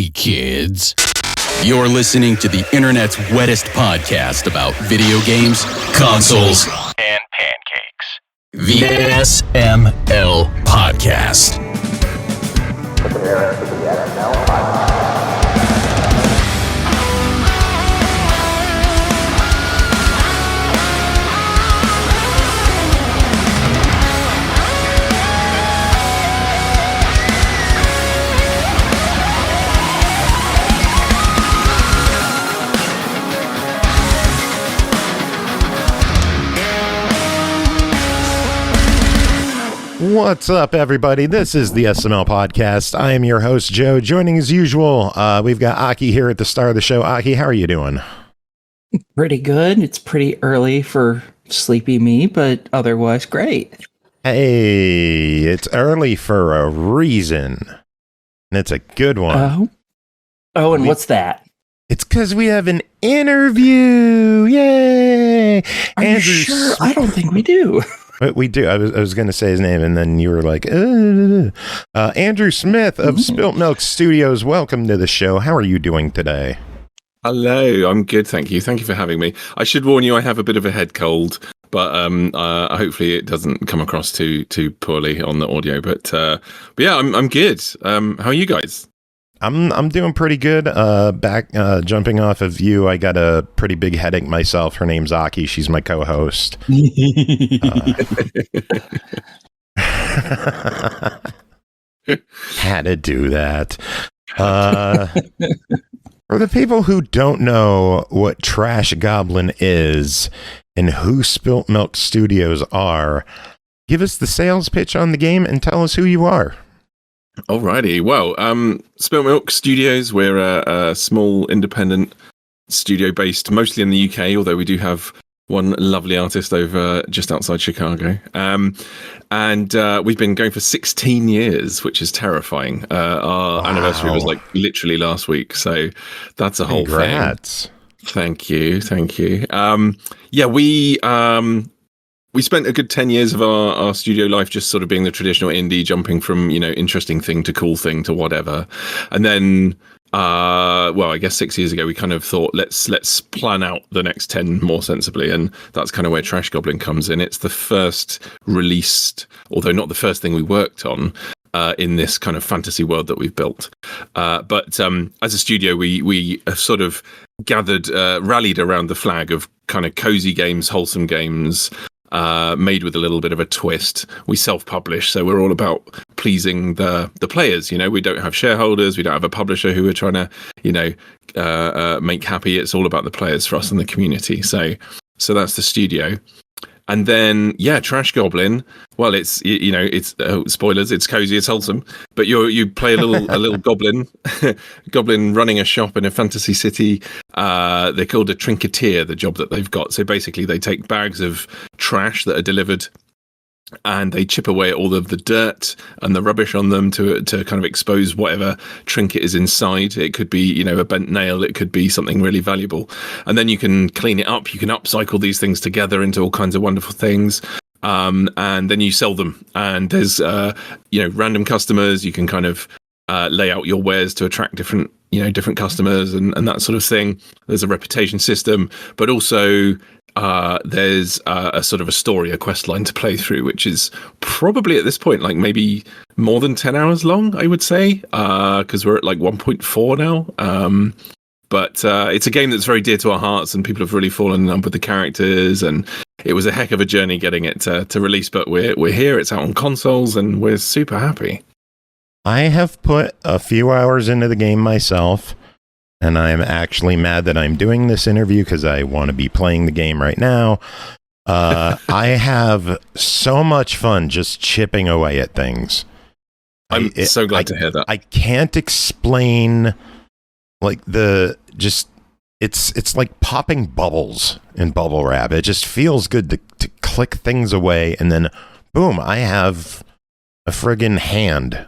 Hey kids, you're listening to the internet's wettest podcast about video games, consoles, and pancakes. The SML Podcast. Prepare for the SML Podcast. What's up, everybody? This is the SML Podcast. I am your host, Joe. Joining as usual, we've got Aki here at the start of the show. Aki, how are you doing? Pretty good. It's pretty early for sleepy me, but otherwise great. Hey, it's early for a reason. And it's a good one. And what's that? It's because we have an interview. Yay! Are you sure? I don't think we do. We do. I was going to say his name, and then you were like, Andrew Smith of Spilt Milk Studios. Welcome to the show. How are you doing today? Hello, I'm good, thank you. Thank you for having me. I should warn you, I have a bit of a head cold, but hopefully it doesn't come across too poorly on the audio. But yeah, I'm good. How are you guys? I'm doing pretty good. Jumping off of you, I got a pretty big headache myself. Her name's Aki. She's my co-host. Had to do that. For the people who don't know what Trash Goblin is and who Spilt Milk Studios are, give us the sales pitch on the game and tell us who you are. Alrighty, well, Spilt Milk Studios, we're a small independent studio based mostly in the UK, although we do have one lovely artist over just outside Chicago. And we've been going for 16 years, which is terrifying. Our anniversary was like literally last week, so that's a whole Congrats. Thing. Thank you. Yeah, we spent a good 10 years of our studio life just sort of being the traditional indie, jumping from, interesting thing to cool thing to whatever. And then, I guess 6 years ago, we kind of thought, let's plan out the next 10 more sensibly. And that's kind of where Trash Goblin comes in. It's the first released, although not the first thing we worked on, in this kind of fantasy world that we've built. But as a studio, we have sort of rallied around the flag of kind of cozy games, wholesome games, made with a little bit of a twist. We self-publish, so we're all about pleasing the players. We don't have shareholders, we don't have a publisher who we're trying to make happy. It's all about the players for us and the community. So that's the studio. And then Trash Goblin. Well, it's spoilers. It's cozy, it's wholesome. But you play a little goblin running a shop in a fantasy city. They're called a trinketeer, the job that they've got. So basically, they take bags of trash that are delivered, and they chip away at all of the dirt and the rubbish on them to kind of expose whatever trinket is inside. It could be, a bent nail. It could be something really valuable. And then you can clean it up. You can upcycle these things together into all kinds of wonderful things. And then you sell them. And there's, random customers. You can kind of lay out your wares to attract different customers and that sort of thing. There's a reputation system, but also there's a sort of a story, a quest line to play through, which is probably at this point like maybe more than 10 hours long, I would say, because we're at like 1.4 now. But it's a game that's very dear to our hearts, and people have really fallen in love with the characters, and it was a heck of a journey getting it to release, but we're here. It's out on consoles, and we're super happy. I have put a few hours into the game myself, and I'm actually mad that I'm doing this interview because I want to be playing the game right now. I have so much fun just chipping away at things. I'm so glad to hear that. I can't explain, like, it's like popping bubbles in bubble wrap. It just feels good to click things away, and then boom, I have a friggin' hand.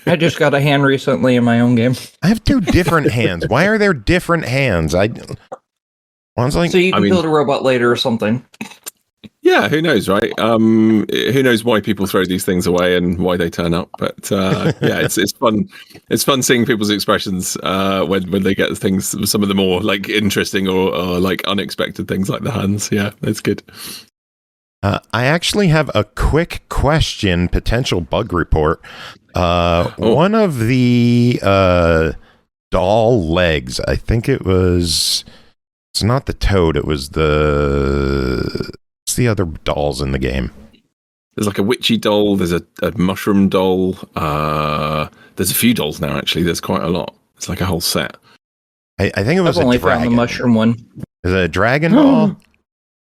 I just got a hand recently in my own game. I have two different hands. Why are there different hands? One's like, so you can build a robot later or something. Yeah, who knows, right? Who knows why people throw these things away and why they turn up? But yeah, it's fun. It's fun seeing people's expressions when they get things. Some of the more like interesting or like unexpected things, like the hands. Yeah, that's good. I actually have a quick question, potential bug report. One of the doll legs, I think it's not the toad, it was what's the other dolls in the game? There's like a witchy doll, there's a mushroom doll, there's a few dolls now, actually. There's quite a lot. It's like a whole set. I think it was I've only a dragon. found the mushroom one. Is it a dragon doll?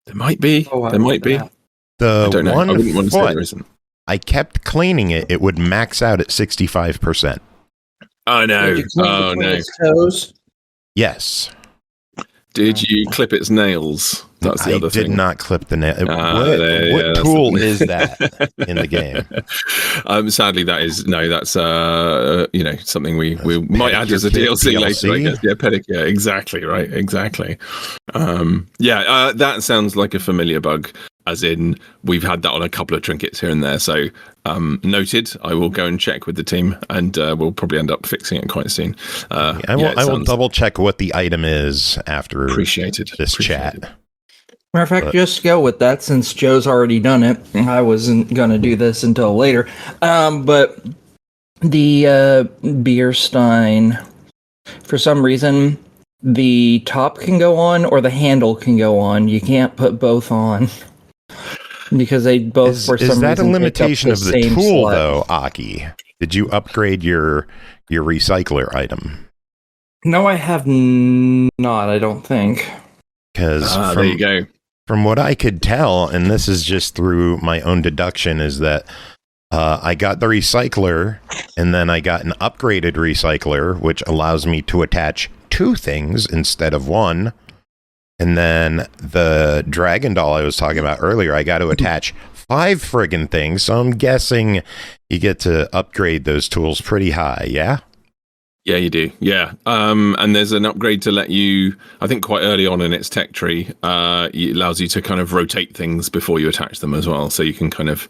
There might be. There might be. The I don't know. I wouldn't want to say there foot, isn't. I kept cleaning it. It would max out at 65%. Oh no! Oh no! Toes? Yes. Did you clip its nails? That's the other thing. I did not clip the nail. What that's tool is that in the game? Sadly, that's something we might add as a DLC later. I guess. Yeah, pedicure. Exactly right. Exactly. That sounds like a familiar bug. As in, we've had that on a couple of trinkets here and there. So noted. I will go and check with the team, and we'll probably end up fixing it quite soon. I will double check what the item is after this chat. Matter of fact, just go with that since Joe's already done it. I wasn't going to do this until later. But the beer stein, for some reason, the top can go on or the handle can go on. You can't put both on. Because they both, for some reason, is that a limitation of the tool, slot. though, Aki? Did you upgrade your recycler item? No, I have not, I don't think. Because there you go. From what I could tell, and this is just through my own deduction, is that I got the recycler, and then I got an upgraded recycler, which allows me to attach 2 things instead of 1. And then the dragon doll I was talking about earlier, I got to attach 5 friggin' things. So I'm guessing you get to upgrade those tools pretty high, yeah? Yeah, you do. Yeah. And there's an upgrade to let you, I think quite early on in its tech tree, it allows you to kind of rotate things before you attach them as well. So you can kind of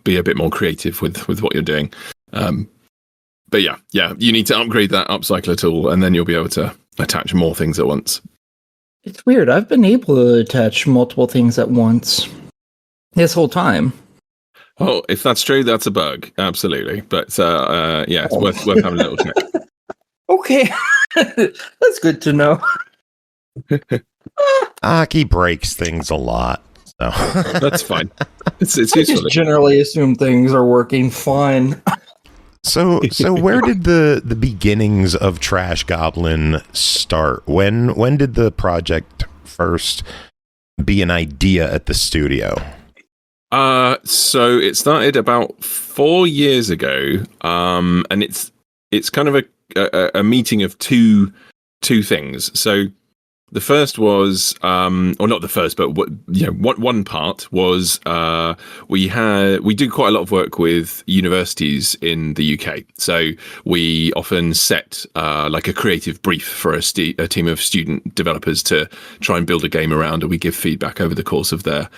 be a bit more creative with what you're doing. But yeah, you need to upgrade that upcycler tool, and then you'll be able to attach more things at once. It's weird. I've been able to attach multiple things at once this whole time. Oh, if that's true, that's a bug. Absolutely. But it's worth having a little check. Okay. That's good to know. Aki breaks things a lot. So. That's fine. It's I just generally assume things are working fine. So where did the beginnings of Trash Goblin start? When did the project first be an idea at the studio? So it started about 4 years ago, and it's kind of a meeting of two things. So the first was, or not the first, but one part was we do quite a lot of work with universities in the UK. So we often set like a creative brief for a team of student developers to try and build a game around, and we give feedback over the course of their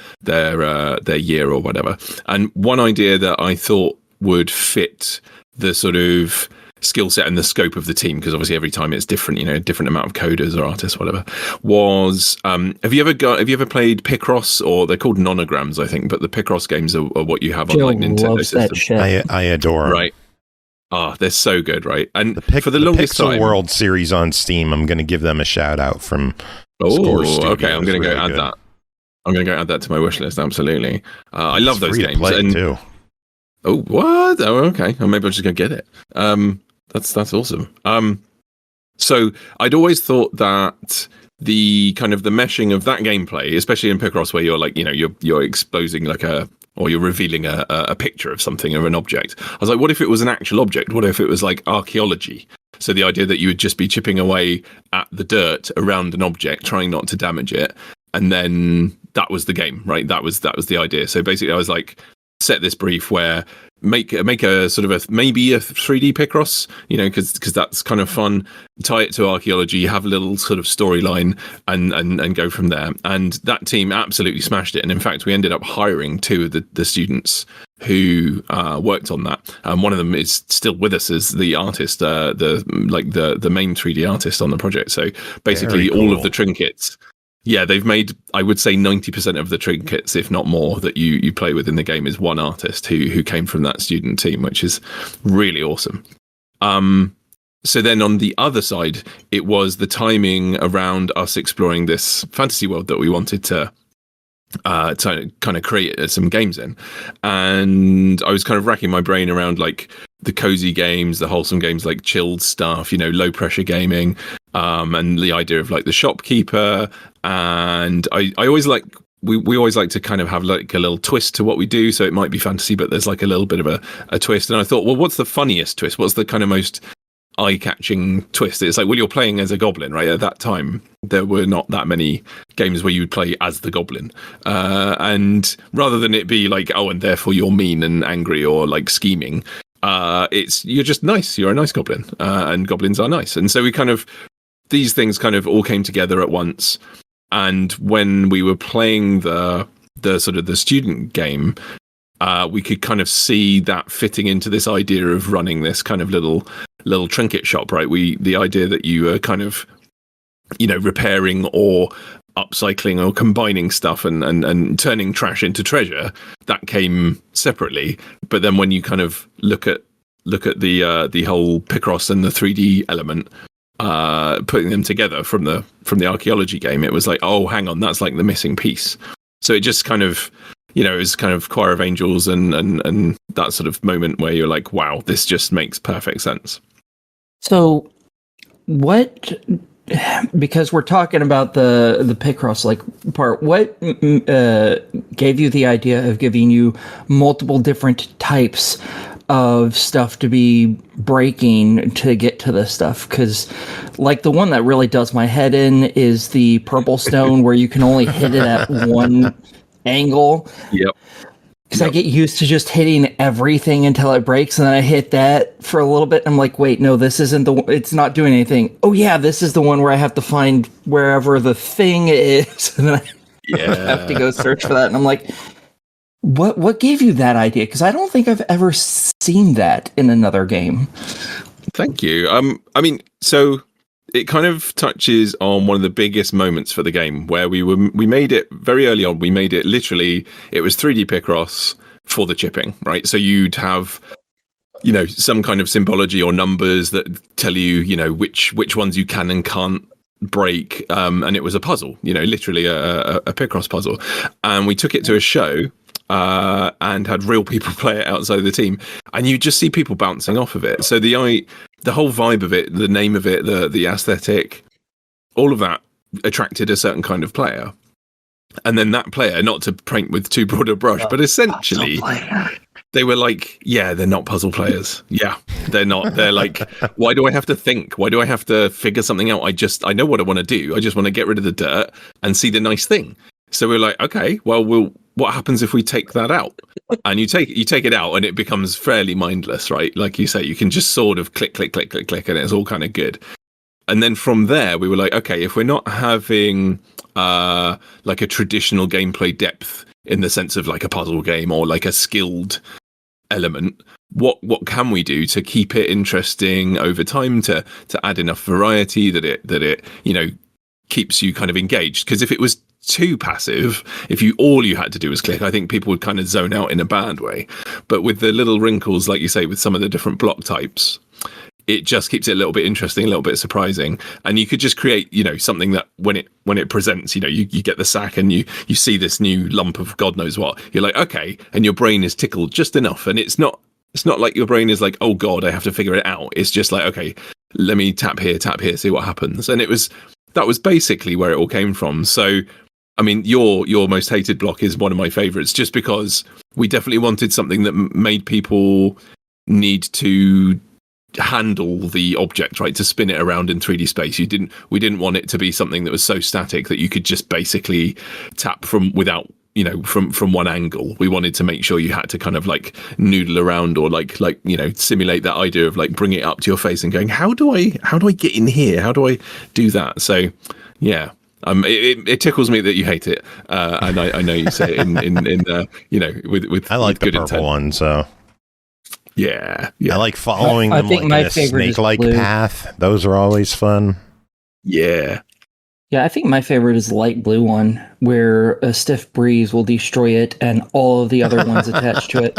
year or whatever. And one idea that I thought would fit the sort of skill set and the scope of the team, because obviously every time it's different, a different amount of coders or artists, whatever, was have you ever played Picross, or they're called nonograms, I think, but the Picross games are what you have on like Nintendo system. I adore them. Right. They're so good, right? And for the longest Pixel World series on Steam, I'm going to give them a shout out from Score Studios. Okay, I'm going to go add that. I'm going to go add that to my wish list. Absolutely. I love those games. Too. Oh, what? Oh, okay. Or maybe I'll just go get it. That's awesome. So I'd always thought that the kind of the meshing of that gameplay, especially in Picross, where you're like, you're exposing or you're revealing a picture of something or an object. I was like, what if it was an actual object? What if it was like archaeology? So the idea that you would just be chipping away at the dirt around an object, trying not to damage it, and then that was the game, right? That was the idea. So basically, I was like, set this brief where make a sort of maybe a 3D Picross, because that's kind of fun. Tie it to archaeology, have a little sort of storyline, and go from there. And that team absolutely smashed it. And in fact, we ended up hiring 2 of the students who worked on that. One of them is still with us as the artist, the main 3D artist on the project. So basically, all of the trinkets. Yeah, they've made, I would say, 90% of the trinkets, if not more, that you play with in the game is one artist who came from that student team, which is really awesome. So then on the other side, it was the timing around us exploring this fantasy world that we wanted to kind of create some games in. And I was kind of racking my brain around like the cozy games, the wholesome games, like chilled stuff, low pressure gaming, and the idea of like the shopkeeper. And I always like, we always like to kind of have like a little twist to what we do. So it might be fantasy, but there's like a little bit of a twist. And I thought, well, what's the funniest twist? What's the kind of most eye-catching twist? It's like, well, you're playing as a goblin, right? At that time, there were not that many games where you would play as the goblin. And rather than it be like, oh, and therefore you're mean and angry or like scheming, you're just nice. You're a nice goblin, and goblins are nice. And so these things kind of all came together at once. And when we were playing the sort of the student game, we could kind of see that fitting into this idea of running this kind of little trinket shop, right? The idea that you are kind of, repairing or upcycling or combining stuff and turning trash into treasure, that came separately. But then when you kind of look at the whole Picross and the 3D element, putting them together from the archaeology game, it was like, oh, hang on, that's like the missing piece. So it just kind of, it was kind of Choir of Angels and that sort of moment where you're like, wow, this just makes perfect sense. So because we're talking about the Picross part, what gave you the idea of giving you multiple different types of stuff to be breaking to get to this stuff? Because the one that really does my head in is the purple stone where you can only hit it at one angle. Yep. Because I get used to just hitting everything until it breaks, and then I hit that for a little bit. And I'm like, wait, no, this isn't the one. It's not doing anything. Oh yeah, this is the one where I have to find wherever the thing is, and then I have to go search for that. And I'm like, what gave you that idea? Because I don't think I've ever seen that in another game. Thank you. So it kind of touches on one of the biggest moments for the game, where we made it very early on. We made it literally, it was 3D Picross for the chipping, right? So you'd have, some kind of symbology or numbers that tell you, which ones you can and can't break. And it was a puzzle, literally a Picross puzzle. And we took it to a show, and had real people play it outside of the team, and you just see people bouncing off of it. So the whole vibe of it, the name of it, the aesthetic, all of that attracted a certain kind of player. And then that player, not to paint with too broad a brush, but essentially they were like, yeah, they're not puzzle players. Yeah, they're not. They're like, why do I have to think? Why do I have to figure something out? I know what I want to do. I just want to get rid of the dirt and see the nice thing. So we're like, okay, well, what happens if we take that out? And you take it out, and it becomes fairly mindless, right? Like you say, you can just sort of click, click, click, click, click, and it's all kind of good. And then from there, we were like, okay, if we're not having like a traditional gameplay depth in the sense of like a puzzle game or like a skilled element, what can we do to keep it interesting over time, to add enough variety that it keeps you kind of engaged? Because if it was too passive, if all you had to do was click, I think people would kind of zone out in a bad way. But with the little wrinkles, like you say, with some of the different block types, it just keeps it a little bit interesting, a little bit surprising. And you could just create, something that when it presents, you get the sack and you see this new lump of God knows what, you're like, okay, and your brain is tickled just enough. And it's not like your brain is like, oh God, I have to figure it out. It's just like, okay, let me tap here, see what happens. And that was basically where it all came from. So I mean, your most hated block is one of my favorites, just because we definitely wanted something that made people need to handle the object, right, to spin it around in 3D space. We didn't want it to be something that was so static that you could just basically tap from without from one angle. We wanted to make sure you had to kind of like noodle around or like simulate that idea of like bring it up to your face and going, how do I get in here? How do I do that? So yeah. It tickles me that you hate it, and I know you say it in with I like with the purple one, so yeah. I like following them like in a snake-like path. Those are always fun. Yeah, I think my favorite is the light blue one, where a stiff breeze will destroy it and all of the other ones attached to it.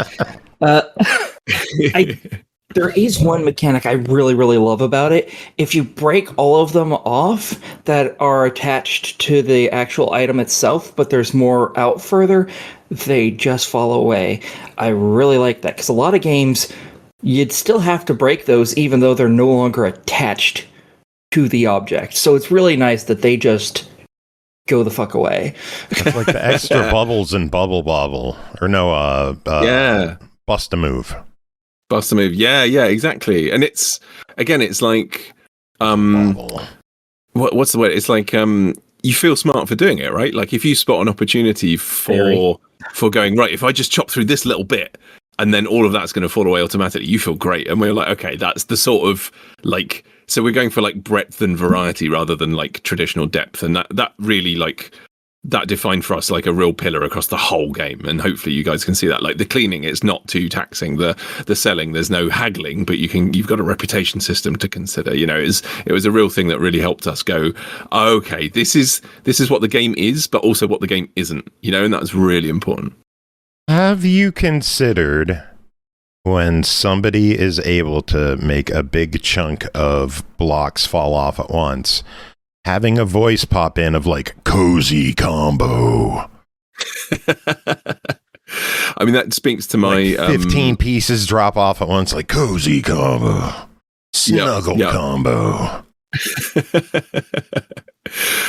There is one mechanic I really, really love about it. If you break all of them off that are attached to the actual item itself, but there's more out further, they just fall away. I really like that, because a lot of games, you'd still have to break those even though they're no longer attached to the object. So it's really nice that they just go the fuck away. It's like the extra bubbles in Bubble Bobble. Or no, Bust a Move. Bust a Move. Yeah, exactly. And it's like what's the word? It's like you feel smart for doing it, right? Like if you spot an opportunity for going, right, if I just chop through this little bit and then all of that's going to fall away automatically, you feel great. And we're like, okay, that's the sort of like, so we're going for like breadth and variety rather than like traditional depth. And that really like that defined for us like a real pillar across the whole game, and hopefully you guys can see that. Like the cleaning, it's not too taxing. The selling, there's no haggling, but you've got a reputation system to consider. It was a real thing that really helped us go, okay, this is what the game is, but also what the game isn't. And that's really important. Have you considered when somebody is able to make a big chunk of blocks fall off at once, having a voice pop in of like cozy combo? I mean, that speaks to my like 15 pieces drop off at once, like cozy combo, snuggle combo.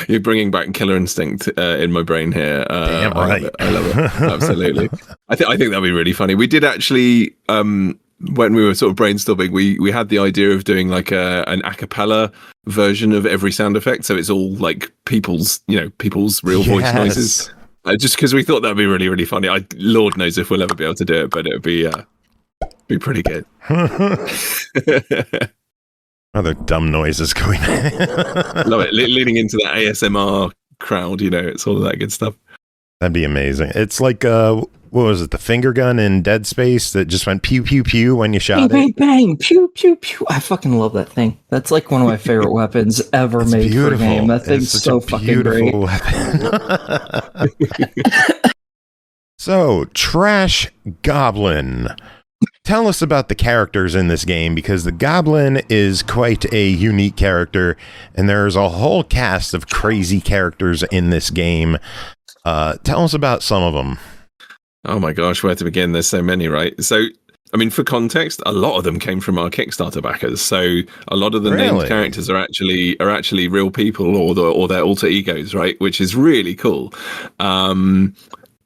You're bringing back Killer Instinct in my brain here. Damn right. I love it. Absolutely. I think that'd be really funny. We did actually, when we were sort of brainstorming, we had the idea of doing like an a cappella version of every sound effect, so it's all like people's real voice noises. Just because we thought that'd be really, really funny. Lord knows if we'll ever be able to do it, but it'd be pretty good. Other dumb noises going on. Love it. Leading into the ASMR crowd, it's all of that good stuff. That'd be amazing. It's like, what was it, the finger gun in Dead Space that just went pew, pew, pew when you shot bang, it? Bang, bang, pew, pew, pew. I fucking love that thing. That's like one of my favorite weapons ever made for a game. That thing's so fucking great. Weapon. So, Trash Goblin. Tell us about the characters in this game, because the Goblin is quite a unique character, and there's a whole cast of crazy characters in this game. Tell us about some of them. Oh my gosh, where to begin? There's so many, right? So, I mean, for context, a lot of them came from our Kickstarter backers. So a lot of the named characters are actually real people or their alter egos, right? Which is really cool.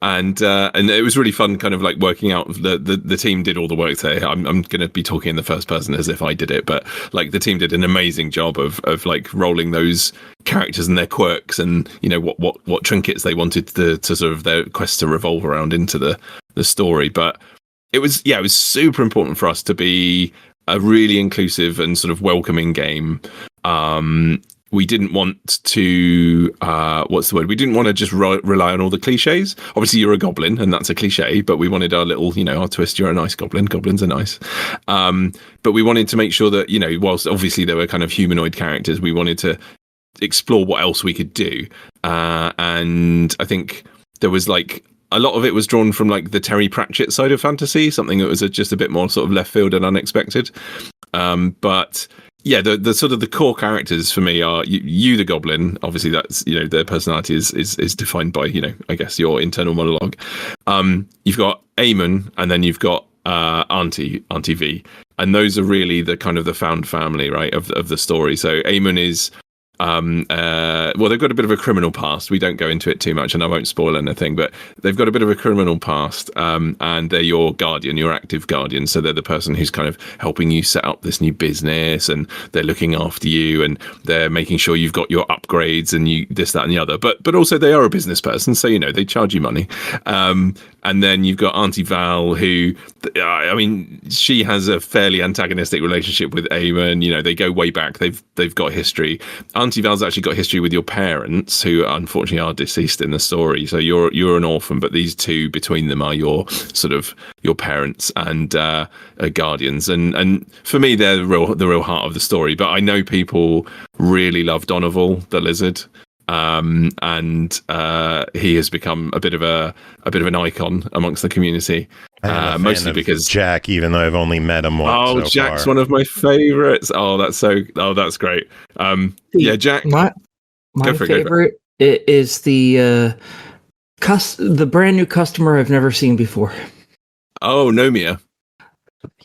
And it was really fun, kind of like working out. The team did all the work today. I'm going to be talking in the first person as if I did it, but like the team did an amazing job of like rolling those characters and their quirks, and what trinkets they wanted to sort of their quest to revolve around into the story. But it was super important for us to be a really inclusive and sort of welcoming game. We didn't want to, we didn't want to just rely on all the cliches. Obviously, you're a goblin, and that's a cliche, but we wanted our little, our twist. You're a nice goblin. Goblins are nice. But we wanted to make sure that, whilst obviously there were kind of humanoid characters, we wanted to explore what else we could do. And I think there was like, a lot of it was drawn from like the Terry Pratchett side of fantasy, something that was just a bit more sort of left field and unexpected. But yeah, the sort of the core characters for me are you the goblin. Obviously, that's their personality is defined by I guess your internal monologue. You've got Eamon, and then you've got Auntie V, and those are really the kind of the found family, right, of the story. So Eamon is well, they've got a bit of a criminal past. We don't go into it too much, and I won't spoil anything, but they've got a bit of a criminal past, and they're your guardian, your active guardian. So they're the person who's kind of helping you set up this new business, and they're looking after you, and they're making sure you've got your upgrades and you this, that, and the other. But also they are a business person, so they charge you money. And then you've got Auntie Val, who, I mean, she has a fairly antagonistic relationship with Eamon. They go way back. They've got history. Auntie Val's actually got history with your parents, who unfortunately are deceased in the story. So you're an orphan, but these two between them are your parents and guardians. And for me, they're the real heart of the story. But I know people really love Donoval the lizard. And he has become a bit of an icon amongst the community, mostly because Jack, even though I've only met him once. Oh, Jack's one of my favorites. That's great. Yeah, Jack. My favorite is the brand new customer I've never seen before. Oh, Nomia.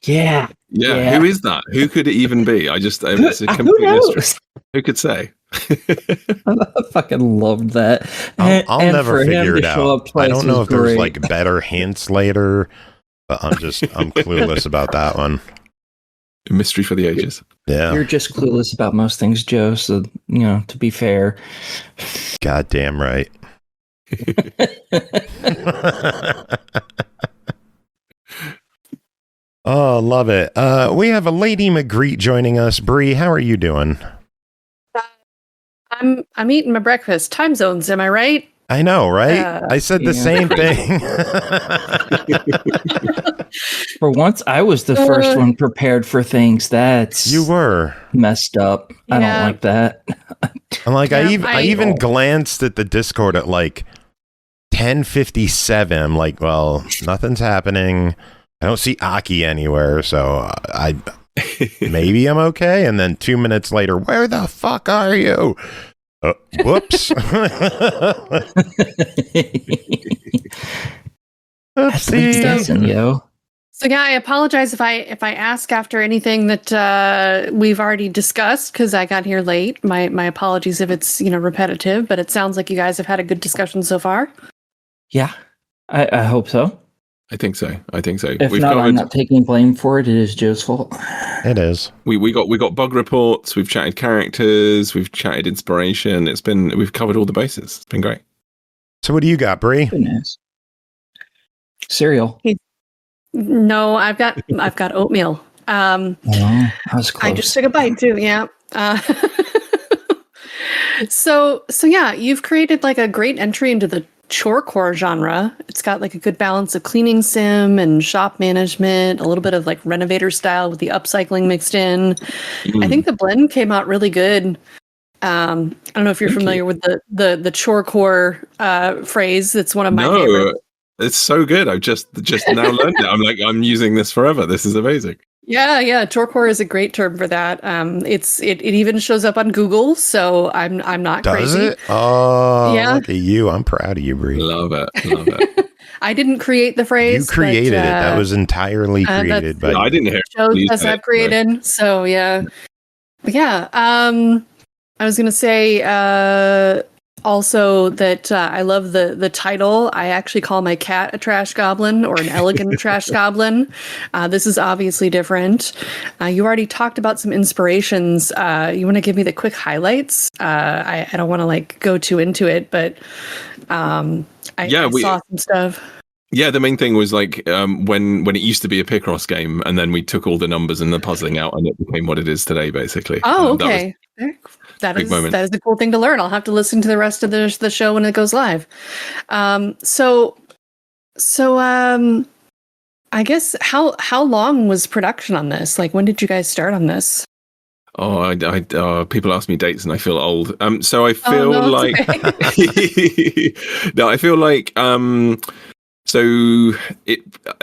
Yeah. Who is that? Who could it even be? It's a complete mystery. Who could say? I fucking loved that. I'll never figure it out. I don't know if there's like better hints later, but I'm clueless about that one. A mystery for the ages. Yeah. You're just clueless about most things, Joe, so to be fair. Goddamn right. Oh, love it. We have a Lady Magritte joining us. Bri, how are you doing? I'm eating my breakfast. Time zones, am I right? I know, right? I said the same thing. For once, I was the first one prepared for things. You were messed up. I don't like that. I'm like, I even glanced at the Discord at like 10:57. I'm like, well, nothing's happening. I don't see Aki anywhere, so maybe I'm okay. And then 2 minutes later, where the fuck are you? Whoops. Oopsie. Yo. So yeah, I apologize if I ask after anything that we've already discussed, because I got here late. My apologies if it's repetitive, but it sounds like you guys have had a good discussion so far. Yeah, I hope so. I think so. If I'm not taking blame for it. It is Joe's fault. It is. We got bug reports. We've chatted characters. We've chatted inspiration. We've covered all the bases. It's been great. So what do you got, Bri? Goodness. Cereal. No, I've got oatmeal. That was close. I just took a bite too. Yeah. So yeah, you've created like a great entry into the chorecore genre. It's got like a good balance of cleaning sim and shop management, a little bit of like renovator style with the upcycling mixed in. I think the blend came out really good. I don't know if you're familiar with the chorecore phrase. It's one of my favorites. It's so good. I've just now learned it. I'm using this forever. This is amazing. Yeah. Chorecore is a great term for that. It even shows up on Google, so I'm not Does crazy. Does it? Oh, yeah. Look at you. I'm proud of you, Bri. Love it. I didn't create the phrase. You created it. That was entirely created by you. I didn't hear it. Shows as I've created. So yeah. But yeah. I was gonna say also that I love the title. I actually call my cat a trash goblin, or an elegant trash goblin. This is obviously different. You already talked about some inspirations. You want to give me the quick highlights? I don't want to like go too into it, but I saw some stuff. Yeah, the main thing was like when it used to be a Picross game, and then we took all the numbers and the puzzling out, and it became what it is today, basically. Oh, okay. That is a cool thing to learn. I'll have to listen to the rest of the show when it goes live. So I guess how long was production on this? Like, when did you guys start on this? Oh, I people ask me dates and I feel old. So I feel like no, I feel like I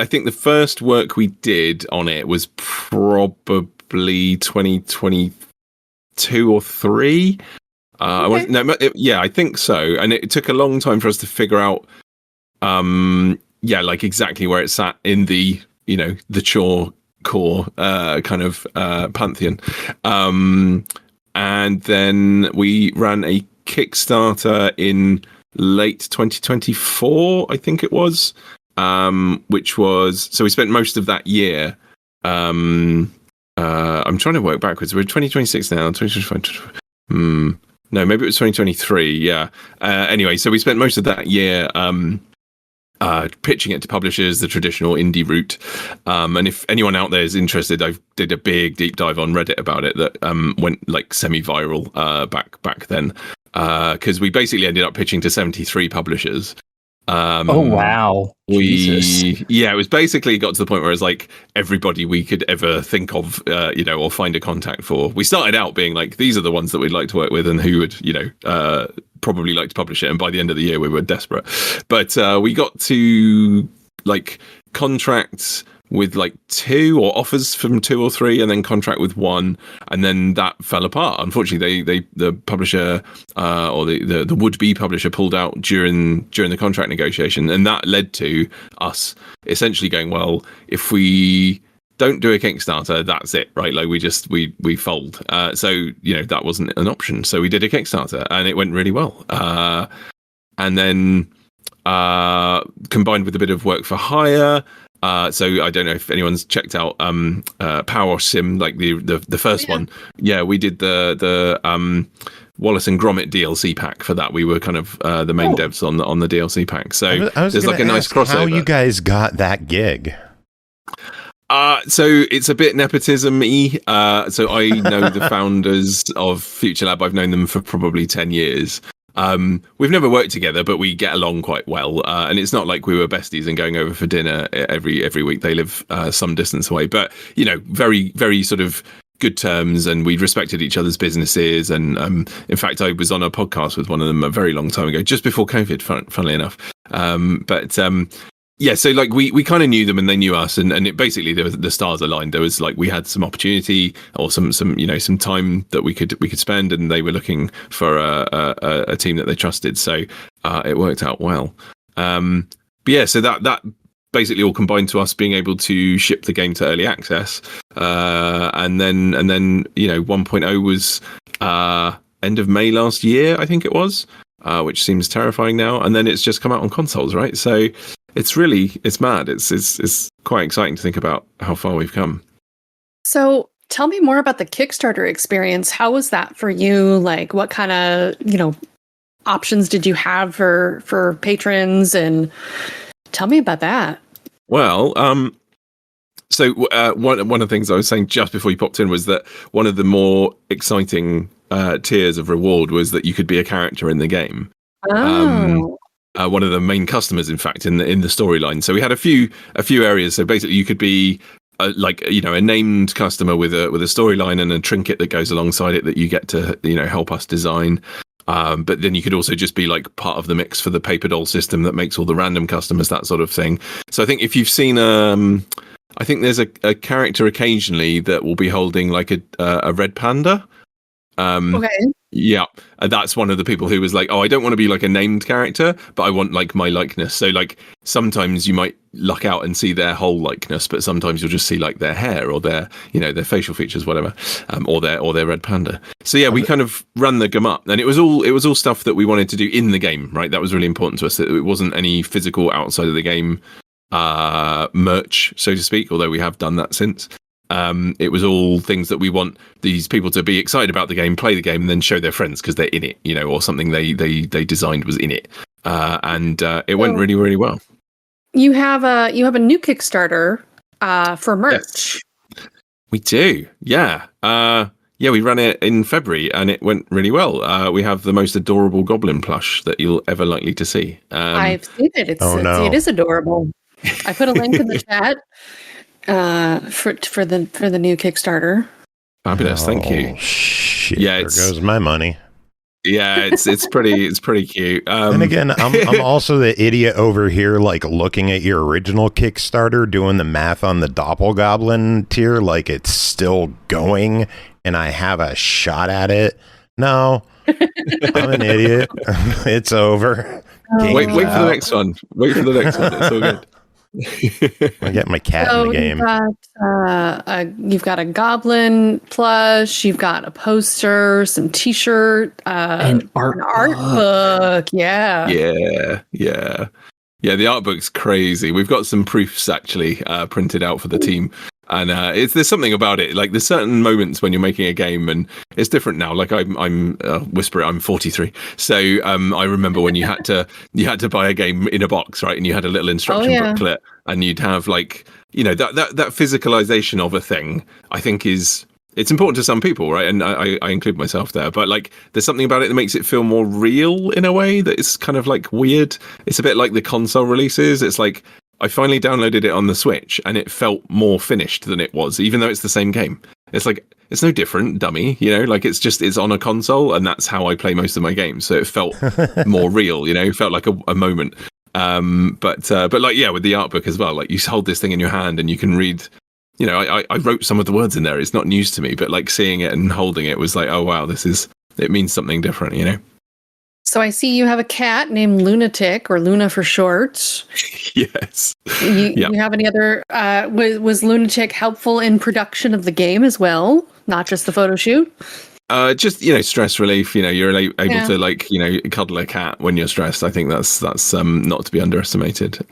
think the first work we did on it was probably 2022 or 3. I think so. And it took a long time for us to figure out, like exactly where it sat in the, the chore core kind of pantheon. and then we ran a Kickstarter in late 2024, I think it was, which was, so we spent most of that year. I'm trying to work backwards. We're 2026 now, 2025. No, maybe it was 2023. Yeah. Anyway, so we spent most of that year pitching it to publishers, the traditional indie route. And if anyone out there is interested, I did a big deep dive on Reddit about it that went like semi-viral back then. Because we basically ended up pitching to 73 publishers. Oh wow! It was basically got to the point where it's like everybody we could ever think of, or find a contact for. We started out being like, these are the ones that we'd like to work with, and who would, probably like to publish it. And by the end of the year, we were desperate. But we got to like contracts with like 2 or offers from 2 or 3, and then contract with 1, and then that fell apart. Unfortunately, the publisher or the would-be publisher pulled out during the contract negotiation, and that led to us essentially going, well, if we don't do a Kickstarter, that's it, right? Like we fold. So that wasn't an option. So we did a Kickstarter, and it went really well. And then combined with a bit of work for hire. So I don't know if anyone's checked out Power Wash Sim, like the first one. Yeah, we did the Wallace and Gromit DLC pack for that. We were kind of the main devs on the DLC pack. So there's like a nice crossover. How you guys got that gig? So it's a bit nepotism-y. So I know the founders of Future Lab. I've known them for probably 10 years. We've never worked together, but we get along quite well. And it's not like we were besties and going over for dinner every week. They live some distance away, but very, very sort of good terms, and we respected each other's businesses. And in fact, I was on a podcast with one of them a very long time ago, just before COVID, funnily enough. Yeah, so like we kind of knew them and they knew us, and it basically the stars aligned. There was like we had some opportunity or some time that we could spend, and they were looking for a team that they trusted. So it worked out well. But yeah, so that basically all combined to us being able to ship the game to early access, and then 1.0 was end of May last year, I think it was, which seems terrifying now, and then it's just come out on consoles, right? So. It's mad. It's quite exciting to think about how far we've come. So tell me more about the Kickstarter experience. How was that for you? Like, what kind of, options did you have for patrons? And tell me about that. Well, so one of the things I was saying just before you popped in was that one of the more exciting tiers of reward was that you could be a character in the game. Oh. One of the main customers, in fact, in the storyline. So we had a few areas. So basically, you could be a named customer with a storyline and a trinket that goes alongside it that you get to help us design. But then you could also just be like part of the mix for the paper doll system that makes all the random customers, that sort of thing. So I think if you've seen, I think there's a character occasionally that will be holding like a red panda. Okay. Yeah, that's one of the people who was like, oh, I don't want to be like a named character, but I want like my likeness. So like sometimes you might luck out and see their whole likeness, but sometimes you'll just see like their hair or their their facial features, whatever, or their red panda. So yeah, we kind of ran the gamut, and it was all stuff that we wanted to do in the game, right? That was really important to us. That it wasn't any physical outside of the game merch, so to speak, although we have done that since. It was all things that we want these people to be excited about the game, play the game, and then show their friends because they're in it, or something they designed was in it, and it went really, really well. You have a new Kickstarter for merch. Yes. We do, yeah. We ran it in February and it went really well. We have the most adorable goblin plush that you'll ever likely to see. I've seen it. It is adorable. I put a link in the chat. For the new Kickstarter. Fabulous, thank you. Shit, yeah, there goes my money. Yeah, it's pretty cute. And again, I'm also the idiot over here, like looking at your original Kickstarter, doing the math on the Doppelgoblin tier, like it's still going, and I have a shot at it. No, I'm an idiot. It's over. Wait for the next one. It's all good. I get my cat in the game. You've got a goblin plush. You've got a poster, some T-shirt, An art book. Yeah. The art book's crazy. We've got some proofs actually printed out for the team. And there's something about it. Like there's certain moments when you're making a game, and it's different now. Like I'm whisper it. I'm 43, so I remember when you had to buy a game in a box, right? And you had a little instruction booklet, and you'd have like that physicalization of a thing. I think it's important to some people, right? And I include myself there. But like there's something about it that makes it feel more real in a way that is kind of like weird. It's a bit like the console releases. It's like I finally downloaded it on the Switch and it felt more finished than it was, even though it's the same game. It's like, it's no different, dummy, like it's on a console, and that's how I play most of my games. So it felt more real, it felt like a moment. But like, yeah, with the art book as well, like you hold this thing in your hand and you can read, I wrote some of the words in there. It's not news to me, but like seeing it and holding it was like, oh wow, it means something different, So I see you have a cat named Lunatic, or Luna for short. Yes. You have any other? Was Lunatic helpful in production of the game as well, not just the photo shoot? Just stress relief. You're able to like cuddle a cat when you're stressed. I think that's not to be underestimated.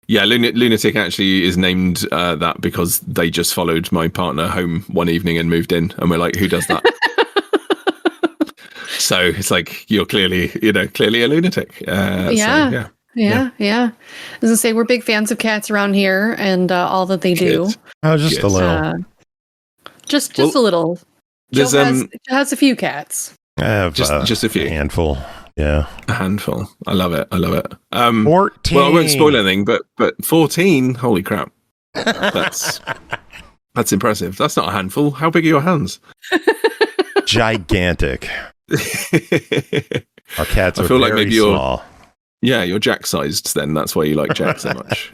Lunatic actually is named that because they just followed my partner home one evening and moved in, and we're like, who does that? So it's like you're clearly a lunatic. Yeah. I was gonna say we're big fans of cats around here and all that they do. Oh, just a little. Just a little. Joe has a few cats. I have just a few. A handful. Yeah. A handful. I love it. 14. Well, I won't spoil anything, but 14. Holy crap. That's impressive. That's not a handful. How big are your hands? Gigantic. Our cats are very small. You're Jack-sized then. That's why you like Jack so much.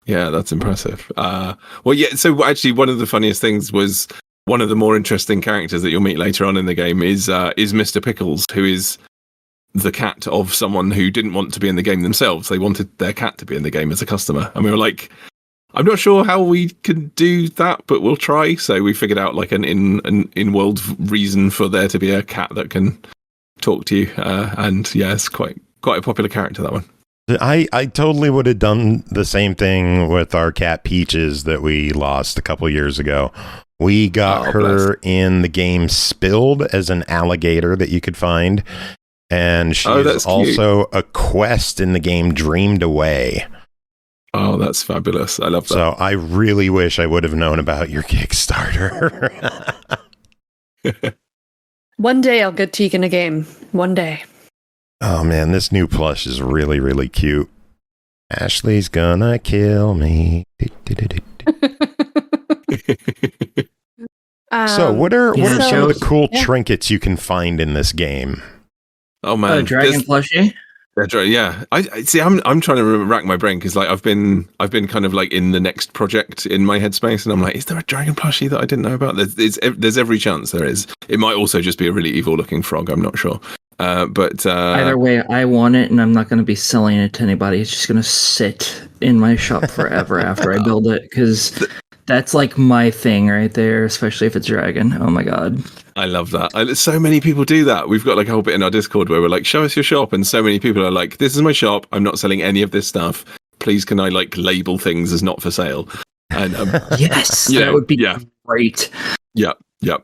That's impressive. So actually one of the funniest things was one of the more interesting characters that you'll meet later on in the game is Mr. Pickles, who is the cat of someone who didn't want to be in the game themselves. They wanted their cat to be in the game as a customer. And we were like, I'm not sure how we can do that, but we'll try. So we figured out like an in-world reason for there to be a cat that can talk to you. It's quite a popular character, that one. I totally would have done the same thing with our cat Peaches that we lost a couple years ago. We got her in the game Spilled as an alligator that you could find. And she's also a quest in the game Dreamed Away. Oh, that's fabulous. I love that. So I really wish I would have known about your Kickstarter. One day I'll get Teak in a game. One day. Oh, man, this new plush is really, really cute. Ashley's gonna kill me. So what are some of the cool trinkets you can find in this game? Oh, man. Dragon plushie? Yeah, I see. I'm trying to rack my brain because like I've been kind of like in the next project in my headspace, and I'm like, is there a dragon plushie that I didn't know about? There's every chance there is. It might also just be a really evil looking frog. I'm not sure. But either way, I want it, and I'm not going to be selling it to anybody. It's just going to sit in my shop forever after I build it, because that's like my thing right there, especially if it's dragon. Oh my god. I love that. So many people do that. We've got like a whole bit in our Discord where we're like, show us your shop. And so many people are like, this is my shop. I'm not selling any of this stuff. Please, can I like label things as not for sale? And yes, that would be great. Yeah.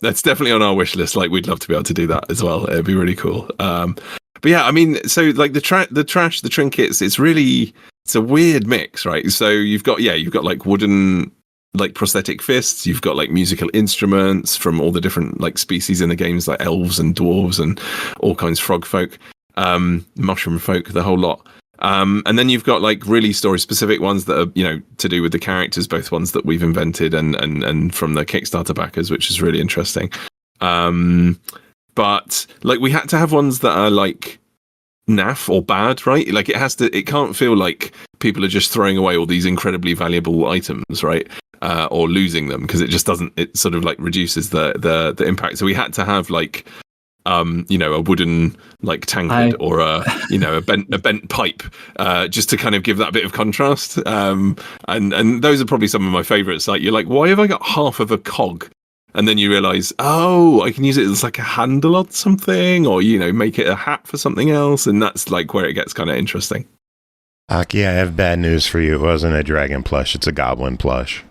That's definitely on our wish list. Like, we'd love to be able to do that as well. It'd be really cool. But yeah, I mean, so like the trash, the trinkets, it's a weird mix, right? So you've got like wooden, like prosthetic fists, you've got like musical instruments from all the different like species in the games, like elves and dwarves and all kinds of frog folk, mushroom folk, the whole lot. And then you've got like really story specific ones that are, to do with the characters, both ones that we've invented and from the Kickstarter backers, which is really interesting. But like we had to have ones that are like naff or bad, right? Like it can't feel like people are just throwing away all these incredibly valuable items, right? Or losing them, because it just doesn't, it sort of like reduces the impact. So we had to have like a wooden like tankard or a bent pipe, just to kind of give that bit of contrast. And those are probably some of my favourites. Like you're like, why have I got half of a cog? And then you realise, oh, I can use it as like a handle on something, or make it a hat for something else, and that's like where it gets kind of interesting. Aki, I have bad news for you. It wasn't a dragon plush; it's a goblin plush.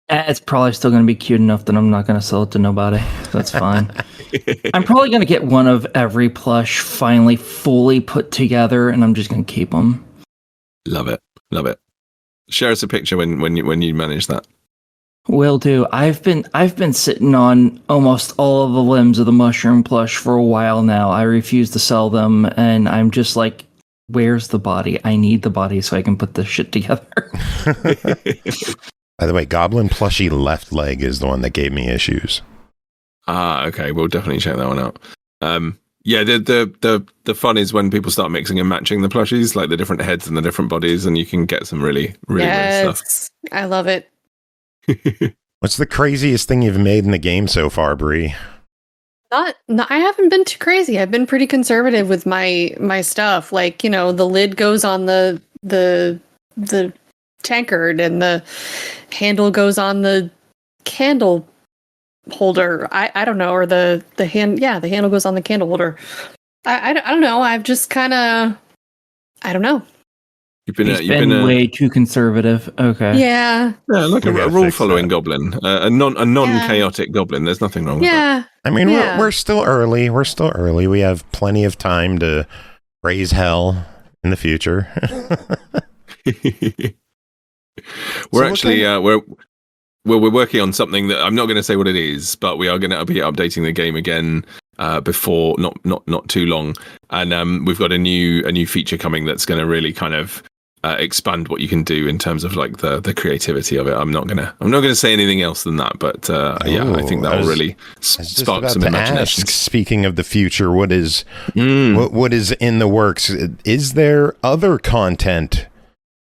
It's probably still going to be cute enough that I'm not going to sell it to nobody. That's fine. I'm probably going to get one of every plush finally fully put together, and I'm just going to keep them. Love it. Share us a picture when you manage that. Will do. I've been sitting on almost all of the limbs of the mushroom plush for a while now. I refuse to sell them, and I'm just like, where's the body? I need the body so I can put this shit together. By the way, goblin plushie left leg is the one that gave me issues. Okay. We'll definitely check that one out. Yeah, the fun is when people start mixing and matching the plushies, like the different heads and the different bodies, and you can get some really weird stuff. I love it. What's the craziest thing you've made in the game so far, Bri? I haven't been too crazy. I've been pretty conservative with my stuff. Like, the lid goes on the tankard, and the handle goes on the candle holder. I don't know, or the handle goes on the candle holder. I don't know. I've just kind of, I don't know. You've been way too conservative. Okay. Yeah. Yeah, like a rule-following goblin, a non-chaotic goblin. There's nothing wrong with that. I mean, we're still early. We have plenty of time to raise hell in the future. We're working on something that I'm not going to say what it is, but we are going to be updating the game again before not too long, and we've got a new feature coming that's going to really kind of expand what you can do in terms of like the creativity of it. I'm not gonna say anything else than that, but I think that will really spark some imagination. Speaking of the future, what is in the works? Is there other content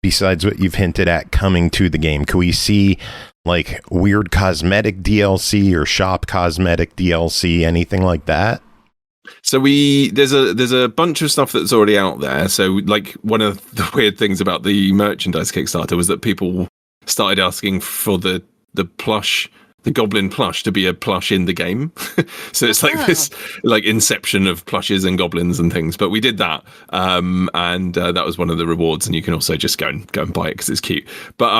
besides what you've hinted at coming to the game? Could we see like weird cosmetic DLC or shop cosmetic DLC, anything like that? So there's a bunch of stuff that's already out there. So like one of the weird things about the merchandise Kickstarter was that people started asking for the plush, the goblin plush, to be a plush in the game. So it's like this like inception of plushes and goblins and things. But we did that, and that was one of the rewards. And you can also just go and buy it because it's cute. But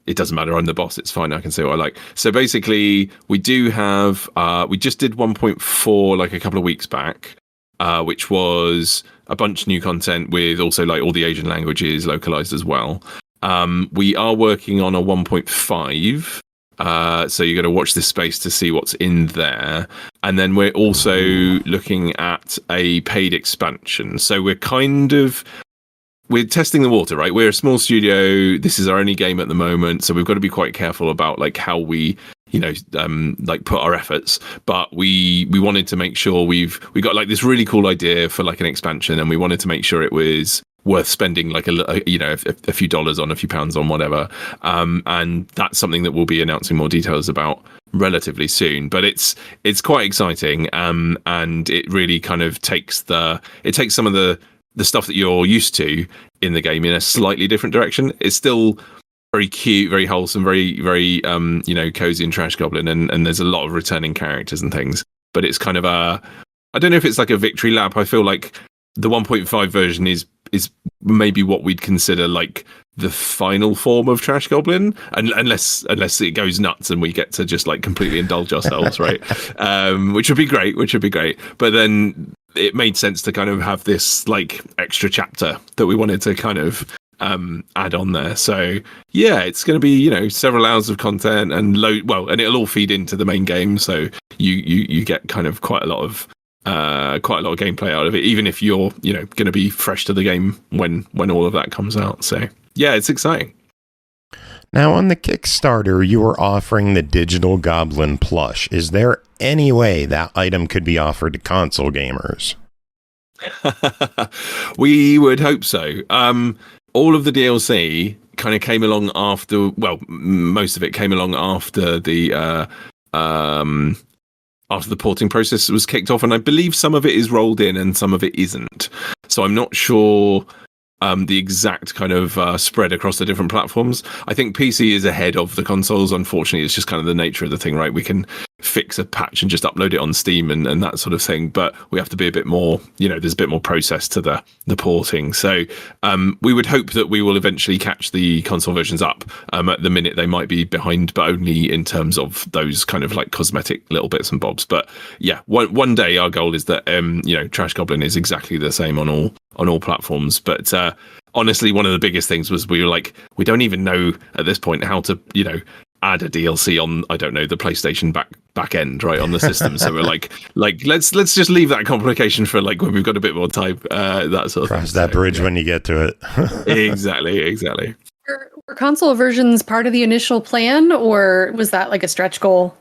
it doesn't matter. I'm the boss. It's fine. I can say what I like. So basically, we do have. We just did 1.4 like a couple of weeks back, which was a bunch of new content with also like all the Asian languages localized as well. We are working on a 1.5. So you're going to watch this space to see what's in there. And then we're also looking at a paid expansion. So we're testing the water, right? We're a small studio. This is our only game at the moment, so we've got to be quite careful about like how we, like put our efforts. But we wanted to make sure we got like this really cool idea for like an expansion, and we wanted to make sure it was worth spending like a few dollars on, a few pounds on, whatever. And that's something that we'll be announcing more details about relatively soon. But it's quite exciting, and it really kind of takes some of the stuff that you're used to in the game in a slightly different direction. It's still very cute, very wholesome, very, very, cozy and Trash Goblin. And there's a lot of returning characters and things, but it's kind of I don't know if it's like a victory lap. I feel like the 1.5 version is maybe what we'd consider like the final form of Trash Goblin, unless it goes nuts and we get to just like completely indulge ourselves, right? Which would be great. But then it made sense to kind of have this like extra chapter that we wanted to kind of add on there. So yeah, it's going to be several hours of content and and it'll all feed into the main game. So you get kind of quite a lot of gameplay out of it, even if you're going to be fresh to the game when all of that comes out. So yeah, it's exciting. Now on the Kickstarter, you were offering the digital goblin plush. Is there any way that item could be offered to console gamers? We would hope so. All of the DLC kind of came along after, most of it came along after the after the porting process was kicked off, and I believe some of it is rolled in and some of it isn't. So I'm not sure the exact kind of spread across the different platforms. I think PC is ahead of the consoles. Unfortunately, it's just kind of the nature of the thing, right? We can fix a patch and just upload it on Steam and that sort of thing, but we have to be a bit more, there's a bit more process to the porting. So we would hope that we will eventually catch the console versions up. At the minute, they might be behind, but only in terms of those kind of like cosmetic little bits and bobs. But yeah, one day our goal is that Trash Goblin is exactly the same on all platforms. But honestly, one of the biggest things was we were like, we don't even know at this point how to add a DLC on, I don't know, the PlayStation back end, right, on the system. So we're like let's just leave that complication for like when we've got a bit more time, that sort of cross that bridge when you get to it. Exactly. Were console versions part of the initial plan, or was that like a stretch goal?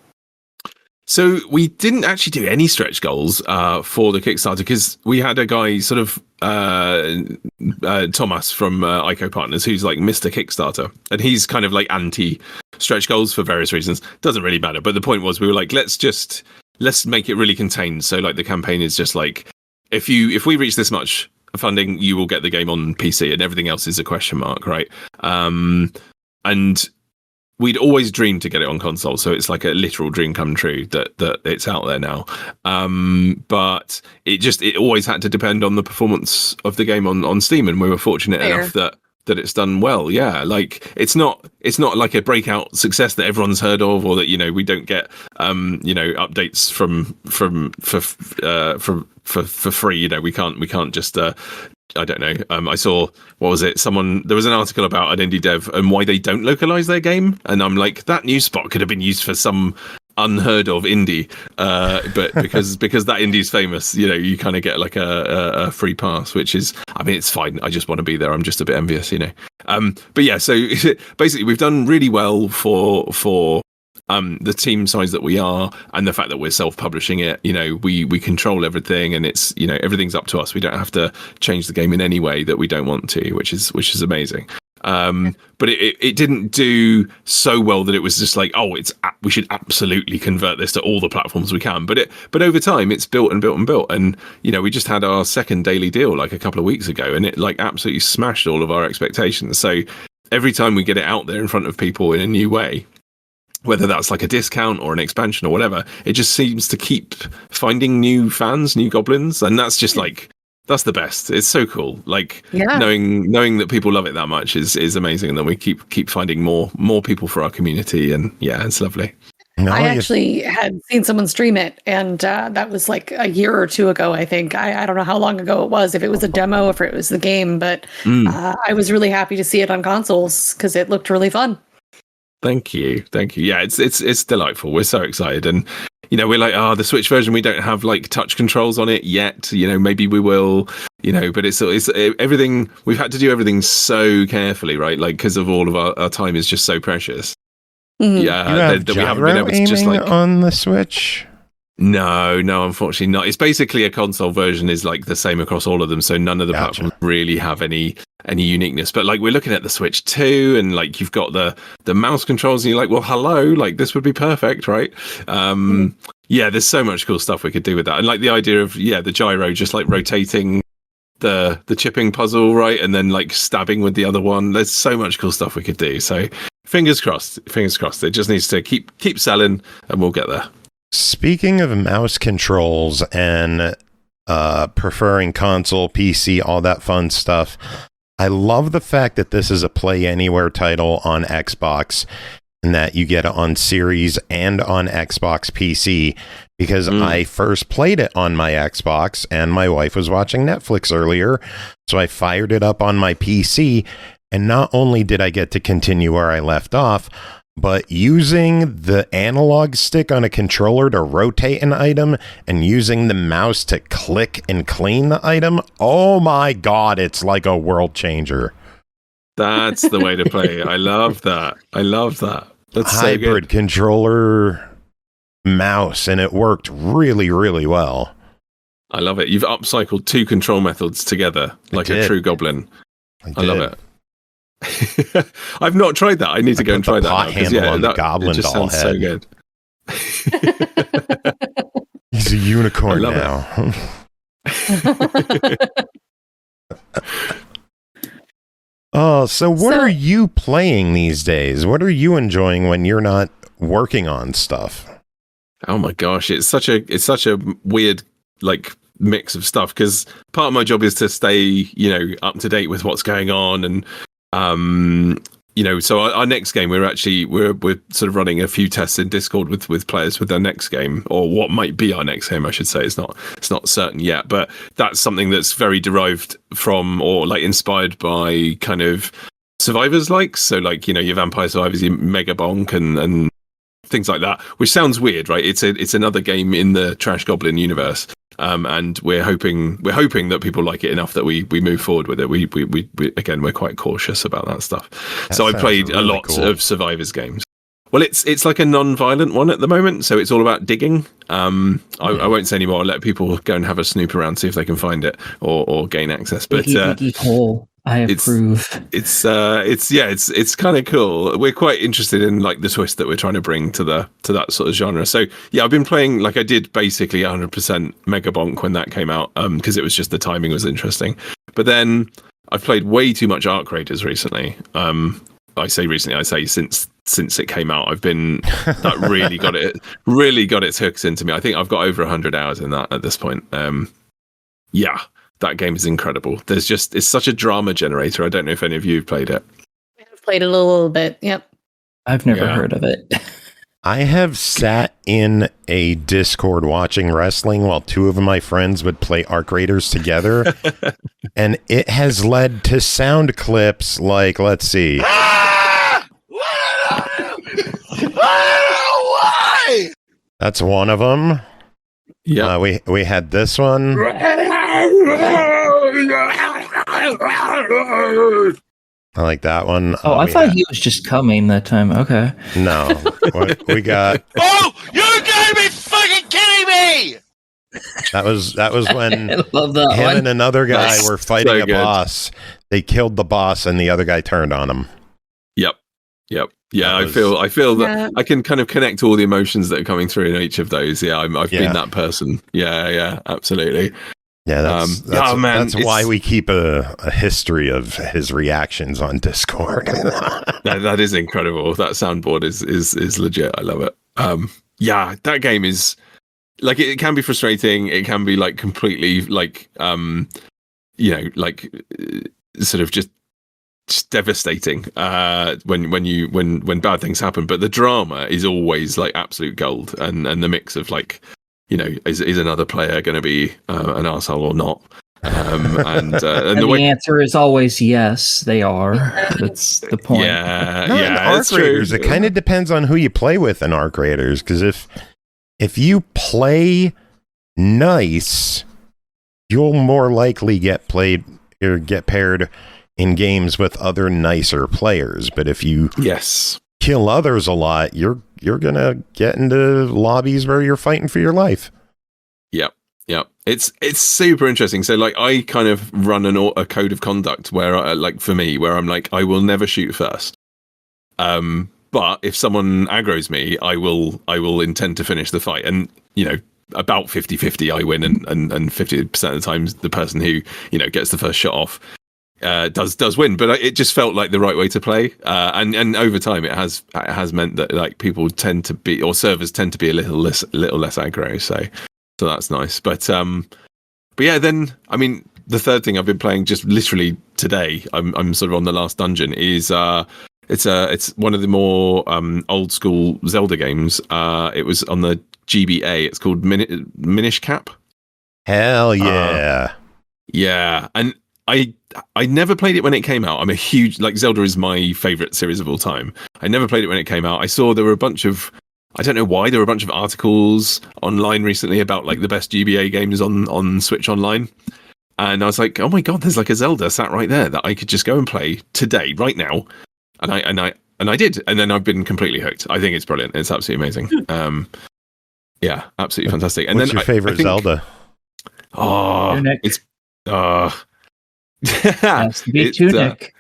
So we didn't actually do any stretch goals for the Kickstarter, because we had a guy sort of Thomas from ICO Partners, who's like Mr. Kickstarter, and he's kind of like anti stretch goals for various reasons. Doesn't really matter, but the point was we were like, let's make it really contained. So like the campaign is just like, if we reach this much funding, you will get the game on PC, and everything else is a question mark, right? And we'd always dreamed to get it on console, so it's like a literal dream come true that it's out there now. But it always had to depend on the performance of the game on Steam, and we were fortunate enough that it's done well. Yeah, like it's not like a breakout success that everyone's heard of, or that we don't get updates for free. We can't just I don't know. I saw, what was it? There was an article about an indie dev and why they don't localize their game. And I'm like, that news spot could have been used for some unheard of indie. But because that indie's famous, you kind of get like a free pass, which is, I mean, it's fine. I just want to be there. I'm just a bit envious, But yeah, so basically we've done really well for the team size that we are, and the fact that we're self-publishing it. We control everything, and it's everything's up to us. We don't have to change the game in any way that we don't want to, which is amazing. But it didn't do so well that it was just like, we should absolutely convert this to all the platforms we can. But over time, it's built and built and built, and we just had our second daily deal like a couple of weeks ago, and it like absolutely smashed all of our expectations. So every time we get it out there in front of people in a new way, whether that's like a discount or an expansion or whatever, it just seems to keep finding new fans, new goblins. And that's just like, that's the best. It's so cool. Like knowing that people love it that much is amazing. And then we keep finding more people for our community. And yeah, it's lovely. I actually had seen someone stream it, and that was like a year or two ago, I think. I don't know how long ago it was, if it was a demo, if it was the game, but I was really happy to see it on consoles because it looked really fun. Thank you. Yeah, it's delightful. We're so excited, and we're like, the Switch version, we don't have like touch controls on it yet. Maybe we will. But it's everything. We've had to do everything so carefully, right? Like because of all of our time is just so precious. Mm-hmm. Yeah, that we haven't been able to just like on the Switch. No, unfortunately not. It's basically a console version is like the same across all of them, so none of the platforms really have any uniqueness. But like we're looking at the Switch 2, and like you've got the mouse controls, and you're like, well, hello, like this would be perfect, right? Yeah, there's so much cool stuff we could do with that, and like the idea of the gyro just like rotating the chipping puzzle, right, and then like stabbing with the other one. There's so much cool stuff we could do. So fingers crossed. It just needs to keep selling, and we'll get there. Speaking of mouse controls and preferring console, PC, all that fun stuff, I love the fact that this is a Play Anywhere title on Xbox, and that you get it on Series and on Xbox PC, because I first played it on my Xbox, and my wife was watching Netflix earlier, so I fired it up on my PC, and not only did I get to continue where I left off, but using the analog stick on a controller to rotate an item and using the mouse to click and clean the item, oh my god, it's like a world changer. That's the way to play. I love that. That's hybrid so good. Controller mouse, and it worked really, really well. I love it. You've upcycled two control methods together like a true goblin. I love it. I've not tried that. I need to go and try that. Handle on the goblin it just doll sounds head. so good. He's a unicorn now. Oh, so what are you playing these days? What are you enjoying when you're not working on stuff? Oh my gosh, it's such a weird like mix of stuff, because part of my job is to stay, up to date with what's going on, and so our next game, we're sort of running a few tests in Discord with players with their next game, or what might be our next game, I should say. It's not certain yet, but that's something that's very derived from, or like inspired by, kind of Survivors, so your Vampire Survivors, your Mega Bonk, and things like that, which sounds weird, right? It's another game in the Trash Goblin universe. And we're hoping that people like it enough that we move forward with it. We again, we're quite cautious about that stuff. So I played a lot of Survivors games. Well, it's like a non-violent one at the moment, so it's all about digging. I won't say anymore. I'll let people go and have a snoop around, see if they can find it or gain access. But Diggy hole. I approve. It's kind of cool. We're quite interested in like the twist that we're trying to bring to that sort of genre. So yeah, I've been playing, like I did basically 100% Mega Bonk when that came out, because it was just the timing was interesting. But then I've played way too much Arc Raiders recently. I say since it came out, I've been that really got its hooks into me. I think I've got over 100 hours in that at this point. Yeah. That game is incredible. It's such a drama generator. I don't know if any of you have played it. I've played it a little bit. Yep. I've never heard of it. I have sat in a Discord watching wrestling while two of my friends would play Arc Raiders together. And it has led to sound clips like, let's see. Why? That's one of them. Yeah. We had this one. I like that one. Oh, I thought he was just coming that time. Okay. No. We got... Oh, you gotta be fucking kidding me! That was when I love that him one. and another guy That's were fighting so a good. boss. They killed the boss and the other guy turned on him. Yep. Yeah, I was- feel that I can kind of connect all the emotions that are coming through in each of those. Yeah, I've been that person. Yeah, absolutely. Yeah, that's why we keep a history of his reactions on Discord. that is incredible. That soundboard is legit. I love it. Yeah, that game is like, it can be frustrating. It can be like completely like sort of just devastating when bad things happen. But the drama is always like absolute gold, and the mix of like, is another player going to be an arsehole or not? And the answer is always yes, they are. That's the point. Yeah, Arc Raiders, it kind of depends on who you play with in Arc Raiders, because if you play nice, you'll more likely get played or get paired in games with other nicer players. But if you kill others a lot, you're gonna get into lobbies where you're fighting for your life. Yep. It's super interesting. So like, I kind of run a code of conduct where I'm like, I will never shoot first. But if someone aggroes me, I will intend to finish the fight. And about 50-50 I win, and 50% of the times the person who gets the first shot off does win. But it just felt like the right way to play, and over time it has meant that like people tend to be, or servers tend to be a little less aggro, so that's nice. But yeah, then I mean, the third thing I've been playing just literally today, I'm sort of on the last dungeon, is it's one of the more old school Zelda games. It was on the GBA. It's called Minish Cap. Hell yeah. Yeah, and I never played it when it came out. I'm a huge, like, Zelda is my favorite series of all time. I never played it when it came out. I saw there were a bunch of, I don't know why, there were a bunch of articles online recently about like the best GBA games on Switch Online. And I was like, oh my God, there's like a Zelda sat right there that I could just go and play today, right now. And I did. And then I've been completely hooked. I think it's brilliant. It's absolutely amazing. Yeah, absolutely fantastic. And what's then your favorite Zelda? Oh, it's Has to be It's, Tunic.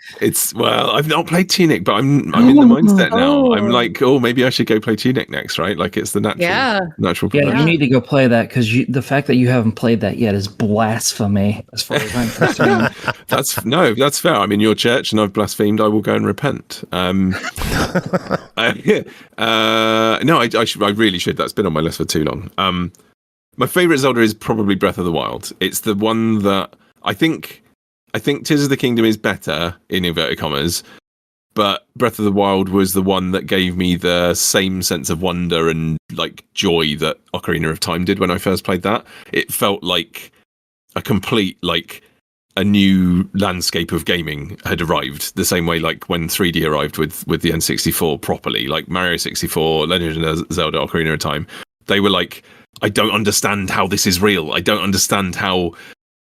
Well, I've not played Tunic, but I'm in the mindset now. I'm like, maybe I should go play Tunic next, right? Like it's the natural Yeah, progression. you need to go play that because the fact that you haven't played that yet is blasphemy, as far as I'm concerned. That's fair. I'm in your church and I've blasphemed. I will go and repent. No, I really should. That's been on my list for too long. My favorite Zelda is probably Breath of the Wild. It's the one that I think Tears of the Kingdom is better in inverted commas, but Breath of the Wild was the one that gave me the same sense of wonder and like joy that Ocarina of Time did when I first played that. It felt like a complete, like a new landscape of gaming had arrived, the same way like when 3D arrived with the N64 properly, like Mario 64, Legend of Zelda, Ocarina of Time. They were like, I don't understand how this is real. I don't understand how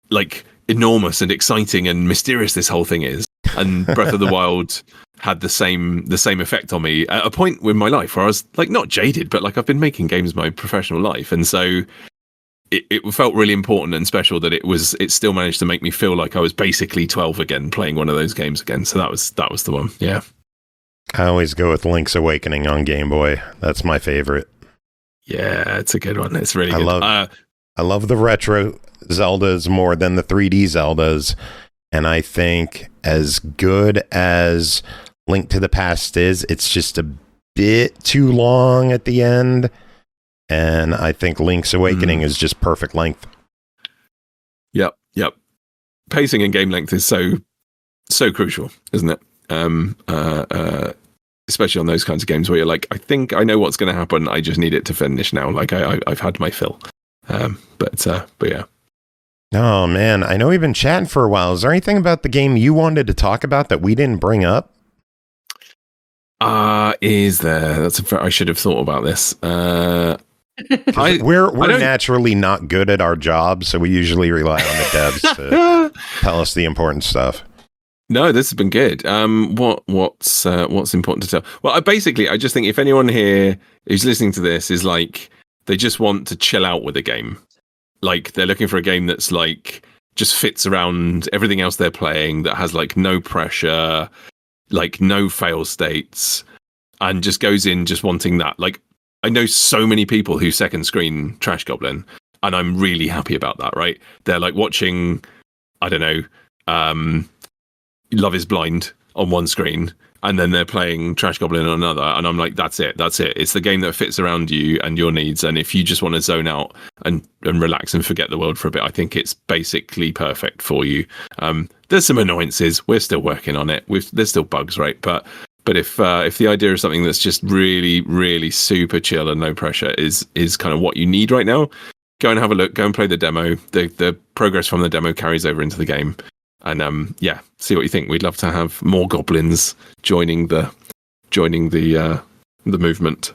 like enormous and exciting and mysterious this whole thing is. And Breath of the Wild had the same effect on me at a point in my life where I was like not jaded, but like I've been making games my professional life, and so it felt really important and special that it still managed to make me feel like I was basically 12 again, playing one of those games again. So that was the one. Yeah, I always go with Link's Awakening on Game Boy. That's my favorite. Yeah, it's a good one. It's really good. I love the retro Zeldas more than the 3D Zeldas, and I think as good as Link to the Past is, it's just a bit too long at the end, and I think Link's Awakening is just perfect length. Yep. Pacing and game length is so crucial, isn't it? Especially on those kinds of games where you're like, I think I know what's going to happen. I just need it to finish now. Like I've had my fill. But yeah. Oh man, I know we've been chatting for a while. Is there anything about the game you wanted to talk about that we didn't bring up? Is there? I should have thought about this. We're naturally not good at our jobs, so we usually rely on the devs to tell us the important stuff. No, this has been good. What's important to tell? Well, I just think if anyone here who's listening to this is like, they just want to chill out with a game, like they're looking for a game that's like just fits around everything else they're playing, that has like no pressure, like no fail states, and just goes in just wanting that. Like I know so many people who second screen Trash Goblin, and I'm really happy about that. Right? They're like watching, I don't know, Love is Blind on one screen, and then they're playing Trash Goblin on another, and I'm like, that's it. It's the game that fits around you and your needs, and if you just want to zone out and relax and forget the world for a bit, I think it's basically perfect for you. There's some annoyances. We're still working on it. There's still bugs, right? But if the idea of something that's just really, really super chill and no pressure is kind of what you need right now, go and have a look. Go and play the demo. The progress from the demo carries over into the game. And see what you think. We'd love to have more goblins joining the movement.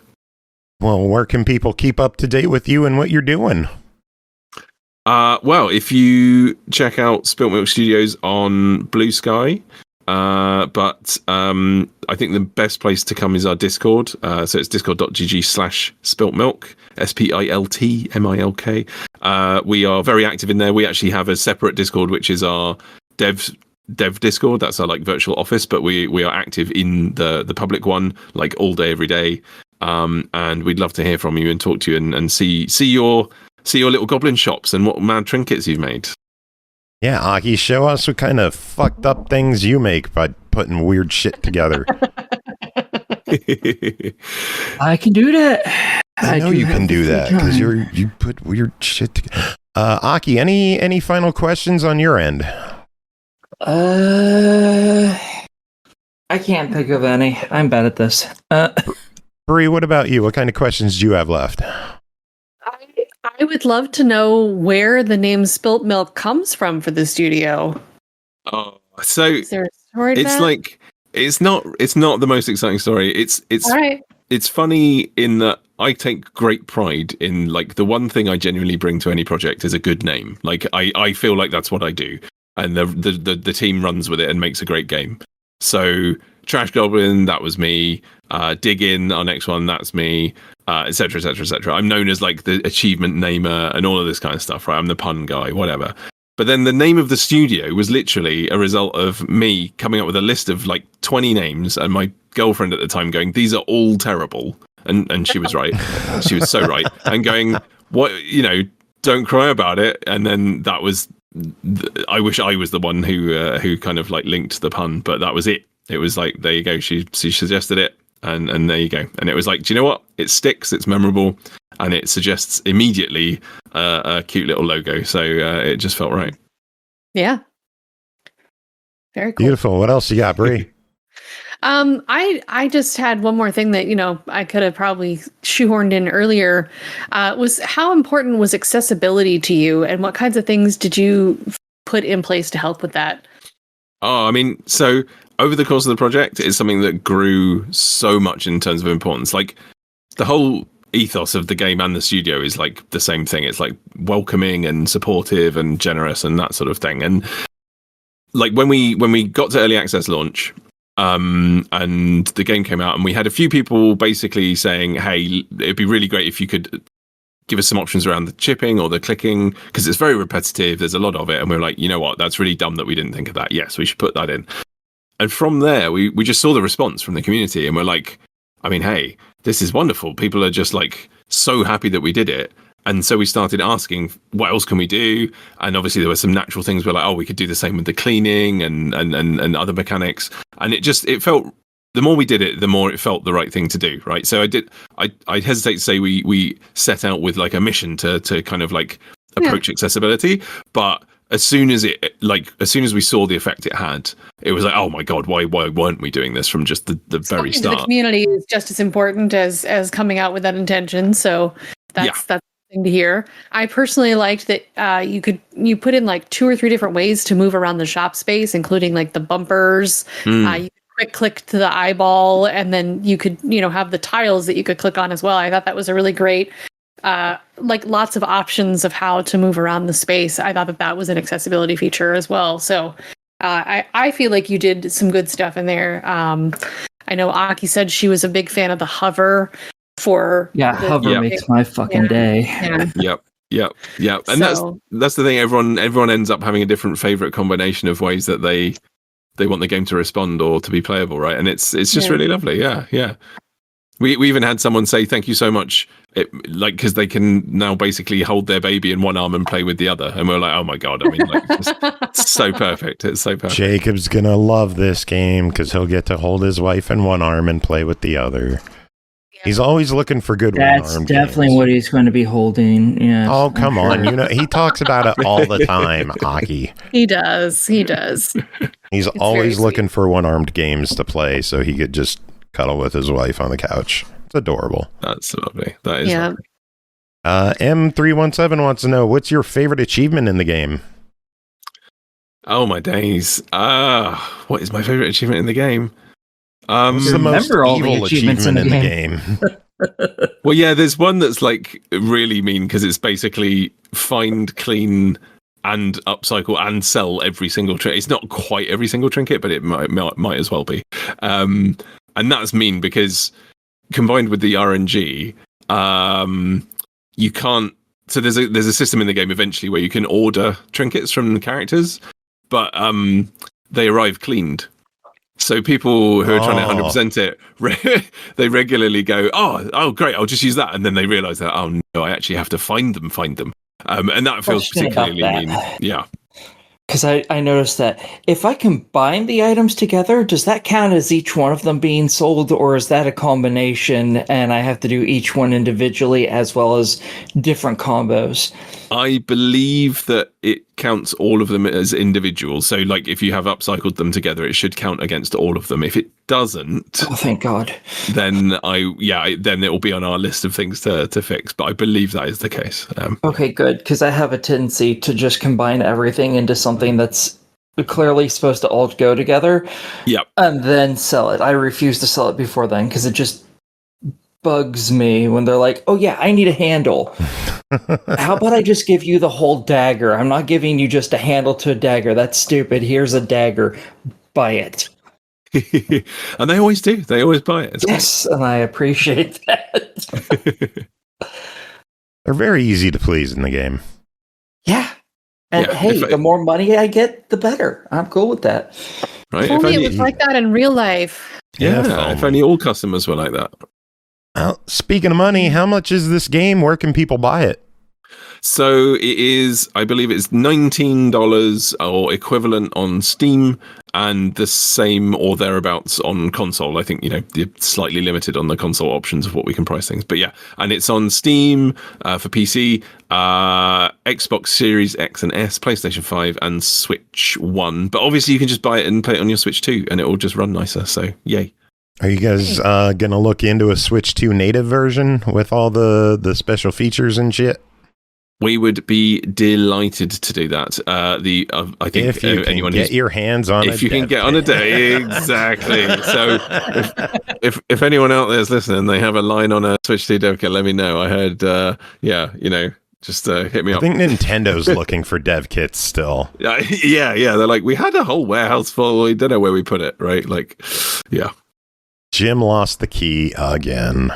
Well, where can people keep up to date with you and what you're doing? Well, if you check out Spilt Milk Studios on Blue Sky, but I think the best place to come is our Discord. So it's discord.gg/spiltmilk, SPILTMILK. We are very active in there. We actually have a separate Discord, which is our dev Discord. That's our like virtual office, but we are active in the public one like all day, every day. And we'd love to hear from you and talk to you and see your little goblin shops and what mad trinkets you've made. Yeah, Aki, show us what kind of fucked up things you make by putting weird shit together. I can do that. I know you can do that because you put weird shit together. Aki, any final questions on your end? I can't think of any. I'm bad at this. Bri, what about you? What kind of questions do you have left? I would love to know where the name Spilt Milk comes from for the studio. Oh, so is there a story to it's that? like it's not the most exciting story. It's all right. It's funny in that I take great pride in like the one thing I genuinely bring to any project is a good name. Like I feel like that's what I do, and the team runs with it and makes a great game. So Trash Goblin, that was me. Dig In, our next one, that's me. Etc. I'm known as like the achievement namer and all of this kind of stuff, right? I'm the pun guy, whatever. But then the name of the studio was literally a result of me coming up with a list of like 20 names and my girlfriend at the time going, these are all terrible. And she was right. She was so right. And going, what, don't cry about it. And then that was, I wish I was the one who kind of like linked the pun, but that was it. It was like, there you go. She suggested it. And there you go. And it was like, do you know what? It sticks. It's memorable. And it suggests immediately a cute little logo. So it just felt right. Yeah. Very cool. Beautiful. What else you got, Bri? I just had one more thing that, I could have probably shoehorned in earlier, was how important was accessibility to you, and what kinds of things did you put in place to help with that? Oh, I mean, so over the course of the project, it's something that grew so much in terms of importance. Like the whole ethos of the game and the studio is like the same thing. It's like welcoming and supportive and generous and that sort of thing. And like when we got to early access launch, and the game came out, and we had a few people basically saying, hey, it'd be really great if you could give us some options around the chipping or the clicking, because it's very repetitive. There's a lot of it. And we were like, you know what? That's really dumb that we didn't think of that. Yes, we should put that in. And from there, we just saw the response from the community, and we're like, I mean, hey, this is wonderful. People are just like so happy that we did it. And so we started asking, what else can we do? And obviously there were some natural things. We're like, oh, we could do the same with the cleaning and other mechanics. And it felt, the more we did it, the more it felt the right thing to do, right? So I hesitate to say we set out with like a mission to kind of like approach accessibility, but as soon as we saw the effect it had, it was like, oh my God, why weren't we doing this from just the very start? The community is just as important as coming out with that intention. So that's the thing to hear. I personally liked that you put in like 2 or 3 different ways to move around the shop space, including like the bumpers. You could quick click to the eyeball, and then you could have the tiles that you could click on as well. I thought that was a really great. Like lots of options of how to move around the space. I thought that was an accessibility feature as well. So I feel like you did some good stuff in there. I know Aki said she was a big fan of the hover for hover makes my fucking day. Yep. And that's the thing. Everyone ends up having a different favorite combination of ways that they want the game to respond or to be playable, right? And it's just really lovely. Yeah. We even had someone say thank you so much, because they can now basically hold their baby in one arm and play with the other, and we're like, oh my God! I mean, it's so perfect. It's so perfect. Jacob's gonna love this game because he'll get to hold his wife in one arm and play with the other. Yeah. He's always looking for good one-armed games. That's definitely what he's going to be holding. Yeah. Oh come on! He talks about it all the time, Aki. He does. He's always looking for one-armed games to play, so he could just cuddle with his wife on the couch. It's adorable. That's lovely. That is lovely. M317 wants to know, what's your favorite achievement in the game? Oh my days. What is my favorite achievement in the game? What's the most evil achievement in the game? Well, yeah, there's one that's like really mean because it's basically find, clean, and upcycle and sell every single trinket. It's not quite every single trinket, but it might as well be. And that's mean because combined with the RNG, you can't. So there's a system in the game eventually where you can order trinkets from the characters, but they arrive cleaned. So people who are trying to 100% it, they regularly go, oh, great, I'll just use that, and then they realise that, oh no, I actually have to find them, and that feels particularly mean. Yeah. Because I noticed that if I combine the items together, does that count as each one of them being sold, or is that a combination and I have to do each one individually as well as different combos? I believe that it counts all of them as individuals. So, like, if you have upcycled them together, it should count against all of them. If it doesn't, oh, thank God, then then it will be on our list of things to fix. But I believe that is the case. Okay, good, because I have a tendency to just combine everything into something that's clearly supposed to all go together. Yep. And then sell it. I refuse to sell it before then because it just bugs me when they're like, oh yeah, I need a handle. How about I just give you the whole dagger? I'm not giving you just a handle to a dagger. That's stupid. Here's a dagger. Buy it. And they always do. They always buy it. Yes, and I appreciate that. They're very easy to please in the game. Yeah. And the more money I get, the better. I'm cool with that. Right? If only it was like that in real life. Yeah, if only all customers were like that. Well, speaking of money, how much is this game? Where can people buy it? So it is, I believe it's $19 or equivalent on Steam, and the same or thereabouts on console. I think, you're slightly limited on the console options of what we can price things. But yeah, and it's on Steam for PC, Xbox Series X and S, PlayStation 5, and Switch 1. But obviously you can just buy it and play it on your Switch 2, and it will just run nicer. So yay. Are you guys going to look into a Switch 2 native version with all the special features and shit? We would be delighted to do that. I think if you anyone can get your hands on if you can get on a day, exactly. So if anyone out there is listening, they have a line on a Switch 2 dev kit, let me know. I heard, just hit me up. I think Nintendo's looking for dev kits still. Yeah. They're like, we had a whole warehouse full. We don't know where we put it, right? Like, yeah. Jim lost the key again.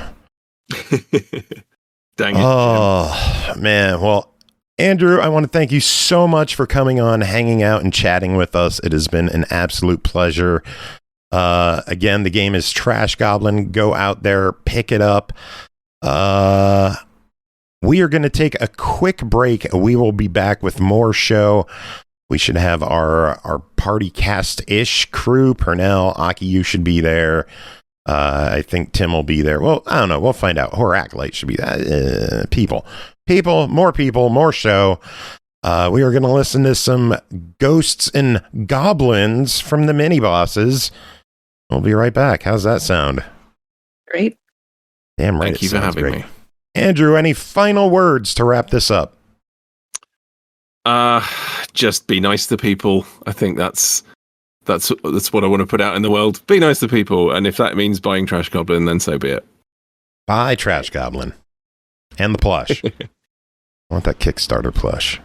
Dang it. Oh, man. Well, Andrew, I want to thank you so much for coming on, hanging out, and chatting with us. It has been an absolute pleasure. Again, the game is Trash Goblin. Go out there, pick it up. We are going to take a quick break. We will be back with more show. We should have our party cast-ish crew. Pernell, Aki, you should be there. I think Tim will be there. Well, I don't know. We'll find out. Horror Acolyte should be that. People, more show. We are going to listen to some Ghosts and Goblins from the mini bosses. We'll be right back. How's that sound? Great. Damn right. Thank you for having me. Andrew, any final words to wrap this up? Just be nice to people. I think that's what I want to put out in the world. Be nice to people, and if that means buying Trash Goblin, then so be it. Buy Trash Goblin. And the plush. I want that Kickstarter plush.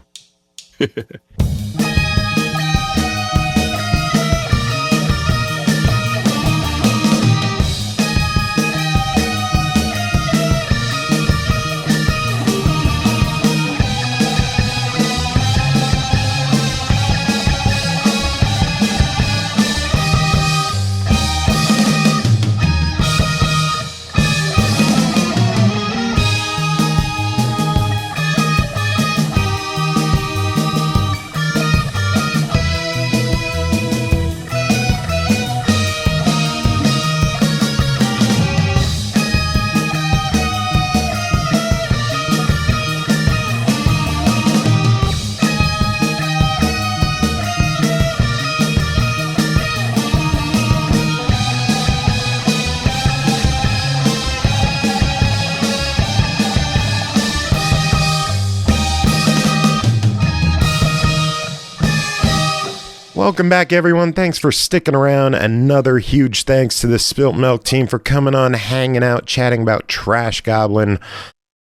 Welcome back, everyone. Thanks for sticking around. Another huge thanks to the Spilt Milk team for coming on, hanging out, chatting about Trash Goblin.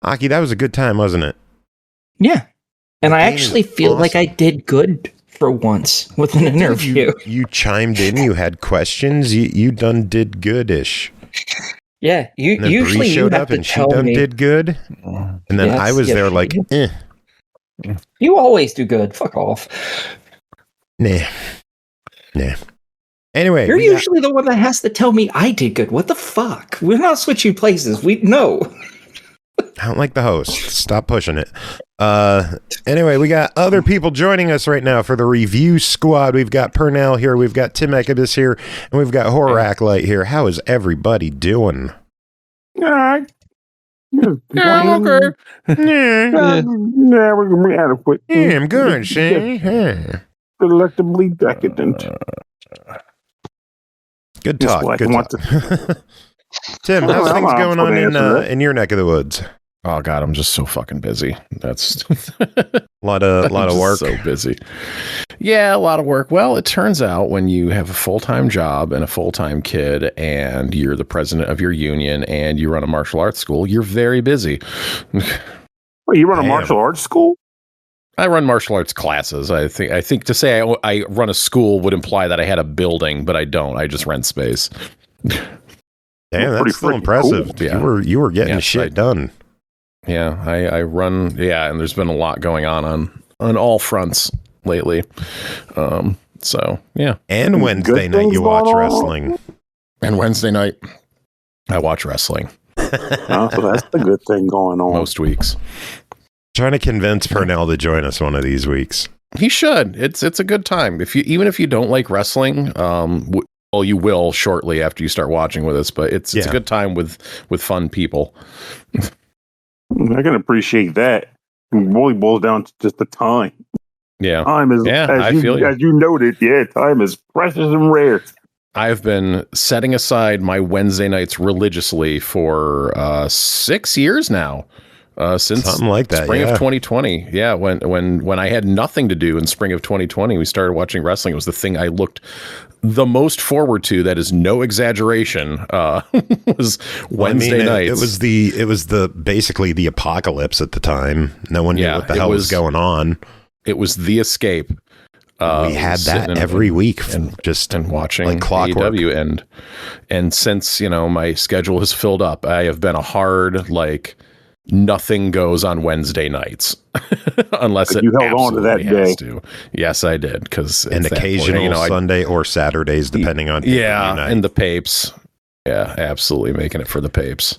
Aki, that was a good time, wasn't it? Yeah. And I actually feel like I did good for once with an interview. You chimed in, you had questions, you done did good-ish. Yeah, you usually Bri showed you have up to and she tell done me. did good. And then I was there like, You always do good. Fuck off. Nah. Anyway, you're usually the one that has to tell me I did good. What the fuck? We're not switching places. We know. I don't like the host. Stop pushing it. Anyway, we got other people joining us right now for the review squad. We've got Pernell here. We've got Tim Ekkebus here. And we've got Horror Acolyte here. How is everybody doing? Yeah, okay. Yeah, we're gonna be adequate. yeah, I'm good, see? Yeah. Delectably decadent. Good Just talk. like Good I talk. want Tim, how's Well, things I'm going gonna on answer that. in your neck of the woods? Oh God, I'm just so fucking busy. That's A lot of work. So busy. Yeah, a lot of work. Well, it turns out when you have a full-time job and a full-time kid, and you're the president of your union, and you run a martial arts school, you're very busy. Wait, you run a Damn. martial arts school? I run martial arts classes. I think to say I run a school would imply that I had a building, but I don't. I just rent space. Damn, Pretty that's still freaking impressive. cool. Yeah. You were getting Yes, shit I- done. Yeah, I run. Yeah, and there's been a lot going on on all fronts lately. So yeah. And Wednesday night you watch wrestling. And Wednesday night I watch wrestling. Oh, so that's the good thing going on. Most weeks. Trying to convince Pernell to join us one of these weeks. He should. It's a good time. Even if you don't like wrestling, well, you will shortly after you start watching with us. But it's a good time with fun people. I can appreciate that. It really boils down to just the time. Yeah, time is. As you noted, time is precious and rare. I've been setting aside my Wednesday nights religiously for 6 years now. Since something like that, spring of 2020. Yeah, when I had nothing to do in spring of 2020, we started watching wrestling. It was the thing I looked the most forward to. That is no exaggeration. Was Wednesday nights. It was basically the apocalypse at the time. No one knew what the hell was going on. It was the escape. We had that every week, and watching like clockwork. AEW, and since my schedule has filled up, I have been a hard nothing goes on Wednesday nights unless you held on to that day. Yes, I did, because and occasional Sunday or Saturdays, depending on and the papes. Yeah, absolutely making it for the papes.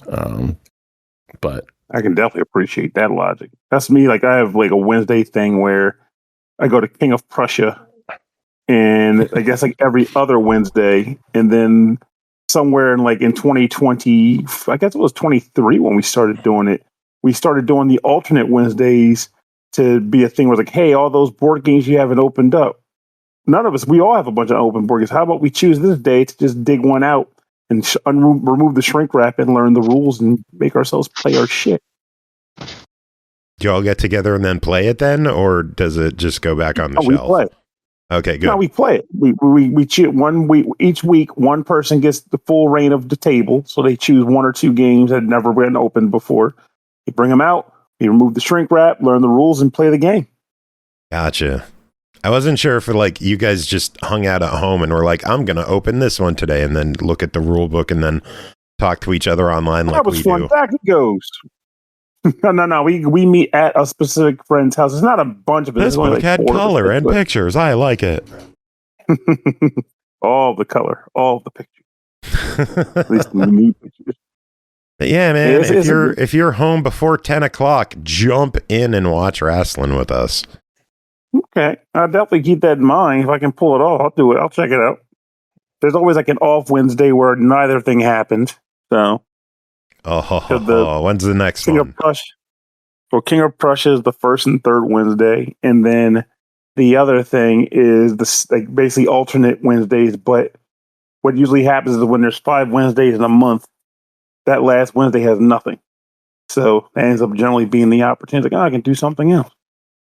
But I can definitely appreciate that logic. That's me. Like, I have a Wednesday thing where I go to King of Prussia, and I guess every other Wednesday, and then somewhere in 2020, I guess it was 23 when we started doing it. We started doing the alternate Wednesdays to be a thing where hey, all those board games you haven't opened up. None of us, we all have a bunch of open board games. How about we choose this day to just dig one out and remove the shrink wrap and learn the rules and make ourselves play our shit. Do y'all get together and then play it then, or does it just go back on the shelf? We play. Okay, good. No, we play it. We choose 1 week. Each week, one person gets the full reign of the table. So they choose 1 or 2 games that had never been opened before. We bring them out. We remove the shrink wrap, learn the rules, and play the game. Gotcha. I wasn't sure if you guys just hung out at home and were I'm going to open this one today, and then look at the rule book and then talk to each other online that was we fun. do. Back it goes. No. We meet at a specific friend's house. It's not a bunch of it. This book had color and pictures. I like it. All the color, all the pictures. At least the neat pictures. But yeah, man. If you're home before 10 o'clock, jump in and watch wrestling with us. Okay, I'll definitely keep that in mind. If I can pull it off, I'll do it. I'll check it out. There's always an off Wednesday where neither thing happened. So. When's the next King one? Of Prussia. So King of Prussia is the first and third Wednesday, and then the other thing is basically alternate Wednesdays. But what usually happens is when there's 5 Wednesdays in a month, that last Wednesday has nothing. So that ends up generally being the opportunity. I can do something else.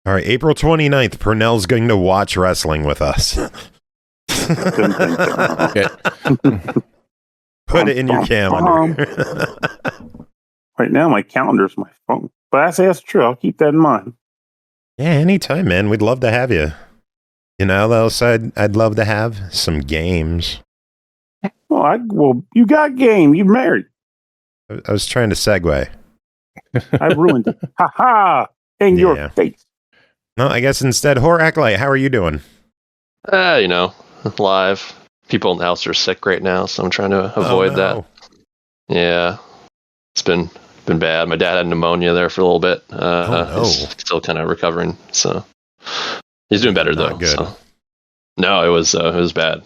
All right, April 29th, Pernell's going to watch wrestling with us. Put it in your calendar. Right now, my calendar's my phone. But I say that's true. I'll keep that in mind. Yeah, anytime, man. We'd love to have you. Else I'd love to have some games. Well, you got game. You married. I was trying to segue. I ruined it. Ha ha! In your face. No, I guess instead, Horror Acolyte, how are you doing? Live. People in the house are sick right now, so I'm trying to avoid that. Yeah, it's been bad. My dad had pneumonia there for a little bit. He's still kind of recovering, so he's doing better though. Good. So. No, it was bad.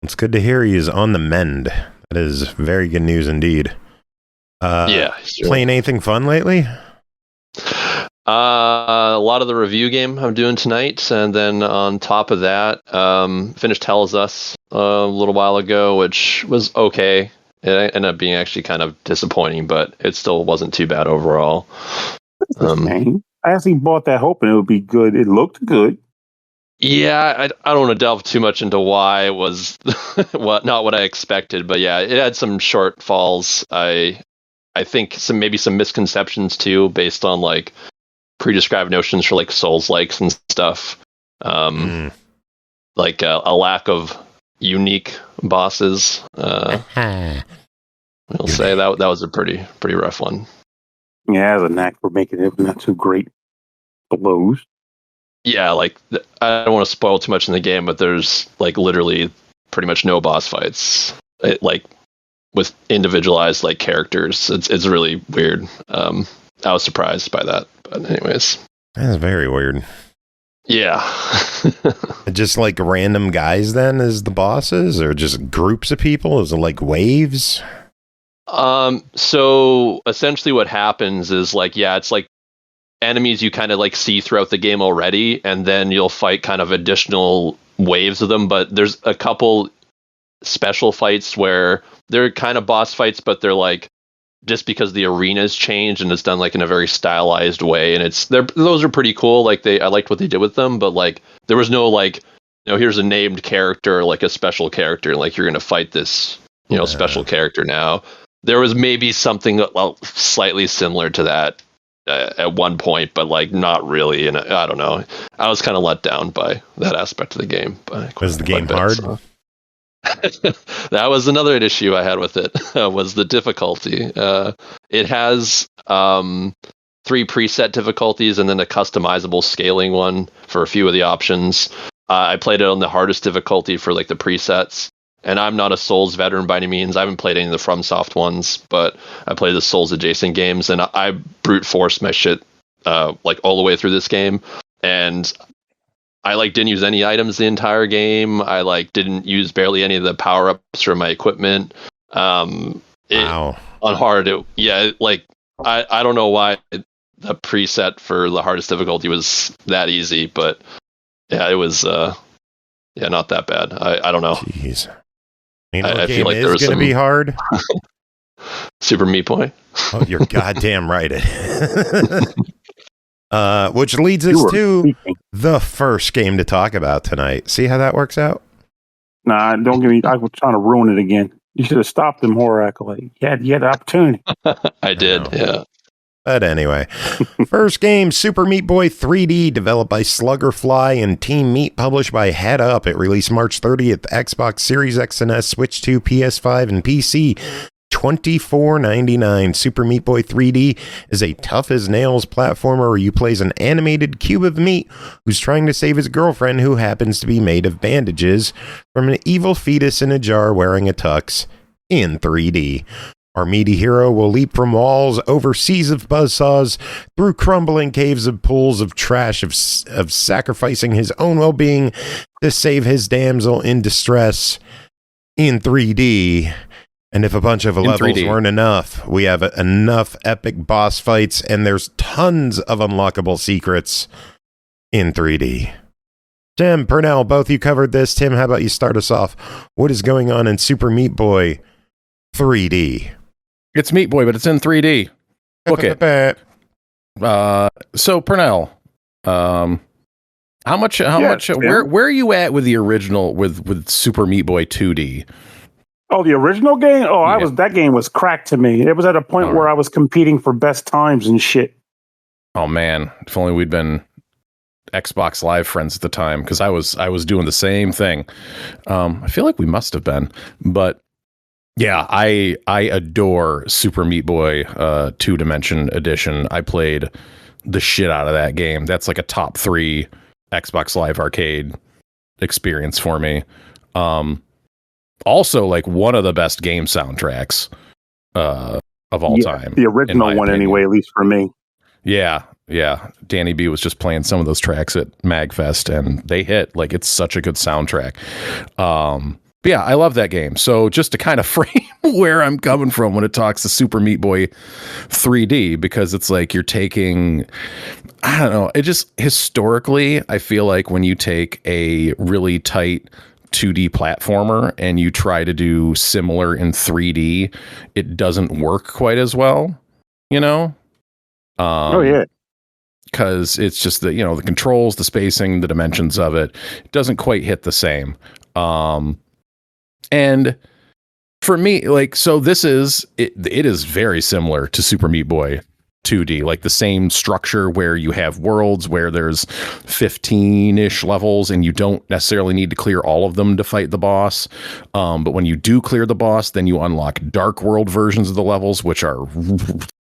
It's good to hear he's on the mend. That is very good news indeed. Playing anything fun lately? A lot of the review game I'm doing tonight, and then on top of that, finished Tells Us a little while ago, which was okay. It ended up being actually kind of disappointing, but it still wasn't too bad overall. I actually bought that hoping it would be good. It looked good. Yeah, I don't want to delve too much into why it was not what I expected, but yeah, it had some shortfalls. I think maybe some misconceptions too, based on pre-described notions for Souls-likes and stuff. A lack of unique bosses. We'll say that was a pretty rough one. Yeah, it has a knack for making it not too great. closed. Yeah, like I don't want to spoil too much in the game, but there's like literally pretty much no boss fights. Like with individualized like characters, it's really weird. I was surprised by that, but anyways, That's very weird. yeah. Just like random guys then as the bosses, or just groups of people? Is it like waves? So essentially what happens is like, yeah, it's like enemies you kind of like see throughout the game already, and then you'll fight kind of additional waves of them, but there's a couple special fights where they're kind of boss fights, but they're like, just because the arena's changed and it's done like in a very stylized way, and those are pretty cool. Like I liked what they did with them, but like there was no like, here's a named character, like a special character, and like you're gonna fight this, special character now. There was maybe something slightly similar to that at one point, but like not really. And I don't know. I was kind of let down by that aspect of the game. Was the game hard? So. That was another issue I had with it, was the difficulty. It has 3 preset difficulties and then a customizable scaling one for a few of the options. I played it on the hardest difficulty for like the presets. And I'm not a Souls veteran by any means. I haven't played any of the FromSoft ones, but I played the Souls adjacent games, and I brute forced my shit like all the way through this game. And I like didn't use any items the entire game. I like didn't use barely any of the power ups for my equipment. Wow. On hard, I don't know why the preset for the hardest difficulty was that easy, but yeah, it was not that bad. I don't know. Jeez. I feel like is there was going to be hard. Super Meat Boy. Oh, you're goddamn right. Which leads us to the first game to talk about tonight. See how that works out? Nah, don't get me. I was trying to ruin it again. You should have stopped them, Horror Acolyte. You had the opportunity. I did, yeah. But anyway, first game, Super Meat Boy 3D, developed by Sluggerfly and Team Meat, published by Headup. It released March 30th, Xbox Series X and S, Switch 2, PS5, and PC. $24.99. Super Meat Boy 3D is a tough-as-nails platformer where you play as an animated cube of meat who's trying to save his girlfriend, who happens to be made of bandages, from an evil fetus in a jar wearing a tux in 3D. Our meaty hero will leap from walls, over seas of buzzsaws, through crumbling caves of pools of trash, of sacrificing his own well-being to save his damsel in distress in 3D. And if a bunch of levels 3D weren't enough, we have enough epic boss fights, and there's tons of unlockable secrets in 3D. Tim, Pernell, both you covered this. Tim, how about you start us off? What is going on in Super Meat Boy 3D? It's Meat Boy, but it's in 3D. Okay. So Pernell, how much? Where are you at with the original with Super Meat Boy 2D? Oh, the original game? Oh, that game was cracked to me. It was at a point where I was competing for best times and shit. Oh man, if only we'd been Xbox Live friends at the time, because I was doing the same thing. I feel like we must have been, but yeah, I adore Super Meat Boy 2-Dimension Edition. I played the shit out of that game. That's like a top 3 Xbox Live Arcade experience for me. Also, like one of the best game soundtracks of all time. The original one, anyway, at least for me. Yeah. Danny B was just playing some of those tracks at MagFest, and they hit. Like, it's such a good soundtrack. But yeah, I love that game. So just to kind of frame where I'm coming from when it talks to Super Meat Boy 3D, because it's like you're taking, I don't know, it just historically, I feel like when you take a really tight 2D platformer and you try to do similar in 3D, it doesn't work quite as well, you know? Oh yeah. Because it's just the, the controls, the spacing, the dimensions of it doesn't quite hit the same. And for me, like, so this is, it is very similar to Super Meat Boy 2D, like the same structure where you have worlds where there's 15-ish levels and you don't necessarily need to clear all of them to fight the boss. But when you do clear the boss, then you unlock dark world versions of the levels, which are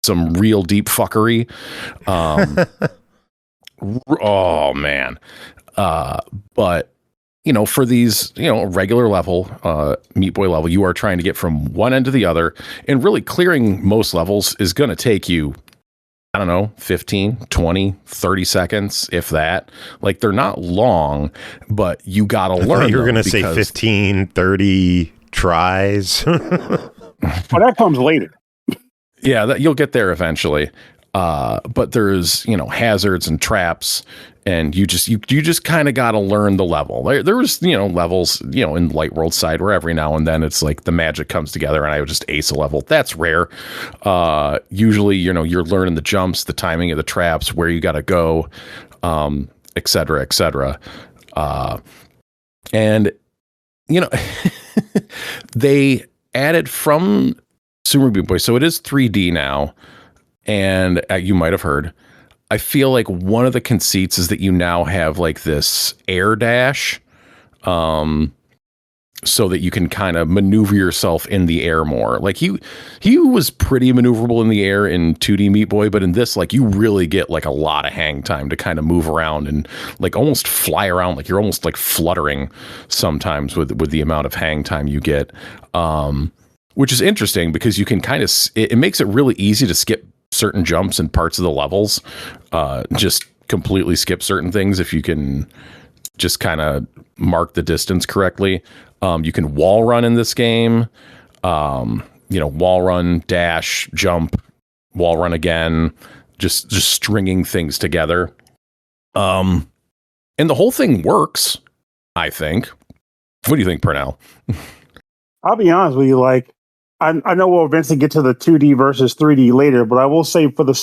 some real deep fuckery. Oh man. But for these, regular level, Meat Boy level, you are trying to get from one end to the other, and really clearing most levels is going to take you, I don't know, 15, 20, 30 seconds, if that. Like, they're not long, but you got to learn. You're going to say 15, 30 tries. Well, that comes later. Yeah, you'll get there eventually. But there's, hazards and traps, and you just kind of got to learn the level. There was, levels, in Light World side where every now and then it's like the magic comes together and I would just ace a level. That's rare. Usually, you're learning the jumps, the timing of the traps, where you got to go, et cetera, et cetera. And, they added from Super Meat Boy. So it is 3D now. And you might have heard, I feel like one of the conceits is that you now have like this air dash, so that you can kind of maneuver yourself in the air more. Like he was pretty maneuverable in the air in 2D Meat Boy, but in this, like, you really get like a lot of hang time to kind of move around and like almost fly around. Like you're almost like fluttering sometimes with the amount of hang time you get, which is interesting because you can kind of, it makes it really easy to skip certain jumps and parts of the levels, just completely skip certain things if you can just kind of mark the distance correctly. You can wall run in this game, wall run, dash, jump, wall run again, just stringing things together. And the whole thing works, I think. What do you think, Pernell? I'll be honest with you, like, I know we'll eventually get to the 2D versus 3D later, but I will say for the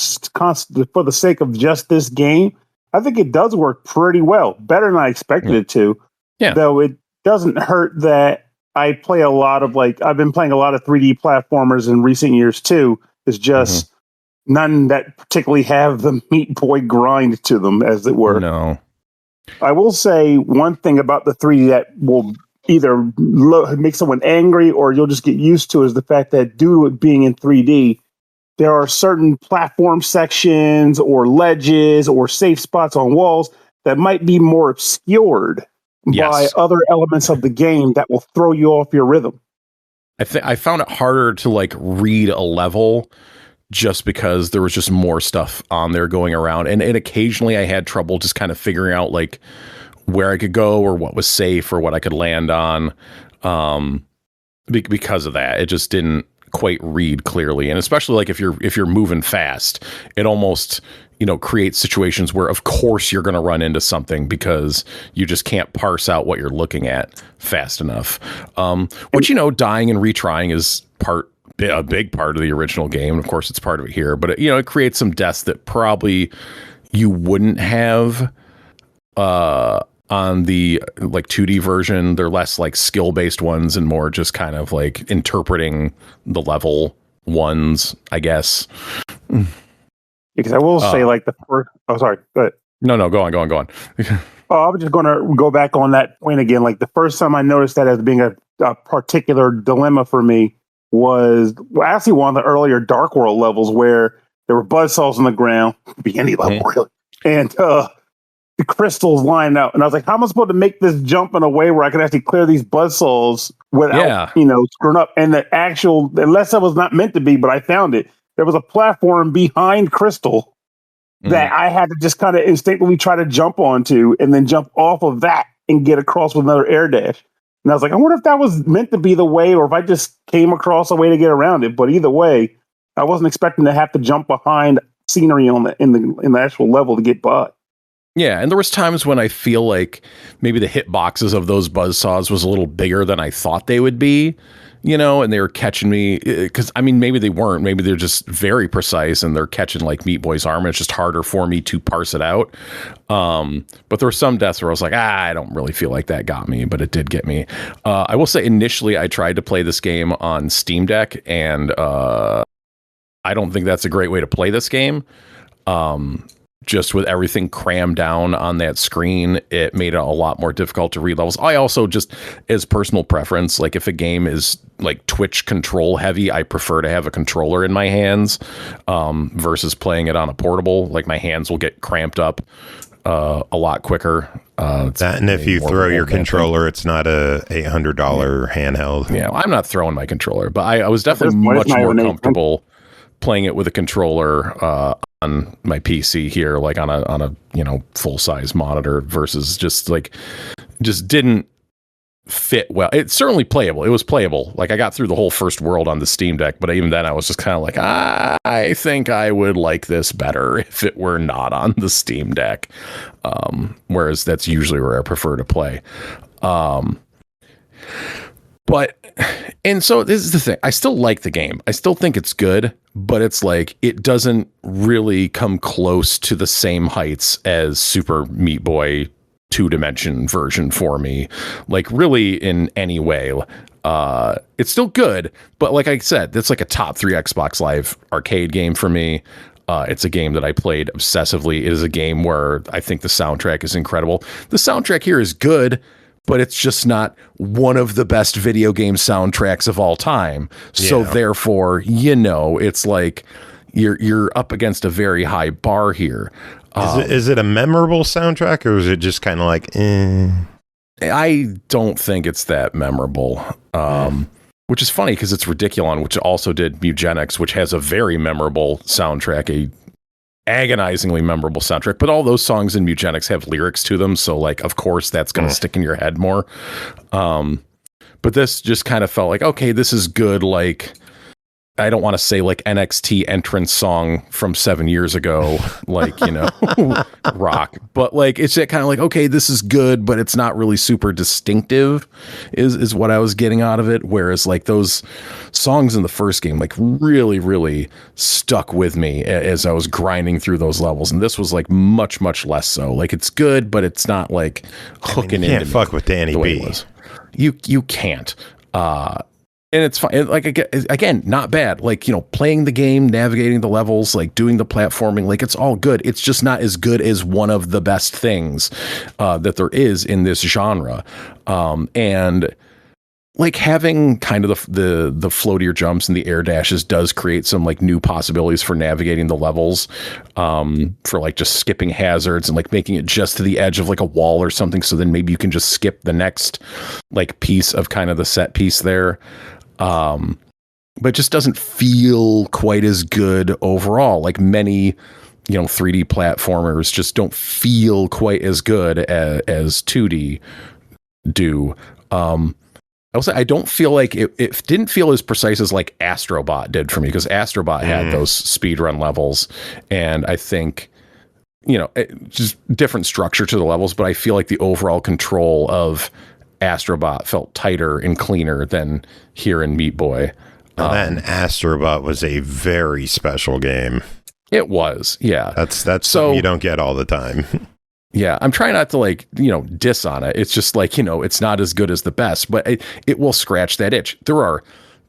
sake of just this game, I think it does work pretty well, better than I expected it to. Yeah. Though it doesn't hurt that I play a lot of, like, I've been playing a lot of 3D platformers in recent years too. It's just none that particularly have the Meat Boy grind to them, as it were. No. I will say one thing about the 3D that will either make someone angry or you'll just get used to is the fact that due to it being in 3D, there are certain platform sections or ledges or safe spots on walls that might be more obscured by other elements of the game that will throw you off your rhythm. I found it harder to like read a level just because there was just more stuff on there going around. And occasionally I had trouble just kind of figuring out like where I could go or what was safe or what I could land on, because of that. It just didn't quite read clearly. And especially like if you're moving fast, it almost, creates situations where of course you're going to run into something because you just can't parse out what you're looking at fast enough. Which, dying and retrying is a big part of the original game. Of course it's part of it here, but it creates some deaths that probably you wouldn't have, on the like 2D version. They're less like skill based ones and more just kind of like interpreting the level ones, I guess. Because I will say, like, the first. Oh, sorry. Go ahead. No, go on. I was just going to go back on that point again. Like, the first time I noticed that as being a particular dilemma for me was actually one of the earlier Dark World levels where there were buzzsaws on the ground. Could be any level, really. And the crystals line out, and I was like, how am I supposed to make this jump in a way where I can actually clear these buzzsaws without, screwing up? And the actual, unless that was not meant to be, but I found it, there was a platform behind Crystal that I had to just kind of instinctively try to jump onto and then jump off of that and get across with another air dash. And I was like, I wonder if that was meant to be the way, or if I just came across a way to get around it. But either way, I wasn't expecting to have to jump behind scenery in the actual level to get by. Yeah, and there was times when I feel like maybe the hitboxes of those buzzsaws was a little bigger than I thought they would be, and they were catching me, because, maybe they weren't. Maybe they're just very precise and they're catching like Meat Boy's arm. It's just harder for me to parse it out. But there were some deaths where I was like, I don't really feel like that got me, but it did get me. I will say initially I tried to play this game on Steam Deck, and I don't think that's a great way to play this game. Just with everything crammed down on that screen, it made it a lot more difficult to read levels. I also just, as personal preference, like if a game is like Twitch control heavy, I prefer to have a controller in my hands versus playing it on a portable. Like my hands will get cramped up a lot quicker. That, and if you throw your controller, it's not a $800 handheld. Yeah, I'm not throwing my controller, but I was definitely much more comfortable playing it with a controller on my PC here, like on a full size monitor versus just didn't fit well. It's certainly playable. It was playable. Like I got through the whole first world on the Steam Deck, but even then I was just kind of like, I think I would like this better if it were not on the Steam Deck. Whereas that's usually where I prefer to play. And so this is the thing. I still like the game. I still think it's good, but it's like it doesn't really come close to the same heights as Super Meat Boy 2-dimension version for me, like really in any way. It's still good, but like I said, that's like a top 3 Xbox Live arcade game for me. It's a game that I played obsessively. It is a game where I think the soundtrack is incredible. The soundtrack here is good, but it's just not one of the best video game soundtracks of all time. So therefore, it's like you're up against a very high bar here. Is it a memorable soundtrack, or is it just kind of like, I don't think it's that memorable, which is funny because it's Ridiculon, which also did Mugenics, which has a very memorable soundtrack, a agonizingly memorable soundtrack. But all those songs in Mugenics have lyrics to them, so like, of course, that's going to stick in your head more. But this just kind of felt like, okay, this is good, like, I don't want to say like NXT entrance song from 7 years ago, like, rock, but like, it's kind of like, okay, this is good, but it's not really super distinctive is what I was getting out of it. Whereas like those songs in the first game, like really, really stuck with me as I was grinding through those levels. And this was like much, much less so. Like it's good, but it's not like hooking you can't fuck with Danny B. You can't, and it's fine. Like, again, not bad. Like, playing the game, navigating the levels, like doing the platforming, like it's all good. It's just not as good as one of the best things that there is in this genre. And like having kind of the floatier jumps and the air dashes does create some like new possibilities for navigating the levels, for like just skipping hazards and like making it just to the edge of like a wall or something. So then maybe you can just skip the next like piece of kind of the set piece there. But just doesn't feel quite as good overall. Like many, 3D platformers just don't feel quite as good as 2D do. I will say I don't feel like it didn't feel as precise as like Astrobot did for me, because Astrobot had those speedrun levels, and I think just different structure to the levels, but I feel like the overall control of Astrobot felt tighter and cleaner than here in Meat Boy. That and Astrobot was a very special game. It was, yeah. That's so you don't get all the time. Yeah, I'm trying not to like, diss on it. It's just like, it's not as good as the best, but it will scratch that itch. There are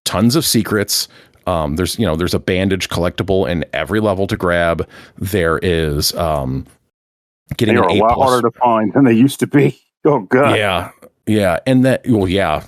tons of secrets. There's a bandage collectible in every level to grab. There is getting they are an a lot harder to find than they used to be. Oh god. Yeah. And that, well, yeah.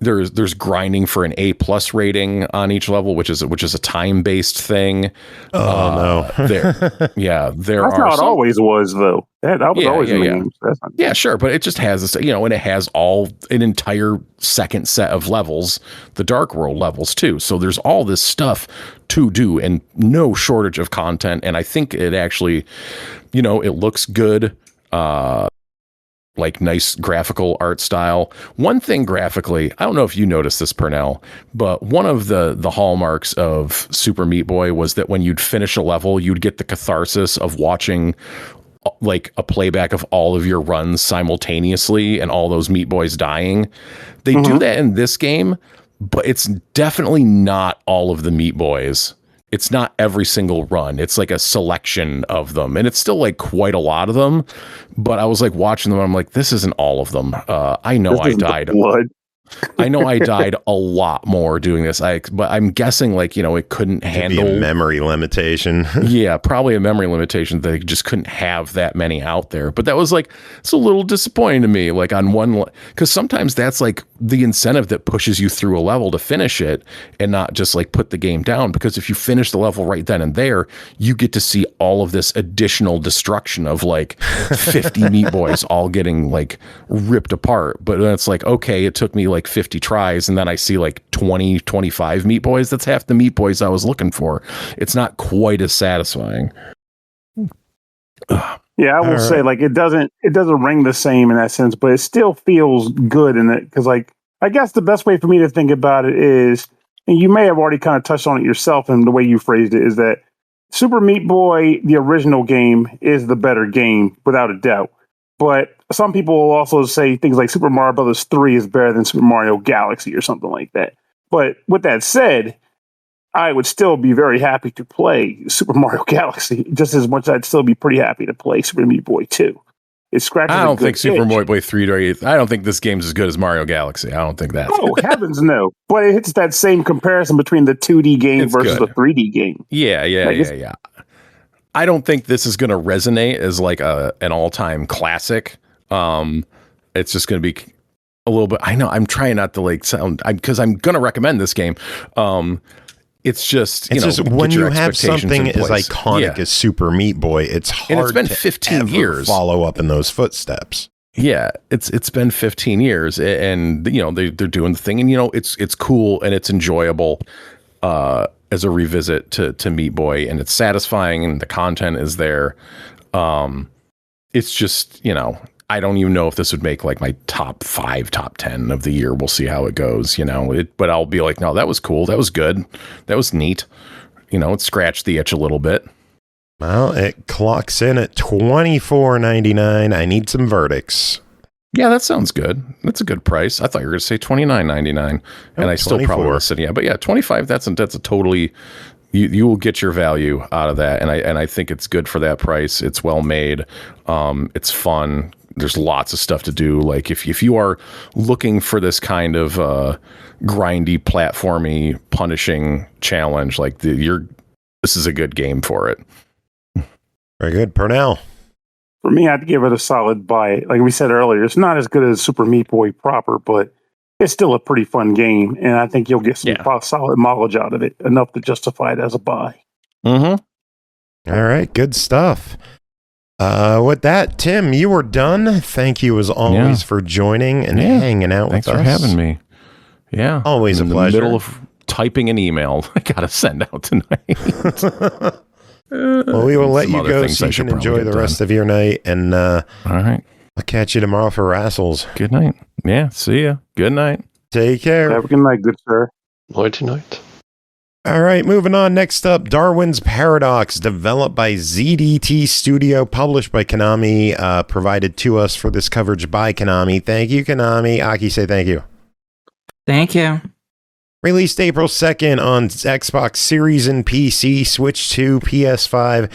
There's grinding for an A+ rating on each level, which is a time-based thing. Oh no. There That's how it always was, though. That was always in the games. Yeah, sure, but it just has this, and it has an entire second set of levels, the Dark World levels too. So there's all this stuff to do, and no shortage of content. And I think it actually, it looks good. Like nice graphical art style. One thing graphically, I don't know if you noticed this, Pernell, but one of the hallmarks of Super Meat Boy was that when you'd finish a level, you'd get the catharsis of watching like a playback of all of your runs simultaneously and all those Meat Boys dying. They do that in this game, but it's definitely not all of the Meat Boys. It's not every single run. It's like a selection of them. And it's still like quite a lot of them. But I was like watching them. And I'm like, this isn't all of them. I know I died. I know I died a lot more doing this. But I'm guessing like, it couldn't handle a memory limitation. Yeah, probably a memory limitation. They just couldn't have that many out there. But that was like, it's a little disappointing to me. Like on one, because sometimes that's like the incentive that pushes you through a level to finish it and not just like put the game down. Because if you finish the level right then and there, you get to see all of this additional destruction of like 50 Meat Boys all getting like ripped apart. But then it's like, okay, it took me like 50 tries and then I see like 20, 25 Meat Boys. That's half the Meat Boys I was looking for. It's not quite as satisfying. Yeah, I will say like it doesn't ring the same in that sense, but it still feels good in it because like I guess the best way for me to think about it is, and you may have already kind of touched on it yourself in the way you phrased it, is that Super Meat Boy, the original game, is the better game without a doubt. But some people will also say things like Super Mario Brothers 3 is better than Super Mario Galaxy or something like that. But with that said, I would still be very happy to play Super Mario Galaxy just as much as I'd still be pretty happy to play Super Meat Boy 2. It scratches I don't think itch. Super Meat Boy 3, I don't think this game's as good as Mario Galaxy. I don't think that. Oh, heavens no. But it hits that same comparison between the 2D game versus the 3D game. Yeah. I don't think this is going to resonate as like an all-time classic. It's just going to be a little bit. I know I'm trying not to like sound because I'm going to recommend this game. It's just when you have something as iconic as Super Meat Boy, it's hard. And it's been 15 years. Follow up in those footsteps. Yeah, it's been 15 years, and they're doing the thing, and it's cool and it's enjoyable as a revisit to Meat Boy, and it's satisfying, and the content is there. It's just I don't even know if this would make like my top 5, top 10 of the year. We'll see how it goes, but I'll be like, no, that was cool. That was good. That was neat. It scratched the itch a little bit. Well, it clocks in at $24.99. I need some verdicts. Yeah, that sounds good. That's a good price. I thought you were going to say $29.99, and I still probably listen. Yeah, but yeah, $25. That's a totally. You will get your value out of that, and I think it's good for that price. It's well made. It's fun. There's lots of stuff to do. Like if you are looking for this kind of grindy, platformy, punishing challenge, like this is a good game for it. Very good, Pernell. For me, I'd give it a solid buy. Like we said earlier, it's not as good as Super Meat Boy proper, but it's still a pretty fun game, and I think you'll get some solid mileage out of it, enough to justify it as a buy. Mm-hmm. All right, good stuff. With that, Tim, you were done. Thank you as always for joining and hanging out with us. Thanks for having me. Yeah, always a pleasure. In the middle of typing an email I gotta send out tonight. Well, we will let you go so you can enjoy the rest of your night. And all right, I'll catch you tomorrow for Rassles. Good night. Yeah, see ya. Good night. Take care. Have a good night, good sir. Nighty night. All right, moving on. Next up, Darwin's Paradox, developed by ZDT Studio, published by KONAMI, provided to us for this coverage by KONAMI. Thank you, KONAMI. Aki, say thank you. Thank you. Released April 2nd on Xbox Series and PC, Switch 2, PS5,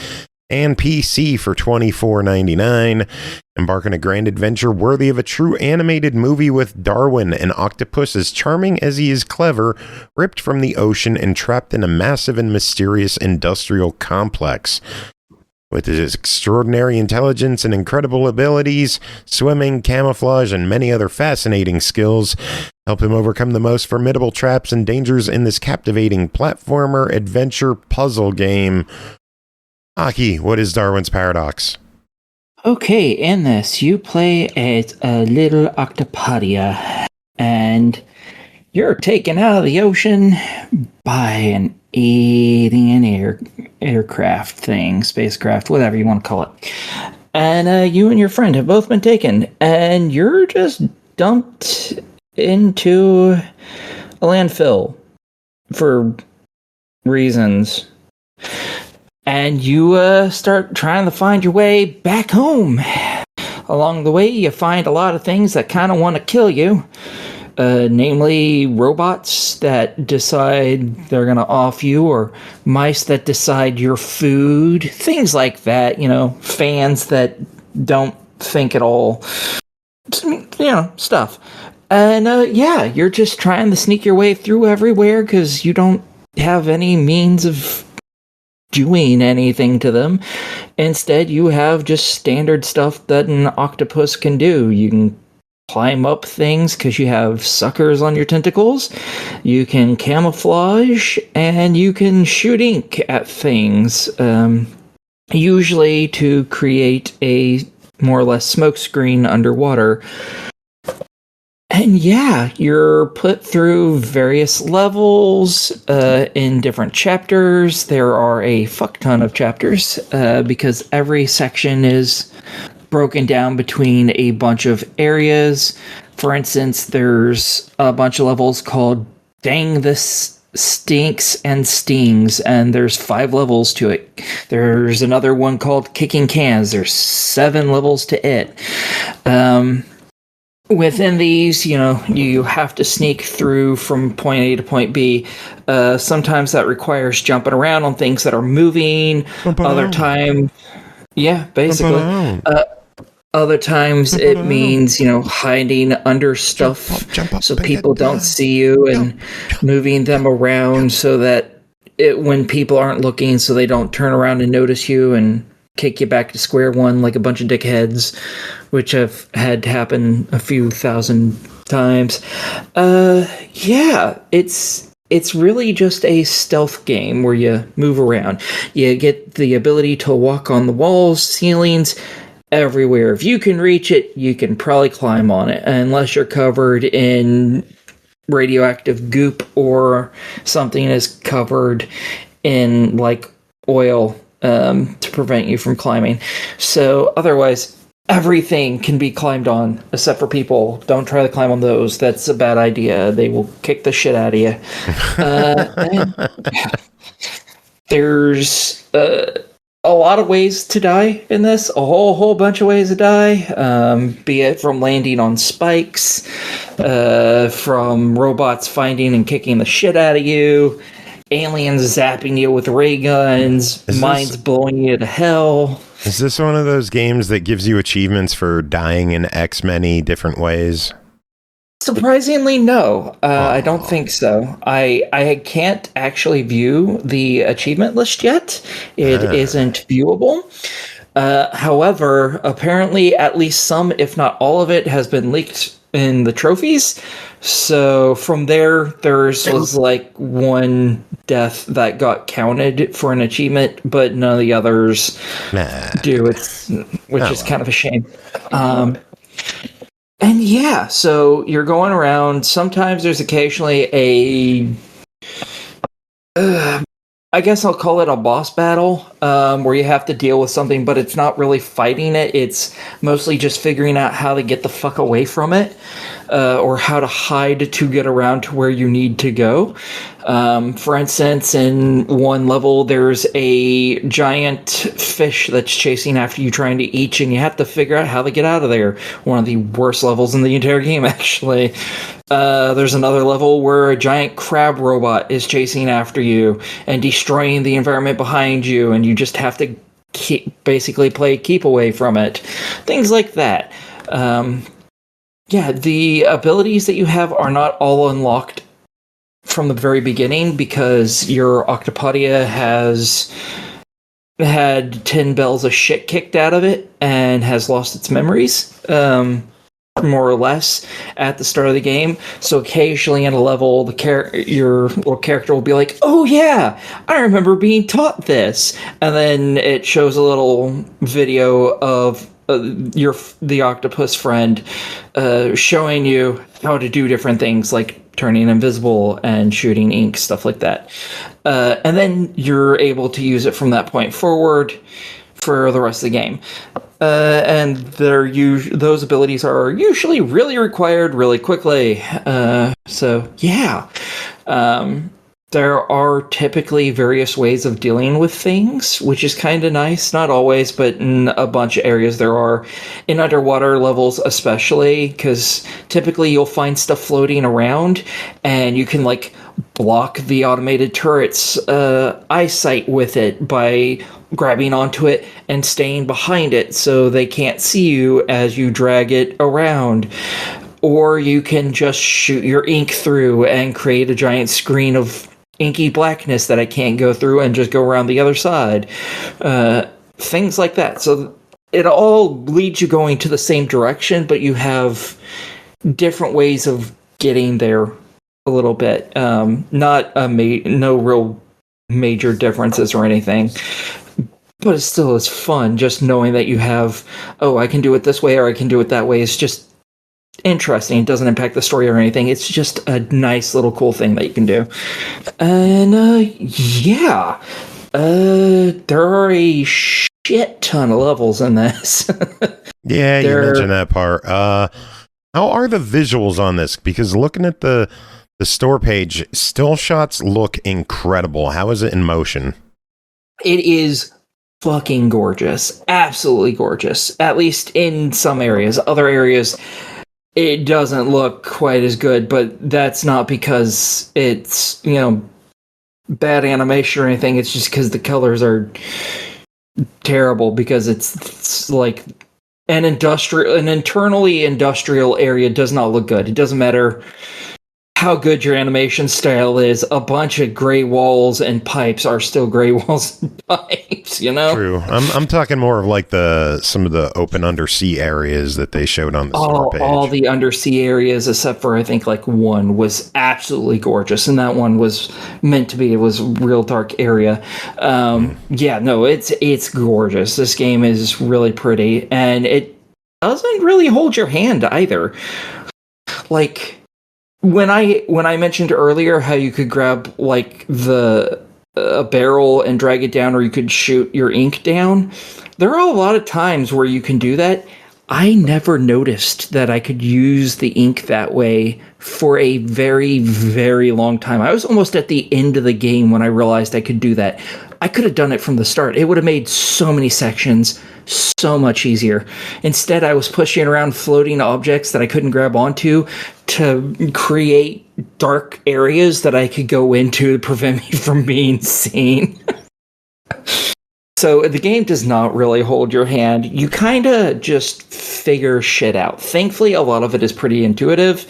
and PC for $24.99. Embark on a grand adventure worthy of a true animated movie with Darwin, an octopus as charming as he is clever, ripped from the ocean and trapped in a massive and mysterious industrial complex. With his extraordinary intelligence and incredible abilities, swimming, camouflage, and many other fascinating skills help him overcome the most formidable traps and dangers in this captivating platformer adventure puzzle game. Aki, what is Darwin's Paradox? Okay, in this, you play as a little octopodia, and you're taken out of the ocean by an alien aircraft thing, spacecraft, whatever you want to call it. And you and your friend have both been taken, and you're just dumped into a landfill for reasons. And you start trying to find your way back home. Along the way, you find a lot of things that kind of want to kill you. Namely, robots that decide they're going to off you, or mice that decide your food. Things like that, fans that don't think at all. Stuff. And yeah, you're just trying to sneak your way through everywhere because you don't have any means of doing anything to them. Instead, you have just standard stuff that an octopus can do. You can climb up things because you have suckers on your tentacles. You can camouflage, and you can shoot ink at things, usually to create a more or less smoke screen underwater. And yeah, you're put through various levels in different chapters. There are a fuck ton of chapters because every section is broken down between a bunch of areas. For instance, there's a bunch of levels called Dang This Stinks and Stings, and there's 5 levels to it. There's another one called Kicking Cans. There's 7 levels to it. Within these, you have to sneak through from point A to point B. Sometimes that requires jumping around on things that are moving. Other time, yeah, basically. Other times it means, hiding under stuff so people don't see you and moving them around so that when people aren't looking, so they don't turn around and notice you and kick you back to square one like a bunch of dickheads, which have had happen a few thousand times. Yeah, it's really just a stealth game where you move around. You get the ability to walk on the walls, ceilings, everywhere. If you can reach it, you can probably climb on it, unless you're covered in radioactive goop or something is covered in like oil to prevent you from climbing. So otherwise, everything can be climbed on except for people. Don't try to climb on those. That's a bad idea. They will kick the shit out of you. There's a lot of ways to die in this. A whole bunch of ways to die. Be it from landing on spikes, from robots finding and kicking the shit out of you, aliens zapping you with ray guns, mines blowing you to hell. Is this one of those games that gives you achievements for dying in X many different ways? Surprisingly, no. I don't think so. I can't actually view the achievement list yet. It isn't viewable. However, apparently at least some, if not all of it, has been leaked in the trophies. So from was like one death that got counted for an achievement, but none of the others do, which is kind of a shame. And yeah, so you're going around. Sometimes there's occasionally I guess I'll call it a boss battle, where you have to deal with something, but it's not really fighting it. It's mostly just figuring out how to get the fuck away from it, or how to hide to get around to where you need to go. For instance, in one level, there's a giant fish that's chasing after you, trying to eat you, and you have to figure out how to get out of there. One of the worst levels in the entire game, actually. There's another level where a giant crab robot is chasing after you and destroying the environment behind you, and you just have to basically play keep away from it. Things like that. Yeah, the abilities that you have are not all unlocked from the very beginning, because your Octopodia has had 10 bells of shit kicked out of it and has lost its memories, more or less, at the start of the game. So occasionally in a level, your little character will be like, oh yeah, I remember being taught this. And then it shows a little video of the octopus friend showing you how to do different things, like turning invisible and shooting ink, stuff like that. And then you're able to use it from that point forward for the rest of the game. And those abilities are usually really required really quickly. So yeah. There are typically various ways of dealing with things, which is kind of nice. Not always, but in a bunch of areas there are. In underwater levels especially, because typically you'll find stuff floating around, and you can like block the automated turret's eyesight with it by grabbing onto it and staying behind it so they can't see you as you drag it around. or you can just shoot your ink through and create a giant screen of inky blackness that I can't go through and just go around the other side. Things like that. So it all leads you going to the same direction, but you have different ways of getting there a little bit. No real major differences or anything. But it still is fun just knowing that you have, I can do it this way or I can do it that way. It's just interesting. It doesn't impact the story or anything. It's just a nice little cool thing that you can do. And there are a shit ton of levels in this. Yeah, you mentioned that part. How are the visuals on this? Because looking at the store page, still shots look incredible. How is it in motion? It is fucking gorgeous. Absolutely gorgeous. At least in some areas. Other areas, it doesn't look quite as good, but that's not because it's, bad animation or anything. It's just because the colors are terrible, because it's like an internally industrial area does not look good. It doesn't matter how good your animation style is, a bunch of gray walls and pipes are still gray walls and pipes, True. I'm talking more of like some of the open undersea areas that they showed on the store page. All the undersea areas, except for I think like one, was absolutely gorgeous, and that one was meant to be. It was a real dark area. It's gorgeous. This game is really pretty, and it doesn't really hold your hand either. Like, When I mentioned earlier how you could grab like a barrel and drag it down, or you could shoot your ink down, there are a lot of times where you can do that. I never noticed that I could use the ink that way for a very, very long time. I was almost at the end of the game when I realized I could do that. I could have done it from the start. It would have made so many sections so much easier. Instead, I was pushing around floating objects that I couldn't grab onto to create dark areas that I could go into to prevent me from being seen. So the game does not really hold your hand. You kind of just figure shit out. Thankfully, a lot of it is pretty intuitive.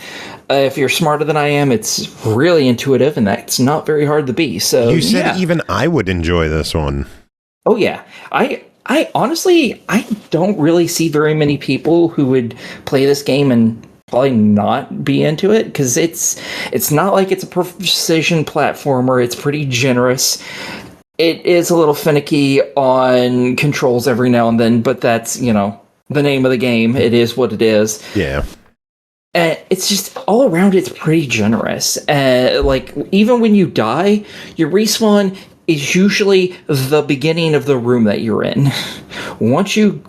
If you're smarter than I am, it's really intuitive, and that's not very hard to be. So you said even I would enjoy this one. Oh yeah, I honestly, I don't really see very many people who would play this game and probably not be into it, because it's not like it's a precision platformer. It's pretty generous. It is a little finicky on controls every now and then, but that's, the name of the game. It is what it is. Yeah. And it's just all around, it's pretty generous. Like, even when you die, your respawn is usually the beginning of the room that you're in. Once you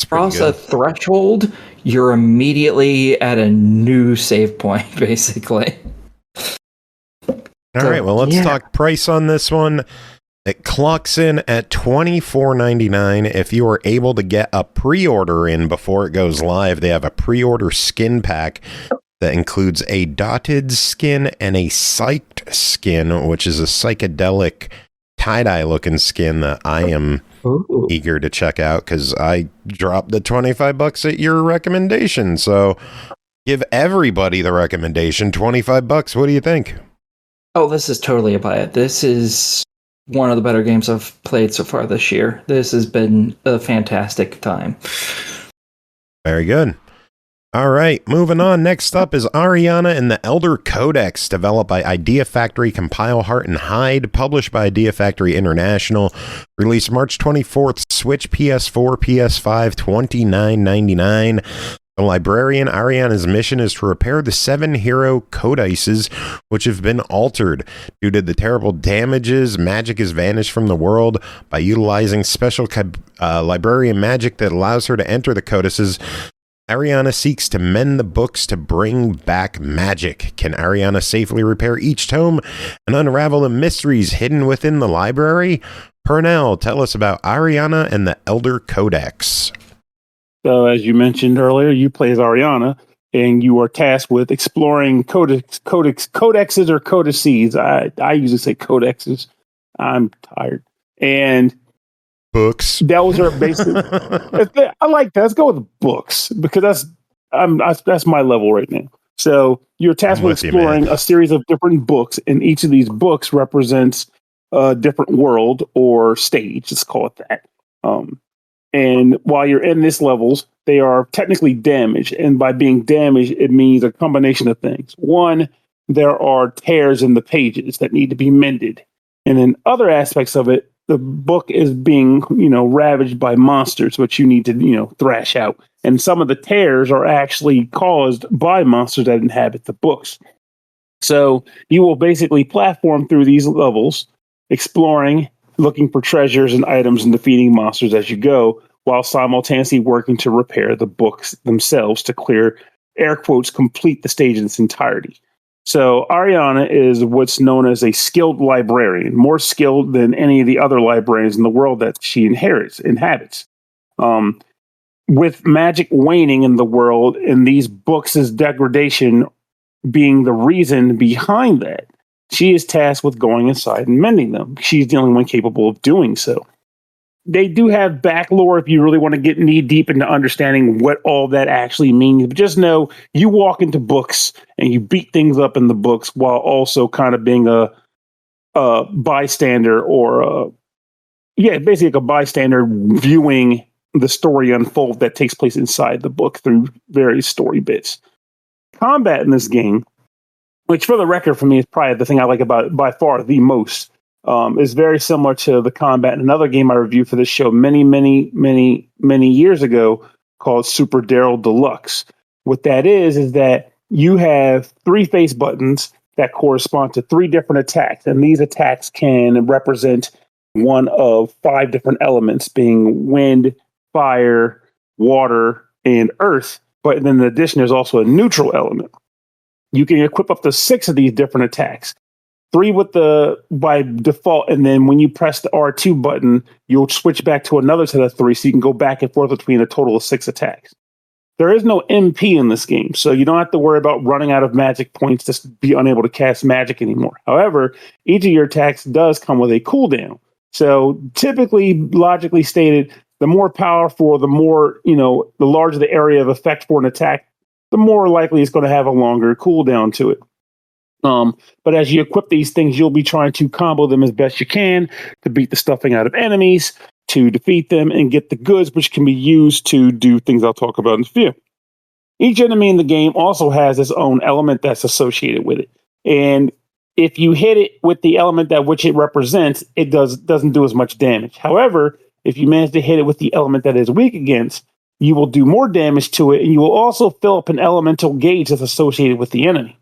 cross a threshold, you're immediately at a new save point, basically. All right, well, let's talk price on this one. It clocks in at $24.99. If you are able to get a pre-order in before it goes live, they have a pre-order skin pack that includes a dotted skin and a psyched skin, which is a psychedelic tie-dye looking skin that I am eager to check out, because I dropped the $25 at your recommendation. So give everybody the recommendation, $25. What do you think? Oh, this is totally a buy it. This is one of the better games I've played so far this year. This has been a fantastic time. Very good. All right, moving on. Next up is Ariana and the Elder Codex, developed by Idea Factory, Compile Heart, and Hyde, published by Idea Factory International, released March 24th, Switch, PS4, PS5, $29.99. The librarian Ariana's mission is to repair the 7 hero codices which have been altered. Due to the terrible damages, magic has vanished from the world. By utilizing special librarian magic that allows her to enter the codices, Ariana seeks to mend the books to bring back magic. Can Ariana safely repair each tome and unravel the mysteries hidden within the library? Pernell, tell us about Ariana and the Elder Codex. So, as you mentioned earlier, you play as Ariana, and you are tasked with exploring codexes or codices. I usually say codexes. I'm tired. And books. Those are basic. I like that. Let's go with books, because that's my level right now. So you're tasked with exploring a series of different books, and each of these books represents a different world or stage. Let's call it that. And while you're in these levels, they are technically damaged. And by being damaged, it means a combination of things. One, there are tears in the pages that need to be mended. And in other aspects of it, the book is being, ravaged by monsters, which you need to, thrash out. And some of the tears are actually caused by monsters that inhabit the books. So you will basically platform through these levels, exploring, looking for treasures and items and defeating monsters as you go, while simultaneously working to repair the books themselves to clear, air quotes, complete the stage in its entirety. So Ariana is what's known as a skilled librarian, more skilled than any of the other librarians in the world that she inhabits. With magic waning in the world and these books' degradation being the reason behind that, she is tasked with going inside and mending them. She's the only one capable of doing so. They do have back lore if you really want to get knee deep into understanding what all that actually means. But just know you walk into books and you beat things up in the books while also kind of being a bystander or basically like a bystander viewing the story unfold that takes place inside the book through various story bits. Combat in this game, which for the record for me is probably the thing I like about it by far the most, is very similar to the combat in another game I reviewed for this show many years ago called Super Daryl Deluxe. What that is that you have 3 face buttons that correspond to 3 different attacks, and these attacks can represent one of 5 different elements, being wind, fire, water, and earth. But then in addition, there's also a neutral element. You can equip up to 6 of these different attacks. 3 by default, and then when you press the R2 button, you'll switch back to another set of 3, so you can go back and forth between a total of 6 attacks. There is no MP in this game, so you don't have to worry about running out of magic points to be unable to cast magic anymore. However, each of your attacks does come with a cooldown. So typically, logically stated, the more powerful, the more, the larger the area of effect for an attack, the more likely it's going to have a longer cooldown to it. But as you equip these things, you'll be trying to combo them as best you can to beat the stuffing out of enemies, to defeat them, and get the goods, which can be used to do things I'll talk about in a few. Each enemy in the game also has its own element that's associated with it. And if you hit it with the element that which it represents, it doesn't do as much damage. However, if you manage to hit it with the element that is weak against, you will do more damage to it, and you will also fill up an elemental gauge that's associated with the enemy.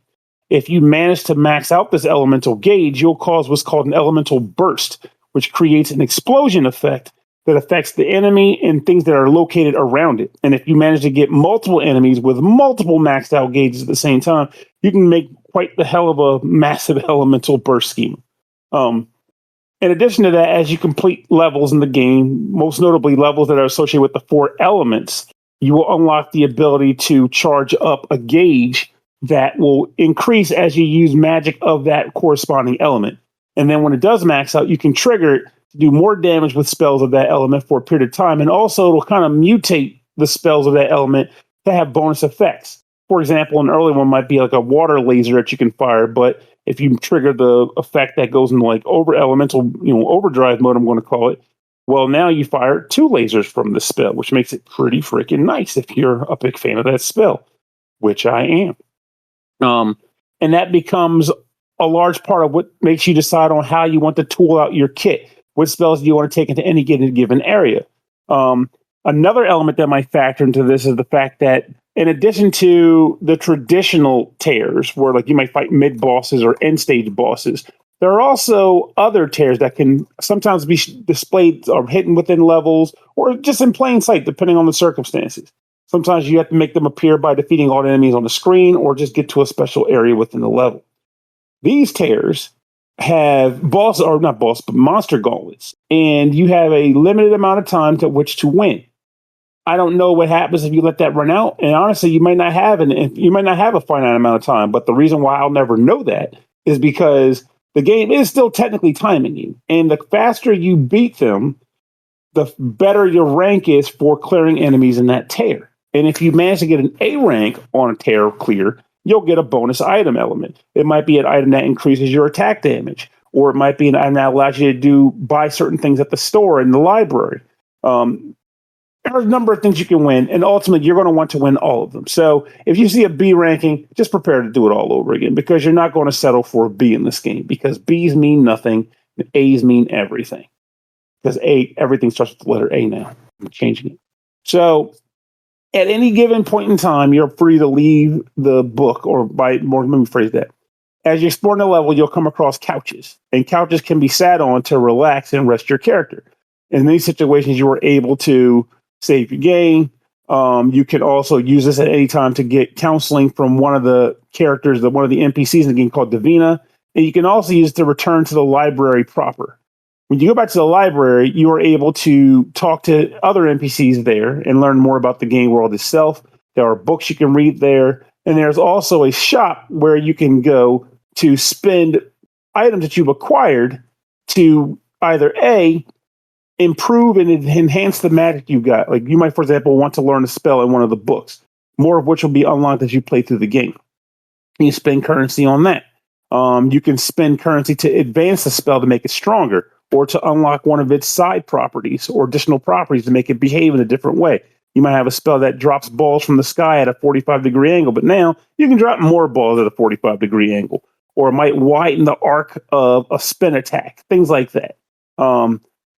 If you manage to max out this elemental gauge, you'll cause what's called an elemental burst, which creates an explosion effect that affects the enemy and things that are located around it. And if you manage to get multiple enemies with multiple maxed out gauges at the same time, you can make quite the hell of a massive elemental burst scheme. In addition to that, as you complete levels in the game, most notably levels that are associated with the 4 elements, you will unlock the ability to charge up a gauge that will increase as you use magic of that corresponding element. And then when it does max out, you can trigger it to do more damage with spells of that element for a period of time. And also it'll kind of mutate the spells of that element to have bonus effects. For example, an early one might be like a water laser that you can fire, but if you trigger the effect that goes into like overdrive mode, I'm going to call it, well, now you fire 2 lasers from the spell, which makes it pretty freaking nice if you're a big fan of that spell, which I am. And that becomes a large part of what makes you decide on how you want to tool out your kit. What spells do you want to take into any given area? Another element that might factor into this is the fact that in addition to the traditional tears, where like you might fight mid bosses or end stage bosses, there are also other tears that can sometimes be displayed or hidden within levels or just in plain sight, depending on the circumstances. Sometimes you have to make them appear by defeating all the enemies on the screen or just get to a special area within the level. These tears have monster gauntlets, and you have a limited amount of time to which to win. I don't know what happens if you let that run out, and honestly, you might not have a finite amount of time. But the reason why I'll never know that is because the game is still technically timing you, and the faster you beat them, the better your rank is for clearing enemies in that tear. And if you manage to get an A rank on a tear clear, you'll get a bonus item element. It might be an item that increases your attack damage, or it might be an item that allows you to buy certain things at the store in the library. There's a number of things you can win, and ultimately you're going to want to win all of them. So if you see a B ranking, just prepare to do it all over again, because you're not going to settle for a B in this game, because B's mean nothing and A's mean everything. Because everything starts with the letter A now. I'm changing it. So at any given point in time, you're free to leave the book, or let me rephrase that. As you explore the level, you'll come across couches, and couches can be sat on to relax and rest your character. In these situations, you are able to save your game. You can also use this at any time to get counseling from one of the characters, one of the NPCs in the game called Davina. And you can also use it to return to the library proper. When you go back to the library, you are able to talk to other NPCs there and learn more about the game world itself. There are books you can read there. And there's also a shop where you can go to spend items that you've acquired to either A, improve and enhance the magic you've got. Like, you might, for example, want to learn a spell in one of the books, more of which will be unlocked as you play through the game. You spend currency on that. You can spend currency to advance the spell to make it stronger, or to unlock one of its side properties or additional properties to make it behave in a different way. You might have a spell that drops balls from the sky at a 45-degree angle, but now you can drop more balls at a 45-degree angle, or it might widen the arc of a spin attack, things like that.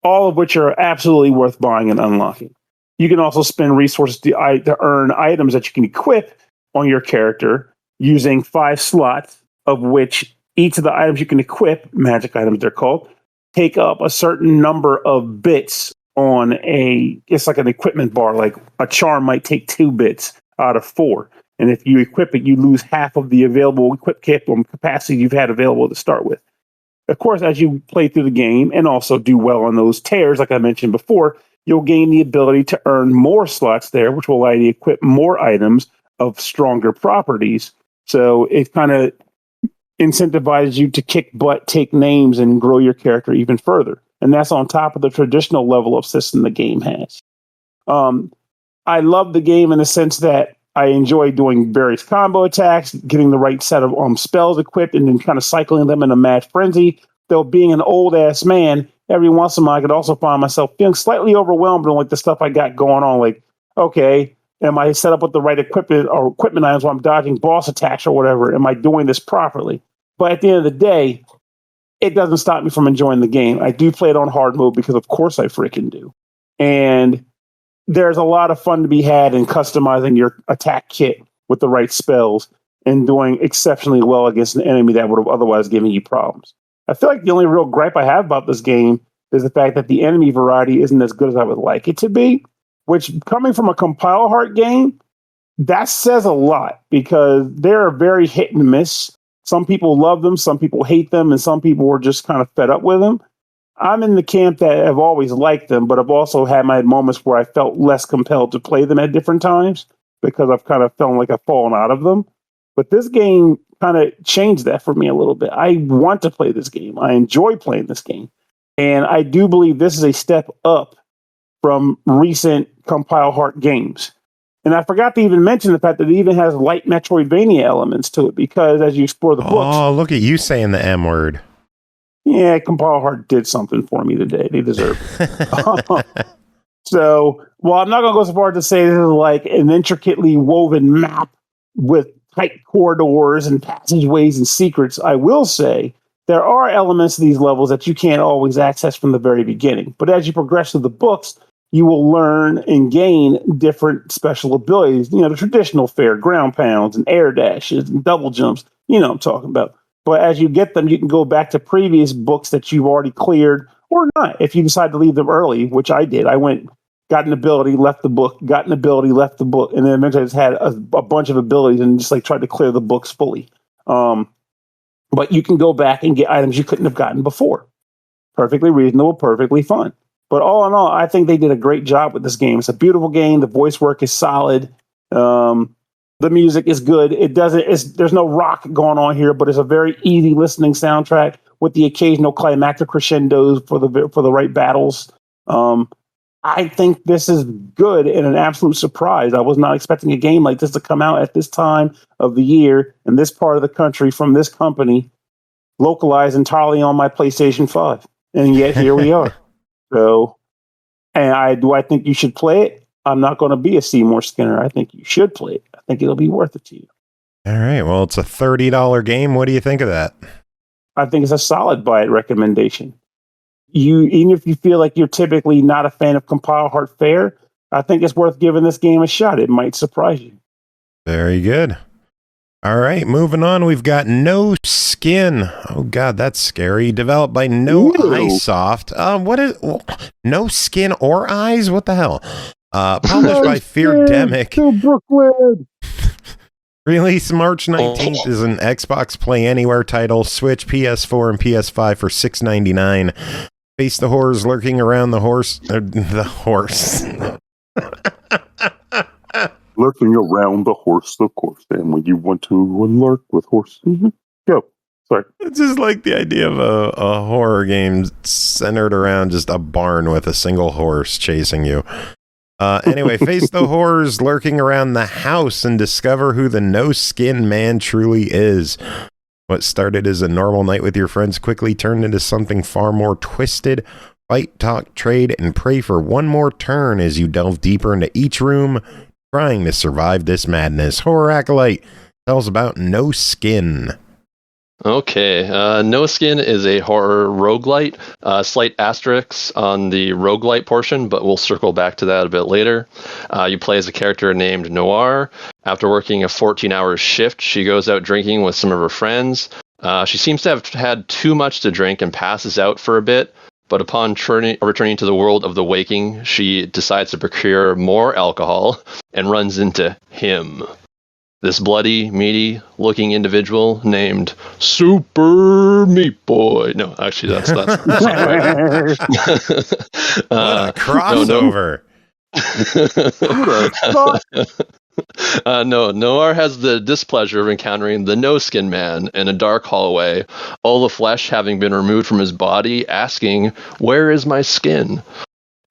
All of which are absolutely worth buying and unlocking. You can also spend resources to earn items that you can equip on your character using 5 slots, of which each of the items you can equip, magic items they're called, take up a certain number of bits on it's like an equipment bar. Like a charm might take 2 bits out of 4. And if you equip it, you lose half of the available equip capacity you've had available to start with. Of course, as you play through the game and also do well on those tears, like I mentioned before, you'll gain the ability to earn more slots there, which will allow you to equip more items of stronger properties. So it kind of incentivizes you to kick butt, take names, and grow your character even further. And that's on top of the traditional level of system the game has. I love the game in the sense that I enjoy doing various combo attacks, getting the right set of spells equipped, and then kind of cycling them in a mad frenzy. Though being an old-ass man, every once in a while I could also find myself feeling slightly overwhelmed on like the stuff I got going on. Like, okay, am I set up with the right equipment items while I'm dodging boss attacks or whatever? Am I doing this properly? But at the end of the day, it doesn't stop me from enjoying the game. I do play it on hard mode because of course I freaking do. And there's a lot of fun to be had in customizing your attack kit with the right spells and doing exceptionally well against an enemy that would have otherwise given you problems. I feel like the only real gripe I have about this game is the fact that the enemy variety isn't as good as I would like it to be, which, coming from a compile heart game, that says a lot, because they're very hit and miss. Some people love them, some people hate them, and some people were just kind of fed up with them. I'm in the camp that have always liked them, but I've also had my moments where I felt less compelled to play them at different times because I've kind of felt like I've fallen out of them. But this game kind of changed that for me a little bit. I want to play this game. I enjoy playing this game. And I do believe this is a step up from recent compile heart games. And I forgot to even mention the fact that it even has light Metroidvania elements to it, because as you explore the books... Oh, look at you saying the M word. Yeah, Compile Heart did something for me today. They deserve it. So, well, I'm not going to go so far as to say this is like an intricately woven map with tight corridors and passageways and secrets. I will say there are elements of these levels that you can't always access from the very beginning. But as you progress through the books, you will learn and gain different special abilities. You know, the traditional fare, ground pounds and air dashes and double jumps. You know what I'm talking about. But as you get them, you can go back to previous books that you've already cleared or not. If you decide to leave them early, which I did, I went, got an ability, left the book, got an ability, left the book, and then eventually I just had a bunch of abilities and just like tried to clear the books fully. But you can go back and get items you couldn't have gotten before. Perfectly reasonable, perfectly fun. But all in all, I think they did a great job with this game. It's a beautiful game. The voice work is solid. The music is good. There's no rock going on here, but it's a very easy listening soundtrack with the occasional climactic crescendos for the right battles. I think this is good and an absolute surprise. I was not expecting a game like this to come out at this time of the year in this part of the country from this company, localized entirely on my PlayStation 5. And yet here we are. So, and I think you should play it? I'm not going to be a Seymour Skinner. I think you should play it. I think it'll be worth it to you. All right. Well, it's a $30 game. What do you think of that? I think it's a solid buy it recommendation. Even if you feel like you're typically not a fan of Compile Heart Fair, I think it's worth giving this game a shot. It might surprise you. Very good. All right, moving on. We've got No Skin. Oh God, that's scary. Developed by NoEye-Soft. What is No Skin or Eyes? What the hell? Published by Feardemic. To Brooklyn. Release March 19th is an Xbox Play Anywhere title. Switch, PS4, and PS5 for $6.99. Face the horrors lurking around the horse. Lurking around the horse, of course. And when you want to lurk with horse, go. Sorry. It's just like the idea of a horror game centered around just a barn with a single horse chasing you. Anyway, face the horrors lurking around the house and discover who the no-skin man truly is. What started as a normal night with your friends quickly turned into something far more twisted. Fight, talk, trade, and pray for one more turn as you delve deeper into each room, trying to survive this madness. Horror Acolyte tells about No Skin. Okay, No Skin is a horror roguelite. Slight asterisks on the roguelite portion, but we'll circle back to that a bit later. You play as a character named Noir. After working a 14-hour shift, she goes out drinking with some of her friends. She seems to have had too much to drink and passes out for a bit, but upon returning to the world of the waking, she decides to procure more alcohol and runs into him. This bloody, meaty-looking individual named Super Meat Boy. No, actually, that's not right. What a crossover! No, Noir has the displeasure of encountering the No-Skin Man in a dark hallway, all the flesh having been removed from his body, asking, "Where is my skin?"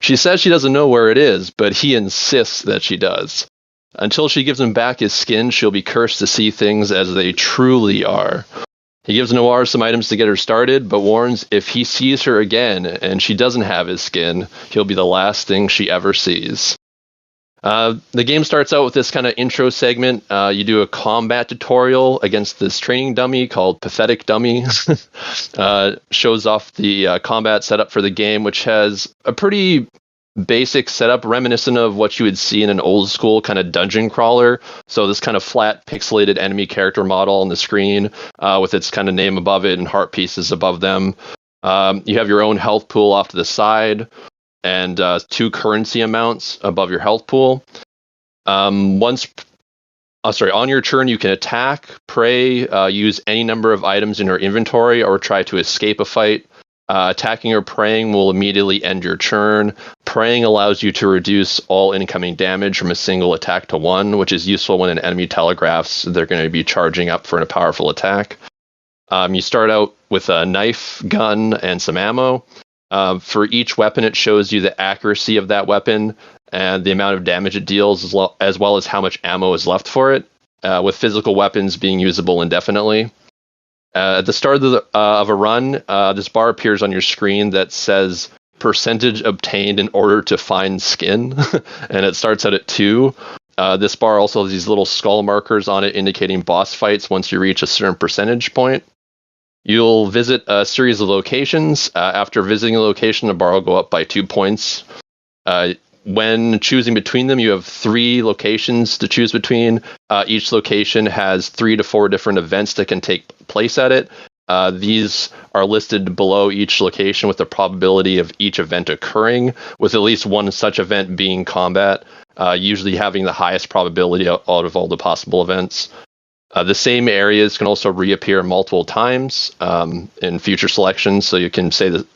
She says she doesn't know where it is, but he insists that she does. Until she gives him back his skin, she'll be cursed to see things as they truly are. He gives Noir some items to get her started, but warns if he sees her again and she doesn't have his skin, he'll be the last thing she ever sees. The game starts out with this kind of intro segment. You do a combat tutorial against this training dummy called Pathetic Dummy. Shows off the combat setup for the game, which has a pretty basic setup reminiscent of what you would see in an old school kind of dungeon crawler. So this kind of flat pixelated enemy character model on the screen with its kind of name above it and heart pieces above them. You have your own health pool off to the side and 2 currency amounts above your health pool. On your turn, you can attack, pray, use any number of items in your inventory, or try to escape a fight. Attacking or praying will immediately end your turn. Praying allows you to reduce all incoming damage from a single attack to 1, which is useful when an enemy telegraphs they're going to be charging up for a powerful attack. You start out with a knife, gun, and some ammo. For each weapon, it shows you the accuracy of that weapon and the amount of damage it deals, as well as how much ammo is left for it, with physical weapons being usable indefinitely. At the start of a run, this bar appears on your screen that says percentage obtained in order to find skin, and it starts out at 2. This bar also has these little skull markers on it indicating boss fights once you reach a certain percentage point. You'll visit a series of locations. After visiting a location, the bar will go up by 2 points. When choosing between them, you have 3 locations to choose between. Each location has 3 to 4 different events that can take place at it. These are listed below each location with the probability of each event occurring, with at least one such event being combat, usually having the highest probability out of all the possible events. The same areas can also reappear multiple times in future selections, so you can say that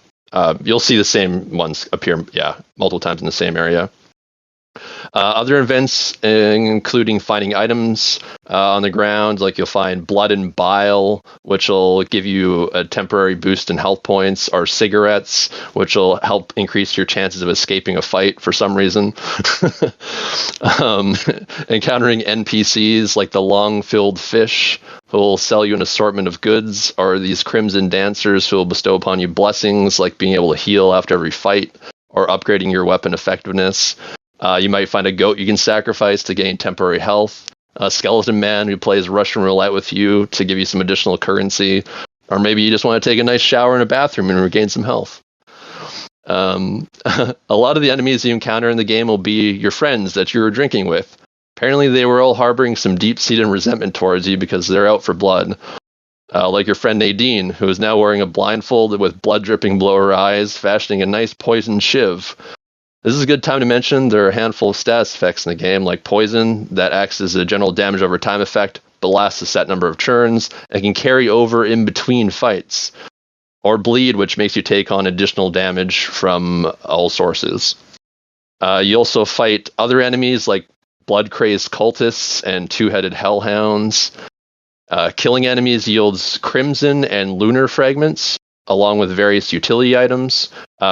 you'll see the same ones appear, multiple times in the same area. Other events, including finding items on the ground, like you'll find blood and bile, which will give you a temporary boost in health points, or cigarettes, which will help increase your chances of escaping a fight for some reason. Encountering NPCs like the long-filled fish, who will sell you an assortment of goods, or these crimson dancers who will bestow upon you blessings like being able to heal after every fight, or upgrading your weapon effectiveness. You might find a goat you can sacrifice to gain temporary health, a skeleton man who plays Russian roulette with you to give you some additional currency, or maybe you just want to take a nice shower in a bathroom and regain some health. A lot of the enemies you encounter in the game will be your friends that you were drinking with. Apparently they were all harboring some deep-seated resentment towards you because they're out for blood. Like your friend Nadine, who is now wearing a blindfold with blood dripping below her eyes, fashioning a nice poison shiv. This is a good time to mention there are a handful of status effects in the game, like poison, that acts as a general damage over time effect, but lasts a set number of turns, and can carry over in between fights. Or bleed, which makes you take on additional damage from all sources. You also fight other enemies like blood-crazed cultists and two-headed hellhounds. Killing enemies yields crimson and lunar fragments, along with various utility items.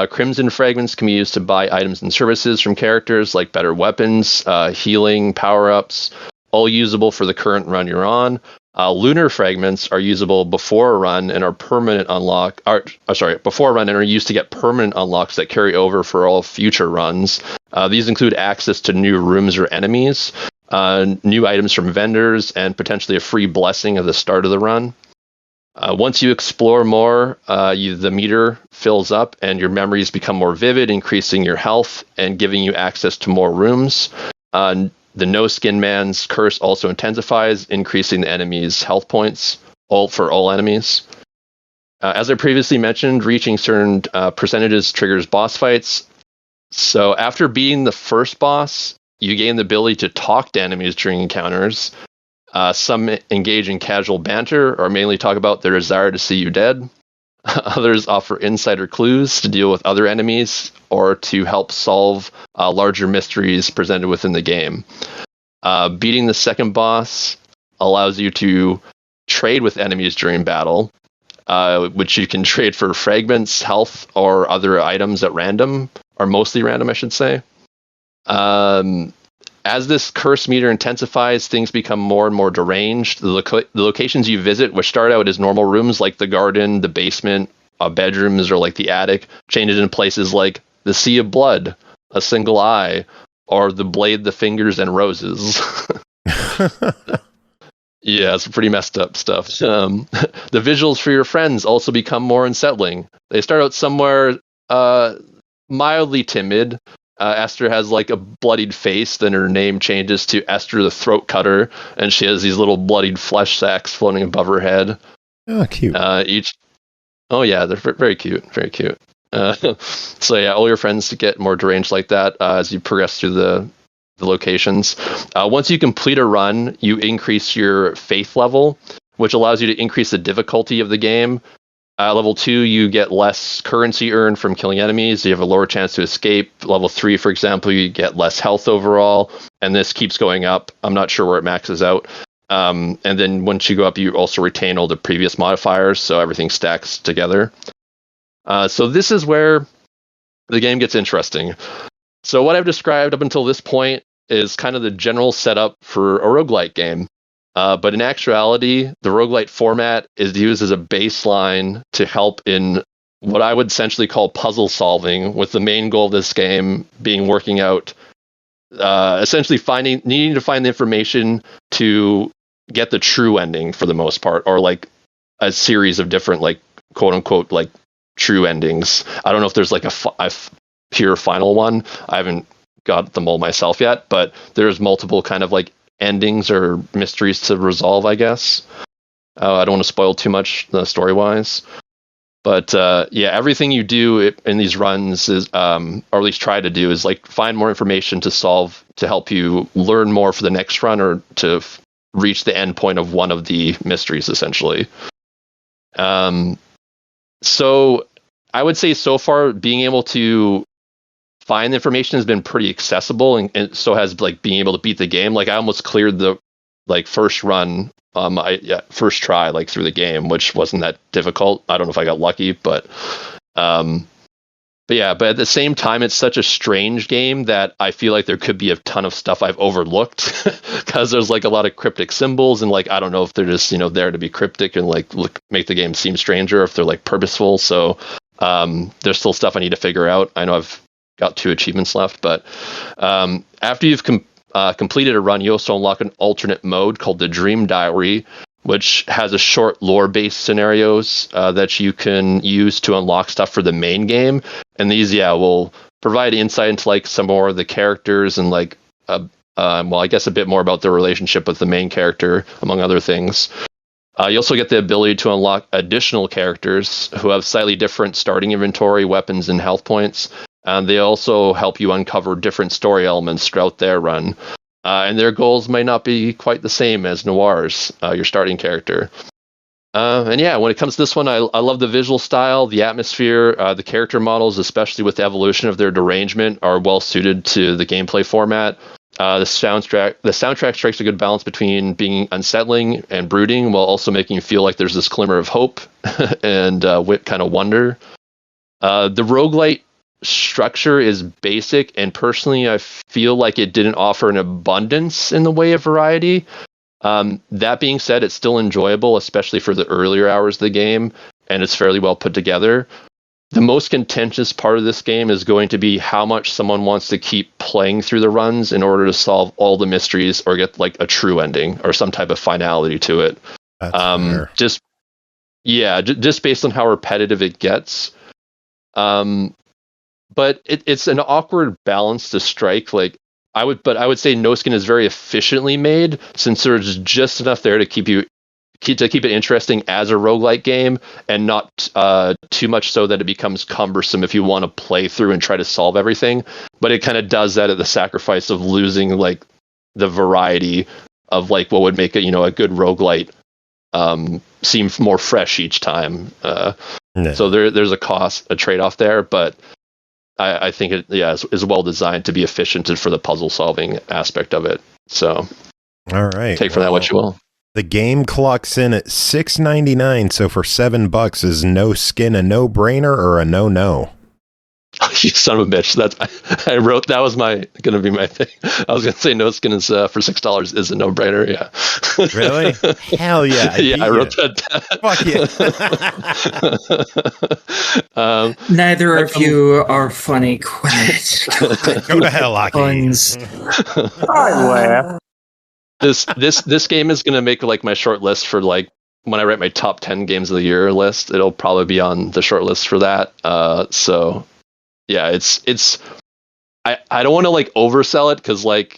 Crimson fragments can be used to buy items and services from characters like better weapons, healing, power-ups, all usable for the current run you're on. Lunar fragments are usable before a run and are permanent before a run and are used to get permanent unlocks that carry over for all future runs. These include access to new rooms or enemies, new items from vendors, and potentially a free blessing at the start of the run. Once you explore more, the meter fills up and your memories become more vivid, increasing your health and giving you access to more rooms. The No Skin Man's curse also intensifies, increasing the enemy's health points for all enemies. As I previously mentioned, reaching certain percentages triggers boss fights. So after beating the first boss, you gain the ability to talk to enemies during encounters. Some engage in casual banter or mainly talk about their desire to see you dead. Others offer insider clues to deal with other enemies or to help solve larger mysteries presented within the game. Beating the second boss allows you to trade with enemies during battle, which you can trade for fragments, health, or other items at random, or mostly random, I should say. As this curse meter intensifies, things become more and more deranged. The locations you visit, which start out as normal rooms like the garden, the basement, bedrooms, or like the attic, changes in places like the Sea of Blood, a Single Eye, or the Blade, the Fingers, and Roses. Yeah, it's pretty messed up stuff. The visuals for your friends also become more unsettling. They start out somewhere mildly timid. Esther has like a bloodied face, then her name changes to Esther the Throat Cutter, and she has these little bloodied flesh sacks floating above her head. Oh, cute. Oh yeah, they're very cute, very cute. So yeah, all your friends get more deranged like that as you progress through the locations. Once you complete a run, you increase your faith level, which allows you to increase the difficulty of the game. Level 2, you get less currency earned from killing enemies. You have a lower chance to escape. Level 3, for example, you get less health overall, and this keeps going up. I'm not sure where it maxes out. And then once you go up, you also retain all the previous modifiers, so everything stacks together. So this is where the game gets interesting. So what I've described up until this point is kind of the general setup for a roguelite game. But in actuality, the roguelite format is used as a baseline to help in what I would essentially call puzzle solving, with the main goal of this game being working out, essentially needing to find the information to get the true ending for the most part, or like a series of different, like, quote unquote, like true endings. I don't know if there's like a pure final one. I haven't got them all myself yet, but there's multiple kind of like endings or mysteries to resolve, I guess. I don't want to spoil too much story-wise, but yeah, everything you do in these runs is, or at least try to do, is like find more information to solve to help you learn more for the next run, or to reach the end point of one of the mysteries, essentially. So I would say so far, being able to find the information has been pretty accessible, and so has like being able to beat the game. Like I almost cleared the like first run, first try, like through the game, which wasn't that difficult. I don't know if I got lucky, but at the same time, it's such a strange game that I feel like there could be a ton of stuff I've overlooked because there's like a lot of cryptic symbols, and like I don't know if they're just there to be cryptic and like make the game seem stranger, if they're like purposeful. So there's still stuff I need to figure out. I know I've got 2 achievements left, but after you've completed a run, you also unlock an alternate mode called the Dream Diary, which has a short lore-based scenarios that you can use to unlock stuff for the main game. And these, will provide insight into like some more of the characters and like, I guess a bit more about their relationship with the main character, among other things. You also get the ability to unlock additional characters who have slightly different starting inventory, weapons, and health points. And they also help you uncover different story elements throughout their run. And their goals might not be quite the same as Noir's, your starting character. When it comes to this one, I love the visual style, the atmosphere, the character models, especially with the evolution of their derangement, are well suited to the gameplay format. The soundtrack strikes a good balance between being unsettling and brooding, while also making you feel like there's this glimmer of hope and kind of wonder. The roguelite structure is basic, and personally I feel like it didn't offer an abundance in the way of variety. That being said, it's still enjoyable, especially for the earlier hours of the game, and it's fairly well put together. The most contentious part of this game is going to be how much someone wants to keep playing through the runs in order to solve all the mysteries or get like a true ending or some type of finality to it. That's fair. Just based on how repetitive it gets. But it's an awkward balance to strike. Like I would say No Skin is very efficiently made, since there's just enough there to keep it interesting as a roguelike game, and not too much so that it becomes cumbersome if you want to play through and try to solve everything. But it kind of does that at the sacrifice of losing like the variety of like what would make a good roguelite seem more fresh each time. So there's a trade-off there, but I think it is well designed to be efficient and for the puzzle solving aspect of it. So all right, take for that what you will. The game clocks in at $6.99. So for $7, is No Skin a no-brainer or a no? You son of a bitch! I wrote that was going to be my thing. I was going to say No Skin is for $6 is a no-brainer. Yeah. Really? Hell yeah! I wrote that Fuck down. yeah! Neither of you are funny. Quit. Go to hell, Aki. I laugh. This game is going to make like my short list for like when I write my top 10 games of the year list. It'll probably be on the short list for that. So. Yeah, it's I don't want to like oversell it, because like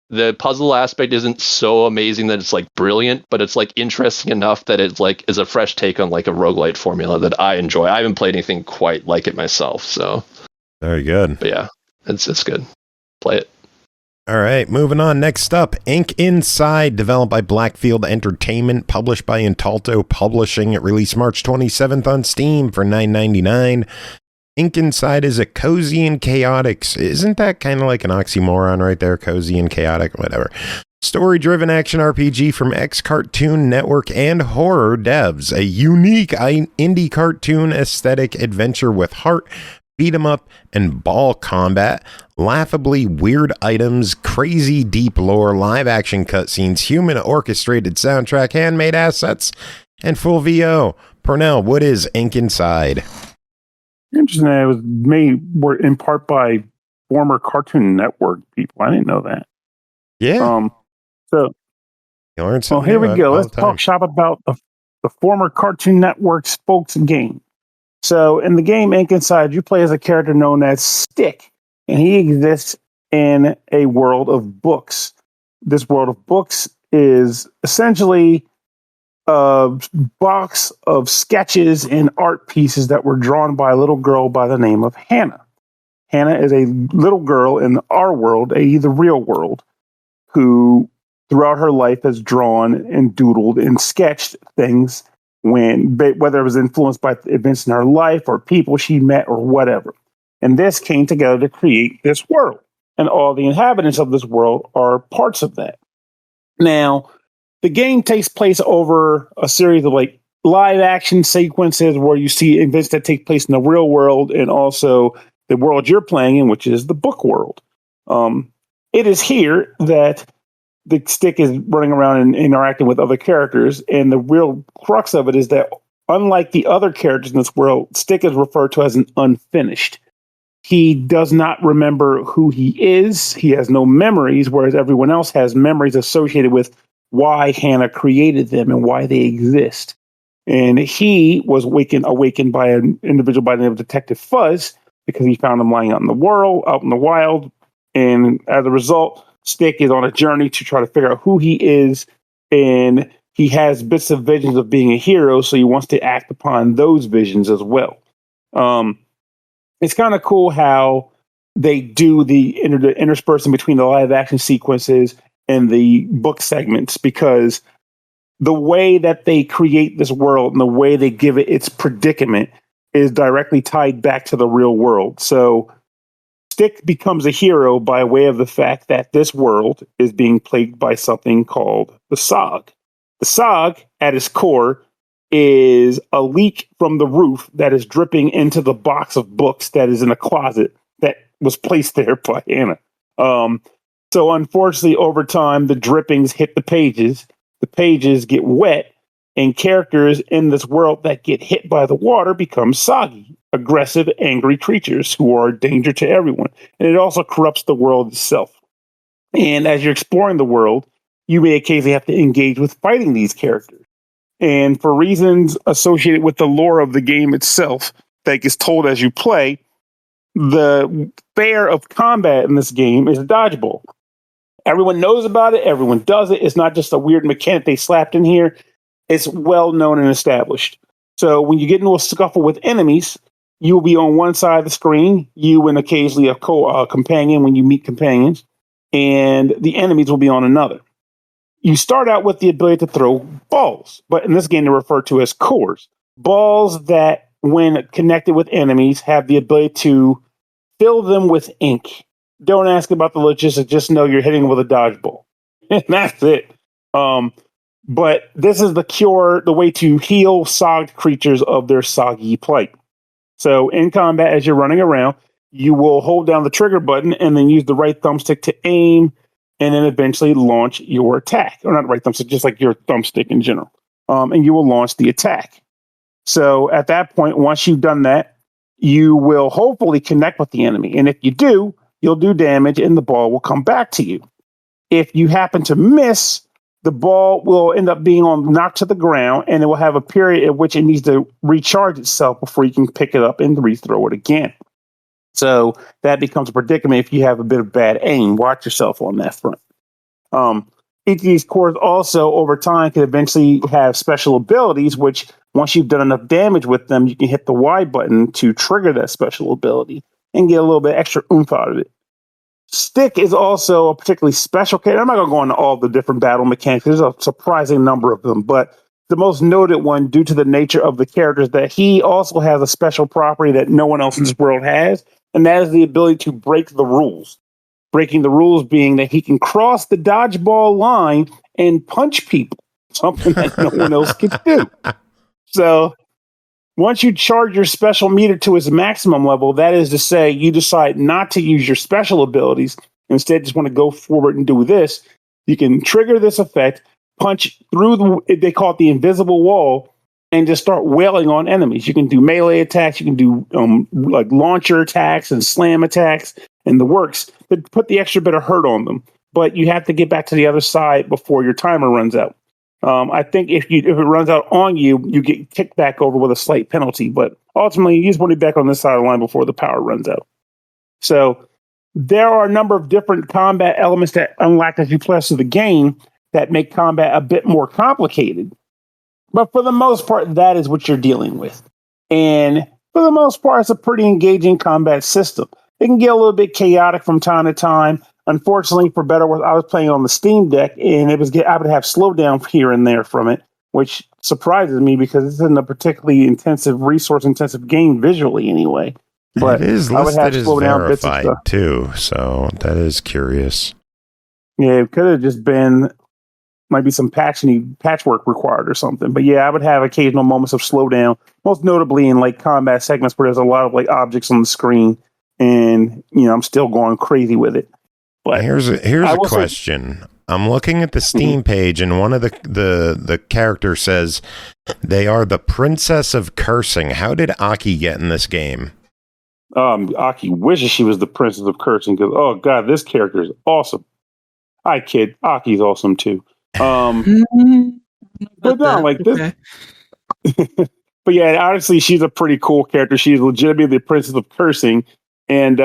the puzzle aspect isn't so amazing that it's like brilliant, but it's like interesting enough that it like is a fresh take on like a roguelite formula that I enjoy. I haven't played anything quite like it myself, so very good. But yeah, it's good. Play it. All right, moving on. Next up, Ink Inside, developed by Blackfield Entertainment, published by Entalto Publishing. It released March 27th on Steam for $9.99. Ink Inside is a cozy and chaotic. Isn't that kind of like an oxymoron right there? Cozy and chaotic, whatever. Story-driven action RPG from X Cartoon Network and horror devs. A unique indie cartoon aesthetic adventure with heart, beat 'em up, and ball combat. Laughably weird items, crazy deep lore, live-action cutscenes, human orchestrated soundtrack, handmade assets, and full VO. Pernell, what is Ink Inside? Interesting. It was made in part by former Cartoon Network people. I didn't know that. Yeah. So, you learned something. Here we go. Let's talk shop about the former Cartoon Network spokes game. So, in the game Ink Inside, you play as a character known as Stick, and he exists in a world of books. This world of books is essentially a box of sketches and art pieces that were drawn by a little girl by the name of Hannah. Hannah is a little girl in our world, the real world, who throughout her life has drawn and doodled and sketched things, whether it was influenced by events in her life or people she met or whatever. And this came together to create this world. And all the inhabitants of this world are parts of that. Now, the game takes place over a series of like live action sequences where you see events that take place in the real world and also the world you're playing in, which is the book world. It is here that the stick is running around and interacting with other characters. And the real crux of it is that unlike the other characters in this world, Stick is referred to as an unfinished. He does not remember who he is. He has no memories, whereas everyone else has memories associated with why Hannah created them and why they exist. And he was awakened by an individual by the name of Detective Fuzz because he found him lying out in the wild. And as a result, Stick is on a journey to try to figure out who he is. And he has bits of visions of being a hero, so he wants to act upon those visions as well. It's kind of cool how they do the interspersing between the live action sequences and the book segments, because the way that they create this world and the way they give it its predicament is directly tied back to the real world. So Stick becomes a hero by way of the fact that this world is being plagued by something called the Sog. The Sog, at its core, is a leak from the roof that is dripping into the box of books that is in a closet that was placed there by Hannah. So unfortunately, over time, the drippings hit the pages get wet, and characters in this world that get hit by the water become soggy, aggressive, angry creatures who are a danger to everyone. And it also corrupts the world itself. And as you're exploring the world, you may occasionally have to engage with fighting these characters. And for reasons associated with the lore of the game itself that gets told as you play, the fare of combat in this game is dodgeball. Everyone knows about it. Everyone does it. It's not just a weird mechanic they slapped in here. It's well known and established. So when you get into a scuffle with enemies, you will be on one side of the screen, you and occasionally a companion when you meet companions, and the enemies will be on another. You start out with the ability to throw balls, but in this game they're referred to as cores. Balls that, when connected with enemies, have the ability to fill them with ink. Don't ask about the logistics, just know you're hitting with a dodgeball. And that's it. But this is the way to heal sogged creatures of their soggy plight. So in combat, as you're running around, you will hold down the trigger button and then use the right thumbstick to aim, and then eventually launch your attack. Or not right thumbstick, just like your thumbstick in general. And you will launch the attack. So at that point, once you've done that, you will hopefully connect with the enemy. And if you do, you'll do damage and the ball will come back to you. If you happen to miss, the ball will end up being knocked to the ground, and it will have a period at which it needs to recharge itself before you can pick it up and rethrow it again. So that becomes a predicament if you have a bit of bad aim. Watch yourself on that front. Each of these cores also, over time, can eventually have special abilities, which once you've done enough damage with them, you can hit the Y button to trigger that special ability and get a little bit extra oomph out of it. Stick is also a particularly special character. I'm not going to go into all the different battle mechanics. There's a surprising number of them, but the most noted one, due to the nature of the characters, that he also has a special property that no one else in this world has, and that is the ability to break the rules. Breaking the rules being that he can cross the dodgeball line and punch people, something that no one else can do. So once you charge your special meter to its maximum level, that is to say, you decide not to use your special abilities, instead just want to go forward and do this, you can trigger this effect, punch through they call it the invisible wall, and just start wailing on enemies. You can do melee attacks, you can do like launcher attacks and slam attacks and the works, but put the extra bit of hurt on them. But you have to get back to the other side before your timer runs out. I think if it runs out on you, you get kicked back over with a slight penalty. But ultimately, you just want to be back on this side of the line before the power runs out. So there are a number of different combat elements that unlock as you play through the game that make combat a bit more complicated. But for the most part, that is what you're dealing with. And for the most part, it's a pretty engaging combat system. It can get a little bit chaotic from time to time. Unfortunately, for better or worse, I was playing on the Steam Deck, and I would have slowdown here and there from it, which surprises me because this isn't a particularly resource-intensive game visually anyway. But it is I would have listed as slow down bits and verified stuff. too, so that is curious. Yeah, it could have just been might be some patchwork required or something. But yeah, I would have occasional moments of slowdown, most notably in like combat segments where there's a lot of like objects on the screen, and I'm still going crazy with it. But here's a question. I'm looking at the Steam page, and one of the characters says they are the princess of cursing. How did Aki get in this game? Aki wishes she was the princess of cursing because, oh god, this character is awesome. I kid, Aki's awesome too. But not like this. But yeah, honestly, she's a pretty cool character. She's legitimately the princess of cursing, and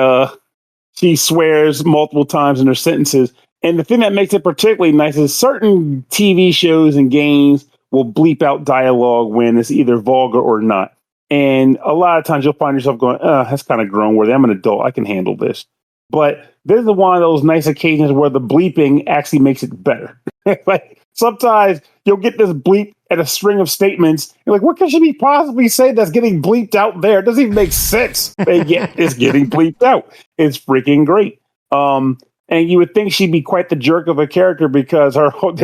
she swears multiple times in her sentences. And the thing that makes it particularly nice is certain TV shows and games will bleep out dialogue when it's either vulgar or not. And a lot of times you'll find yourself going, that's kind of grown worthy. I'm an adult. I can handle this. But this is one of those nice occasions where the bleeping actually makes it better. Like sometimes you'll get this bleep at a string of statements. You're like, what could she possibly say that's getting bleeped out there? It doesn't even make sense. And yet it's getting bleeped out. It's freaking great. And you would think she'd be quite the jerk of a character because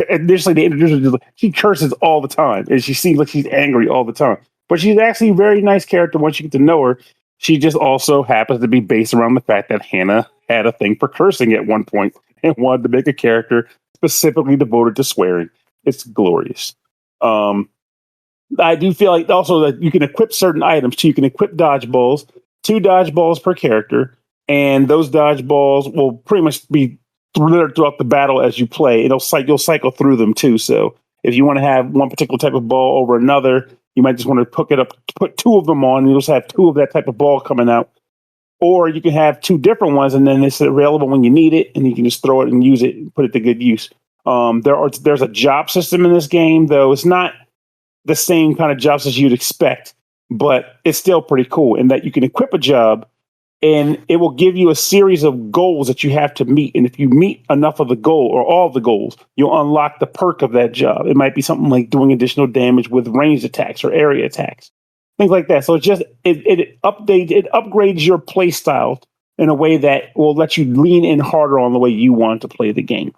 initially they introduced her, she curses all the time. And she seems like she's angry all the time. But she's actually a very nice character once you get to know her. She just also happens to be based around the fact that Hannah had a thing for cursing at one point and wanted to make a character specifically devoted to swearing. It's glorious. I do feel like also that you can equip certain items too. You can equip dodgeballs, 2 dodgeballs per character, and those dodgeballs will pretty much be throughout the battle as you play. You'll cycle through them too. So if you want to have one particular type of ball over another, you might just want to hook it up, put 2 of them on, and you'll just have 2 of that type of ball coming out. Or you can have 2 different ones, and then it's available when you need it, and you can just throw it and use it and put it to good use. There's a job system in this game, though it's not the same kind of jobs as you'd expect, but it's still pretty cool in that you can equip a job, and it will give you a series of goals that you have to meet. And if you meet enough of the goal or all of the goals, you'll unlock the perk of that job. It might be something like doing additional damage with ranged attacks or area attacks, things like that. So it upgrades your play style in a way that will let you lean in harder on the way you want to play the game.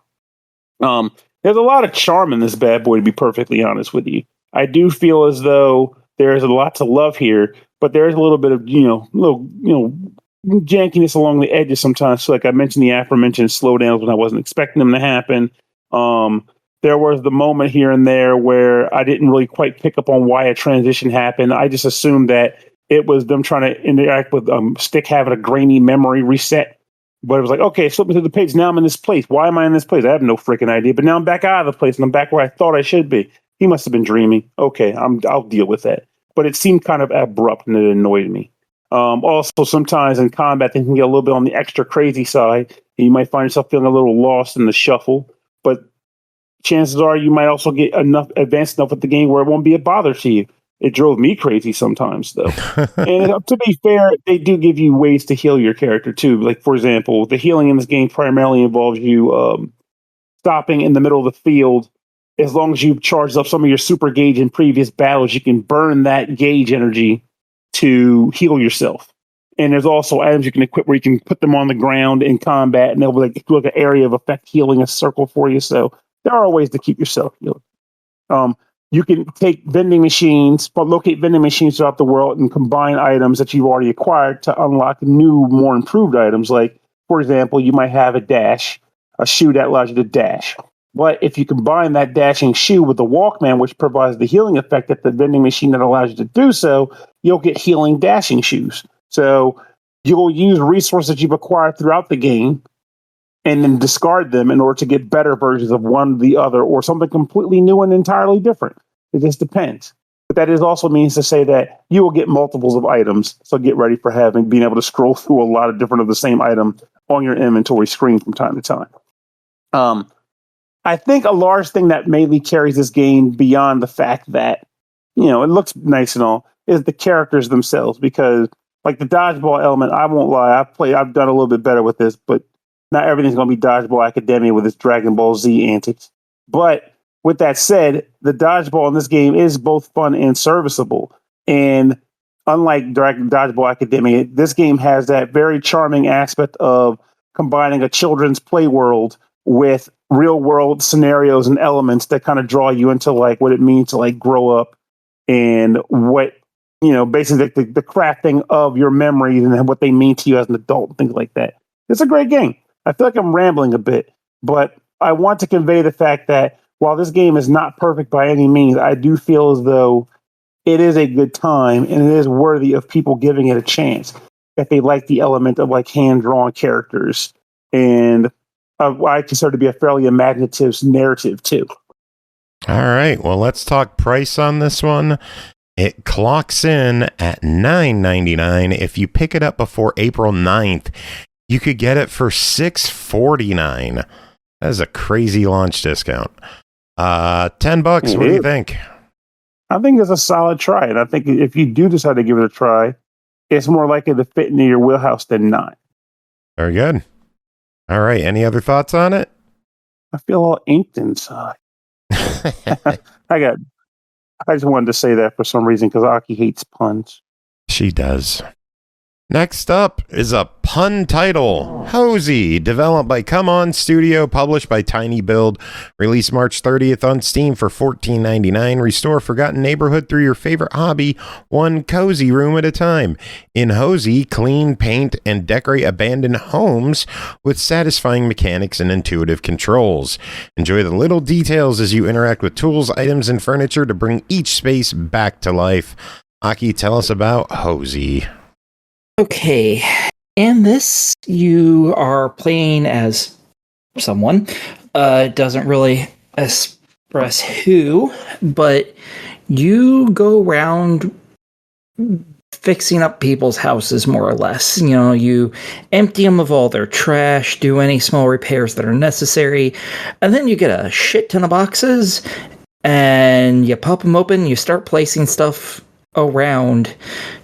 There's a lot of charm in this bad boy, to be perfectly honest with you. I do feel as though there's a lot to love here, but there's a little bit of jankiness along the edges sometimes. So like I mentioned, the aforementioned slowdowns when I wasn't expecting them to happen. There was the moment here and there where I didn't really quite pick up on why a transition happened. I just assumed that it was them trying to interact with Stick having a grainy memory reset. But it was like, okay, flip me to the page. Now I'm in this place. Why am I in this place? I have no freaking idea. But now I'm back out of the place and I'm back where I thought I should be. He must have been dreaming. Okay, I'll deal with that. But it seemed kind of abrupt and it annoyed me. Also, sometimes in combat, they can get a little bit on the extra crazy side. And you might find yourself feeling a little lost in the shuffle. But chances are you might also get advanced enough with the game where it won't be a bother to you. It drove me crazy sometimes, though. And to be fair, they do give you ways to heal your character, too. Like, for example, the healing in this game primarily involves you stopping in the middle of the field. As long as you've charged up some of your super gauge in previous battles, you can burn that gauge energy to heal yourself. And there's also items you can equip where you can put them on the ground in combat, and they'll be like an area of effect healing a circle for you. So there are ways to keep yourself healed. You can take vending machines, locate vending machines throughout the world and combine items that you've already acquired to unlock new, more improved items. Like, for example, you might have a shoe that allows you to dash. But if you combine that dashing shoe with the Walkman, which provides the healing effect at the vending machine that allows you to do so, you'll get healing dashing shoes. So you'll use resources that you've acquired throughout the game and then discard them in order to get better versions of one or the other, or something completely new and entirely different. It just depends. But that is also means to say that you will get multiples of items. So get ready for being able to scroll through a lot of different of the same item on your inventory screen from time to time. I think a large thing that mainly carries this game beyond the fact that, it looks nice and all, is the characters themselves. Because like the dodgeball element, I won't lie, I've done a little bit better with this, but not everything's going to be Dodgeball Academia with its Dragon Ball Z antics. But with that said, the dodgeball in this game is both fun and serviceable. And unlike Dragon Dodgeball Academia, this game has that very charming aspect of combining a children's play world with real world scenarios and elements that kind of draw you into like what it means to like grow up and what, basically the crafting of your memories and what they mean to you as an adult and things like that. It's a great game. I feel like I'm rambling a bit, but I want to convey the fact that while this game is not perfect by any means, I do feel as though it is a good time and it is worthy of people giving it a chance if they like the element of like hand-drawn characters and I consider to be a fairly imaginative narrative too. All right, well, let's talk price on this one. It clocks in at $9.99. If you pick it up before April 9th, you could get it for $6.49. That is a crazy launch discount. $10. What do you think? I think it's a solid try, and I think if you do decide to give it a try, it's more likely to fit into your wheelhouse than not. Very good. All right, any other thoughts on it? I feel all inked inside. I just wanted to say that for some reason because Aki hates puns. She does. Next up is a pun title, Hozy, developed by Come On Studio, published by tinyBuild, released March 30th on Steam for $14.99. Restore forgotten neighborhood through your favorite hobby, one cozy room at a time. In Hozy, clean, paint, and decorate abandoned homes with satisfying mechanics and intuitive controls. Enjoy the little details as you interact with tools, items, and furniture to bring each space back to life. Aki, tell us about Hozy. Okay, in this, you are playing as someone. Doesn't really express who, but you go around fixing up people's houses, more or less. You empty them of all their trash, do any small repairs that are necessary, and then you get a shit ton of boxes, and you pop them open, you start placing stuff around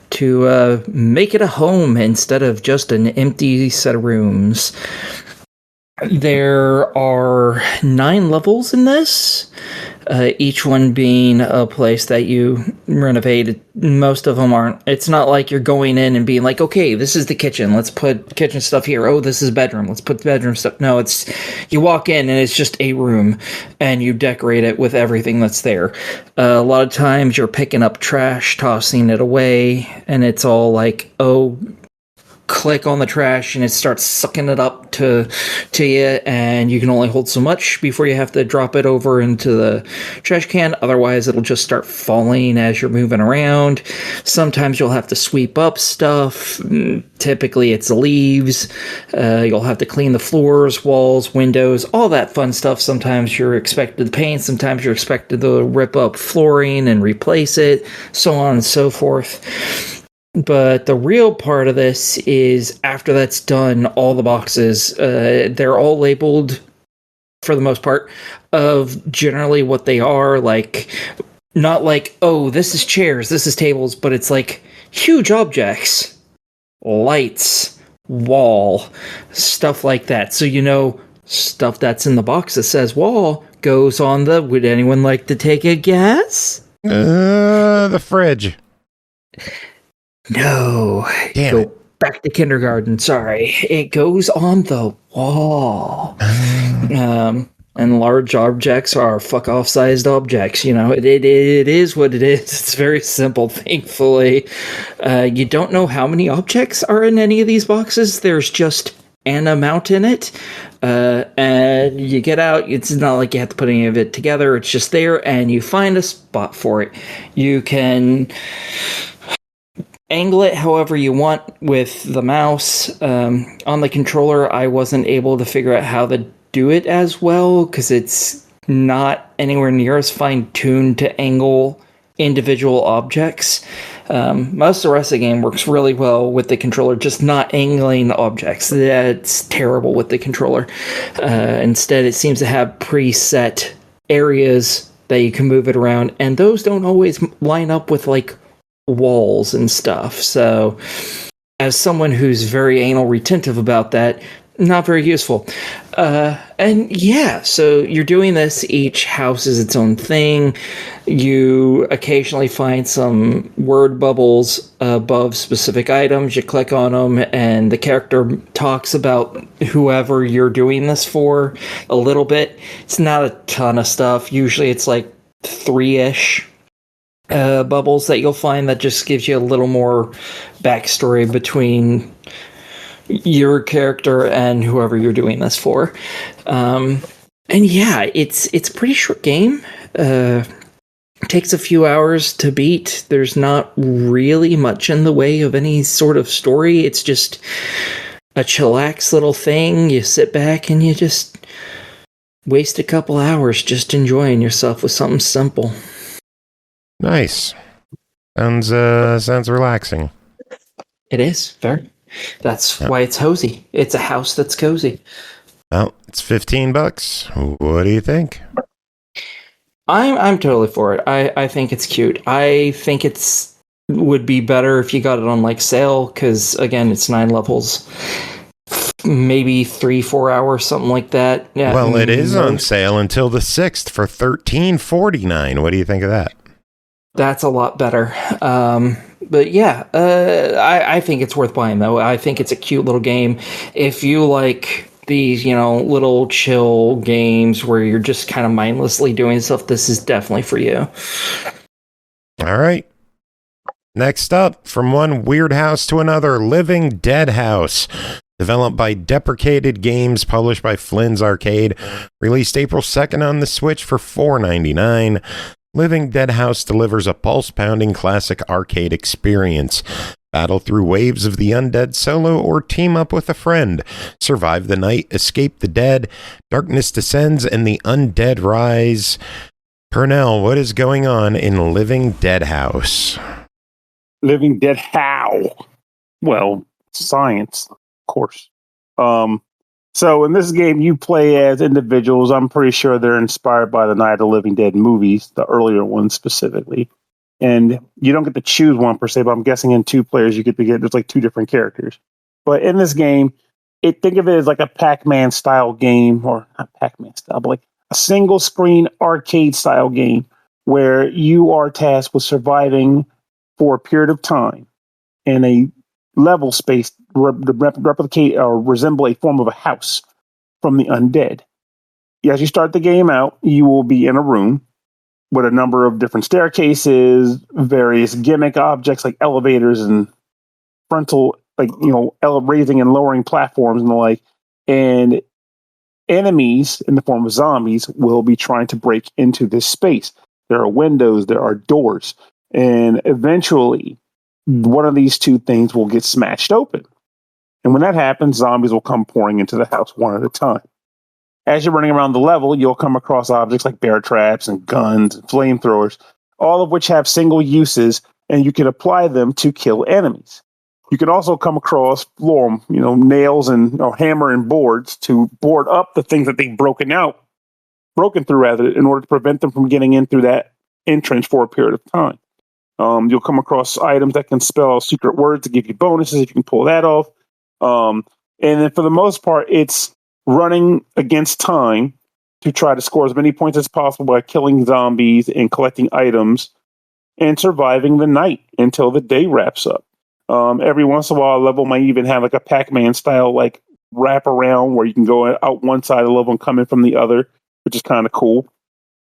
to make it a home instead of just an empty set of rooms. There are 9 levels in this, each one being a place that you renovated. Most of them aren't. It's not like you're going in and being like, okay, this is the kitchen. Let's put kitchen stuff here. Oh, this is bedroom. Let's put the bedroom stuff. No, it's you walk in and it's just a room and you decorate it with everything that's there. A lot of times you're picking up trash, tossing it away, and it's all like, oh, click on the trash and it starts sucking it up to you, and you can only hold so much before you have to drop it over into the trash can. Otherwise it'll just start falling as you're moving around. Sometimes you'll have to sweep up stuff. Typically it's leaves. You'll have to clean the floors, walls, windows, all that fun stuff. Sometimes you're expected to paint, sometimes you're expected to rip up flooring and replace it, so on and so forth. But the real part of this is after that's done, all the boxes, they're all labeled for the most part of generally what they are. Like, not like, oh, this is chairs, this is tables, but it's like huge objects, lights, wall, stuff like that. So, stuff that's in the box that says wall goes on the, would anyone like to take a guess? The fridge. No. Damn it. Go back to kindergarten. Sorry. It goes on the wall. And large objects are fuck-off sized objects. It is what it is. It's very simple, thankfully. You don't know how many objects are in any of these boxes. There's just an amount in it. And you get out. It's not like you have to put any of it together. It's just there, and you find a spot for it. You can angle it however you want with the mouse. On the controller, I wasn't able to figure out how to do it as well because it's not anywhere near as fine-tuned to angle individual objects. Most of the rest of the game works really well with the controller, just not angling objects. That's terrible with the controller. Instead, it seems to have preset areas that you can move it around, and those don't always line up with like walls and stuff. So as someone who's very anal retentive about that, not very useful. And yeah, so you're doing this. Each house is its own thing. You occasionally find some word bubbles above specific items. You click on them, and the character talks about whoever you're doing this for a little bit. It's not a ton of stuff. Usually it's like 3-ish bubbles that you'll find that just gives you a little more backstory between your character and whoever you're doing this for. And yeah, it's a pretty short game. Takes a few hours to beat. There's not really much in the way of any sort of story. It's just a chillax little thing. You sit back and you just waste a couple hours just enjoying yourself with something simple. Nice. Sounds relaxing. It is, very. That's why it's Hozy. It's a house that's cozy. Well, it's $15. What do you think? I'm totally for it. I think it's cute. I think would be better if you got it on like sale, because again, it's 9 levels, maybe 3-4 hours, something like that. Yeah. Well, it is on sale until the 6th for $13.49. What do you think of that? That's a lot better. But yeah, I think it's worth buying, though. I think it's a cute little game. If you like these, little chill games where you're just kind of mindlessly doing stuff, this is definitely for you. All right. Next up, from one weird house to another, Living Dead House. Developed by Deprecated Games, published by Flynns Arcade. Released April 2nd on the Switch for $4.99. Living Dead House delivers a pulse-pounding classic arcade experience. Battle through waves of the undead solo or team up with a friend. Survive the night, escape the dead. Darkness descends and the undead rise. Pernell, what is going on in Living Dead House? Living Dead how? Well, science, of course. So in this game, you play as individuals. I'm pretty sure they're inspired by the Night of the Living Dead movies, the earlier ones specifically. And you don't get to choose one per se, but I'm guessing in 2 players, there's like 2 different characters. But in this game, think of it as like a Pac-Man style game, or not Pac-Man style, but like a single screen arcade style game where you are tasked with surviving for a period of time in a level space replicate or resemble a form of a house from the undead. As you start the game out, you will be in a room with a number of different staircases, various gimmick objects like elevators and frontal, raising and lowering platforms and the like. And enemies in the form of zombies will be trying to break into this space. There are windows, there are doors, and eventually one of these 2 things will get smashed open. And when that happens, zombies will come pouring into the house one at a time. As you're running around the level, you'll come across objects like bear traps and guns and flamethrowers, all of which have single uses, and you can apply them to kill enemies. You can also come across nails and hammer and boards to board up the things that they've broken through in order to prevent them from getting in through that entrance for a period of time. You'll come across items that can spell secret words to give you bonuses if you can pull that off. And then for the most part, it's running against time to try to score as many points as possible by killing zombies and collecting items and surviving the night until the day wraps up. Every once in a while, a level might even have like a Pac-Man style wrap around where you can go out one side of the level and come in from the other, which is kind of cool.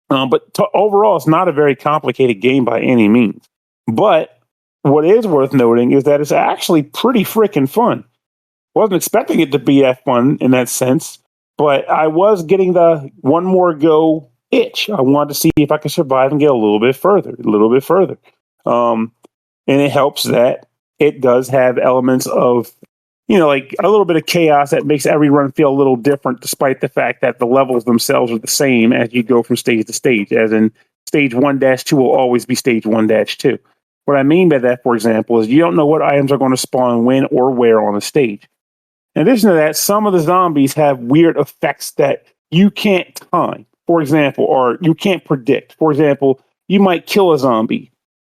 But overall, it's not a very complicated game by any means. But what is worth noting is that it's actually pretty freaking fun. Wasn't expecting it to be that fun in that sense, but I was getting the one more go itch. I wanted to see if I could survive and get a little bit further. And it helps that it does have elements of, like a little bit of chaos that makes every run feel a little different, despite the fact that the levels themselves are the same as you go from stage to stage, as in stage 1-2 will always be stage 1-2. What I mean by that, for example, is you don't know what items are going to spawn when or where on the stage. In addition to that, some of the zombies have weird effects that you can't time, for example, or you can't predict. For example, you might kill a zombie,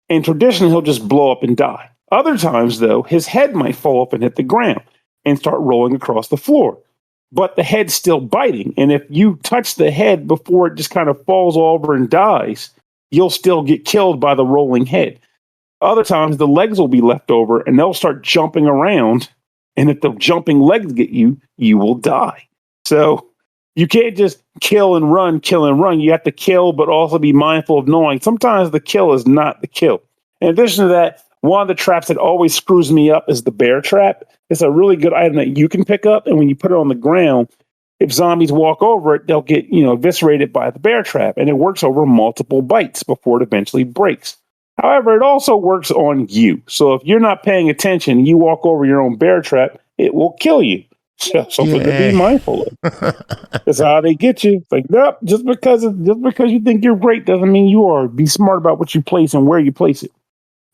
and traditionally he'll just blow up and die. Other times, though, his head might fall up and hit the ground and start rolling across the floor. but the head's still biting. And if you touch the head before it just kind of falls over and dies, you'll still get killed by the rolling head. Other times, the legs will be left over and they'll start jumping around. And if the jumping legs get you, you will die. So you can't just kill and run. You have to kill, but also be mindful of knowing sometimes the kill is not the kill. In addition to that, one of the traps that always screws me up is the bear trap. It's a really good item that you can pick up, and when you put it on the ground, if zombies walk over it, they'll get eviscerated by the bear trap, and it works over multiple bites before it eventually breaks. However, it also works on you. So if you're not paying attention, you walk over your own bear trap, it will kill you. So something to be mindful of. That's how they get you. It's like, nope, just because you think you're great doesn't mean you are. Be smart about what you place and where you place it.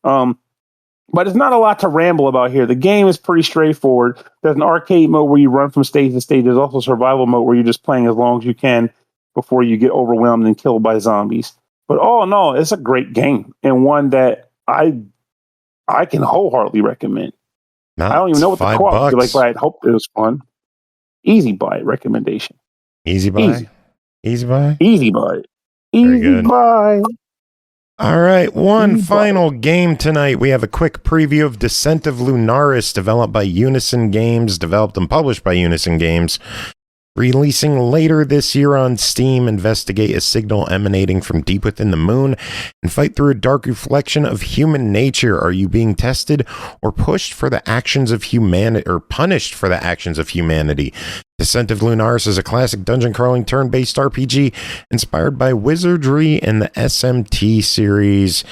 But it's not a lot to ramble about here. The game is pretty straightforward. There's an arcade mode where you run from stage to stage. There's also a survival mode where you're just playing as long as you can before you get overwhelmed and killed by zombies. But all in all, it's a great game and one that I can wholeheartedly recommend. I don't even know what the quality is like, but I hope it was fun. Easy buy recommendation. Easy buy? Easy buy? Easy buy. Very Easy good. buy. All right, one final game tonight. We have a quick preview of Descent of Lunaris, developed by Unison Games, developed and published by Unison Games. Releasing later this year on Steam, investigate a signal emanating from deep within the moon and fight through a dark reflection of human nature. Are you being tested or pushed for the actions of humanity, or punished for the actions of humanity? Descent of Lunaris is a classic dungeon crawling turn-based RPG inspired by wizardry in the SMT series.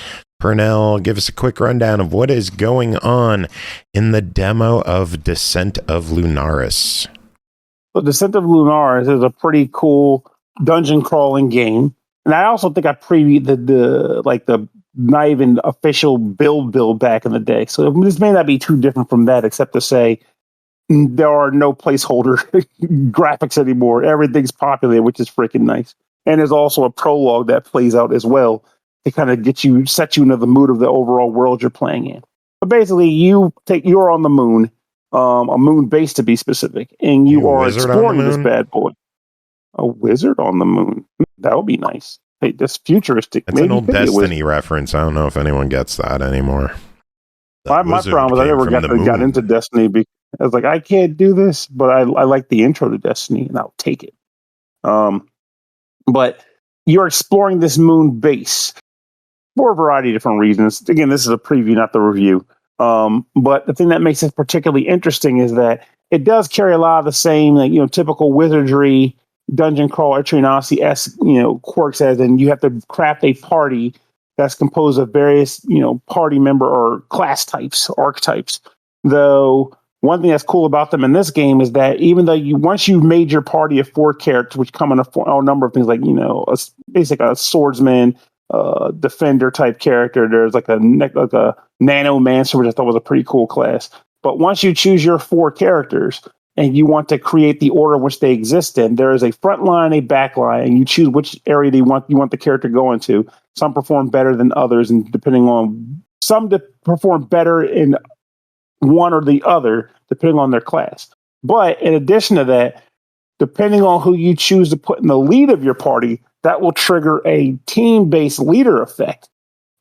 Pernell, give us a quick rundown of what is going on in the demo of Descent of Lunaris. So Descent of Lunaris is a pretty cool dungeon crawling game. And I also think I previewed the not even official build back in the day. So this may not be too different from that, except to say there are no placeholder graphics anymore. Everything's populated, which is freaking nice. And there's also a prologue that plays out as well to kind of set you into the mood of the overall world you're playing in. But basically, you're on the moon. A moon base to be specific, and you are exploring this bad boy. A wizard on the moon. That would be nice. Hey, this futuristic. It's an old Destiny reference. I don't know if anyone gets that anymore. My problem was I never got into Destiny because I was like, I can't do this, but I like the intro to Destiny, and I'll take it. But you're exploring this moon base for a variety of different reasons. Again, this is a preview, not the review. But the thing that makes it particularly interesting is that it does carry a lot of the same, typical wizardry, dungeon crawl, Trianasi-esque, quirks, as in you have to craft a party that's composed of various, party member or class types, archetypes. Though one thing that's cool about them in this game is that even though once you've made your party of 4 characters, which come in a number of things like, a swordsman, defender type character. There's like a nanomancer, which I thought was a pretty cool class. But once you choose your 4 characters and you want to create the order in which they exist in, there is a front line, a back line, and you choose which area you want the character to go into. Some perform better than others, and depending on some perform better in one or the other, depending on their class. But in addition to that, depending on who you choose to put in the lead of your party, that will trigger a team-based leader effect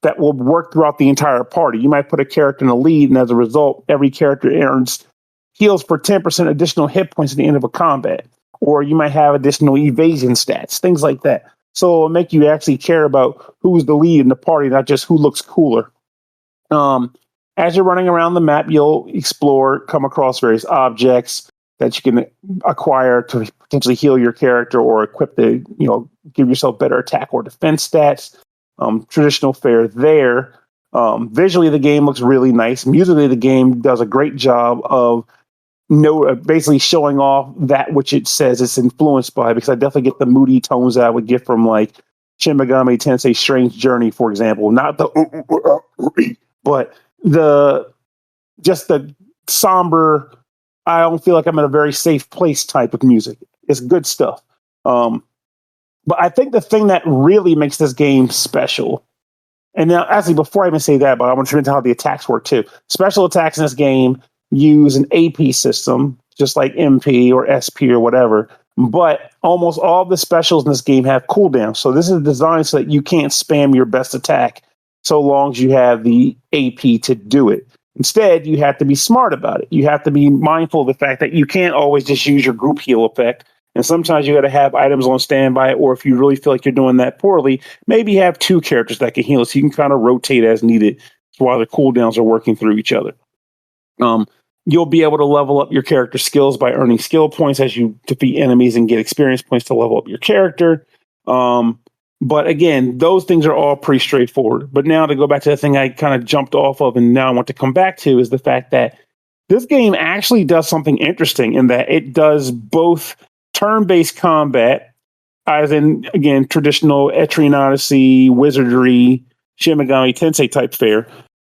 that will work throughout the entire party. You might put a character in the lead, and as a result, every character heals for 10% additional hit points at the end of a combat. Or you might have additional evasion stats, things like that. So it'll make you actually care about who's the lead in the party, not just who looks cooler. As you're running around the map, you'll explore, come across various objects that you can acquire to potentially heal your character or equip to, give yourself better attack or defense stats. Traditional fare there. Visually, the game looks really nice. Musically, the game does a great job of basically showing off that which it says it's influenced by, because I definitely get the moody tones that I would get from like Shin Megami Tensei Strange Journey, for example. Not the but the somber, I don't feel like I'm in a very safe place type of music. It's good stuff. But I think the thing that really makes this game special, and now actually before I even say that, but I want to get into how the attacks work too. Special attacks in this game use an AP system, just like MP or SP or whatever. But almost all the specials in this game have cooldowns. So this is designed so that you can't spam your best attack so long as you have the AP to do it. Instead, you have to be smart about it. You have to be mindful of the fact that you can't always just use your group heal effect. And sometimes you got to have items on standby, or if you really feel like you're doing that poorly, maybe have two characters that can heal so you can kind of rotate as needed while the cooldowns are working through each other. You'll be able to level up your character skills by earning skill points as you defeat enemies and get experience points to level up your character. But again, those things are all pretty straightforward. But now to go back to the thing I kind of jumped off of and now I want to come back to is the fact that this game actually does something interesting in that it does both turn-based combat, as in, again, traditional Etrian Odyssey, Wizardry, Shin Megami Tensei type fare,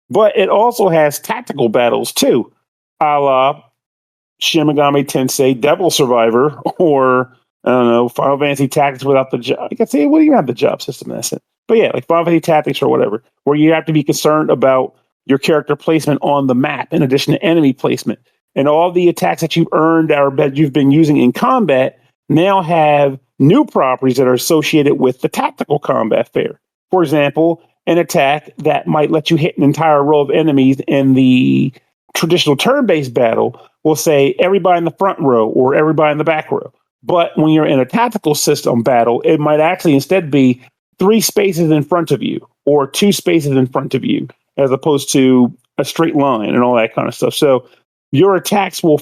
but it also has tactical battles too, a la Shin Megami Tensei Devil Survivor, or I don't know, Final Fantasy Tactics without the job. I can say, well, you have the job system in that. But yeah, like Final Fantasy Tactics or whatever, where you have to be concerned about your character placement on the map in addition to enemy placement. And all the attacks that you've earned or that you've been using in combat now have new properties that are associated with the tactical combat fare. For example, an attack that might let you hit an entire row of enemies in the traditional turn-based battle will say everybody in the front row or everybody in the back row. But when you're in a tactical system battle, it might actually instead be 3 spaces in front of you or 2 spaces in front of you, as opposed to a straight line and all that kind of stuff. So your attacks will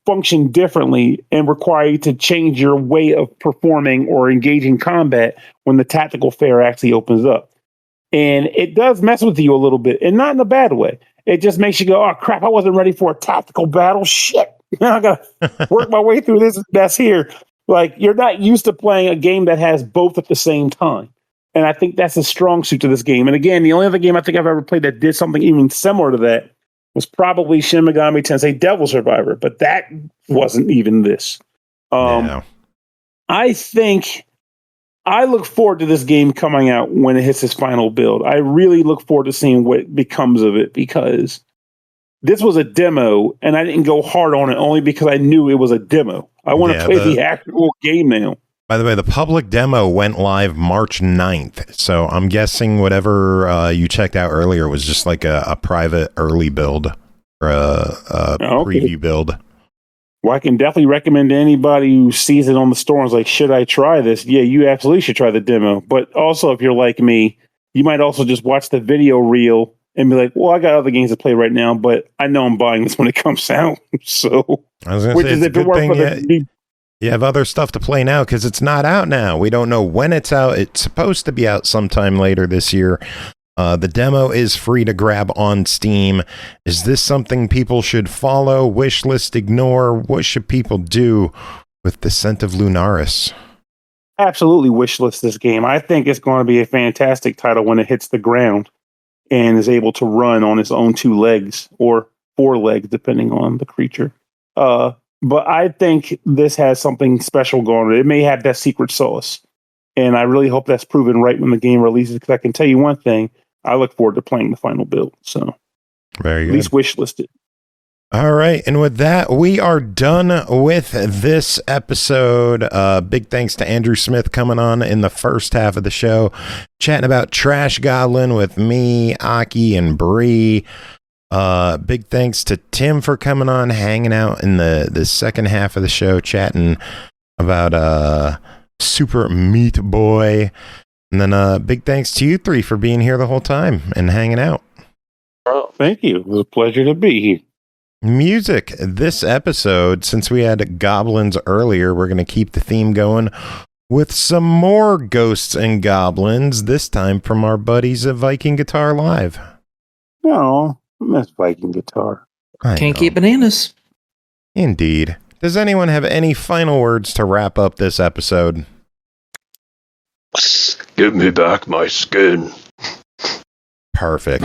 function differently and require you to change your way of performing or engaging combat when the tactical fare actually opens up. And it does mess with you a little bit, and not in a bad way. It just makes you go, oh, crap, I wasn't ready for a tactical battle. Shit. Now I got to work my way through this mess here. Like, you're not used to playing a game that has both at the same time. And I think that's a strong suit to this game. And again, the only other game I think I've ever played that did something even similar to that was probably Shin Megami Tensei Devil Survivor, but that wasn't even this. I think I look forward to this game coming out when it hits its final build. I really look forward to seeing what becomes of it, because this was a demo and I didn't go hard on it only because I knew it was a demo. I want to play the actual game now. By the way, the public demo went live March 9th. So I'm guessing whatever you checked out earlier was just like a private early build or a preview build. Well, I can definitely recommend to anybody who sees it on the store and is like, should I try this? Yeah, you absolutely should try the demo. But also, if you're like me, you might also just watch the video reel and be like, well, I got other games to play right now, but I know I'm buying this when it comes out. So, I was going to say, it's a good thing you have other stuff to play now because it's not out now. We don't know when it's out. It's supposed to be out sometime later this year. The demo is free to grab on Steam. Is this something people should follow, wishlist, ignore? What should people do with Descent of Lunaris? Absolutely wishlist this game. I think it's going to be a fantastic title when it hits the ground and is able to run on its own 2 legs or 4 legs, depending on the creature. But I think this has something special going on. It may have that secret sauce. And I really hope that's proven right when the game releases, because I can tell you one thing, I look forward to playing the final build. So very good. At least wishlist it. All right. And with that, we are done with this episode. Big thanks to Andrew Smith coming on in the first half of the show, chatting about Trash Goblin with me, Aki, and Bri. Big thanks to Tim for coming on, hanging out in the second half of the show, chatting about Super Meat Boy. And then big thanks to you 3 for being here the whole time and hanging out. Oh, thank you. It was a pleasure to be here. Music this episode, since we had Goblins earlier, we're going to keep the theme going with some more Ghosts and Goblins, this time from our buddies at Viking Guitar Live. Oh, I miss Viking Guitar. Can't eat bananas. Indeed. Does anyone have any final words to wrap up this episode? Give me back my skin. Perfect.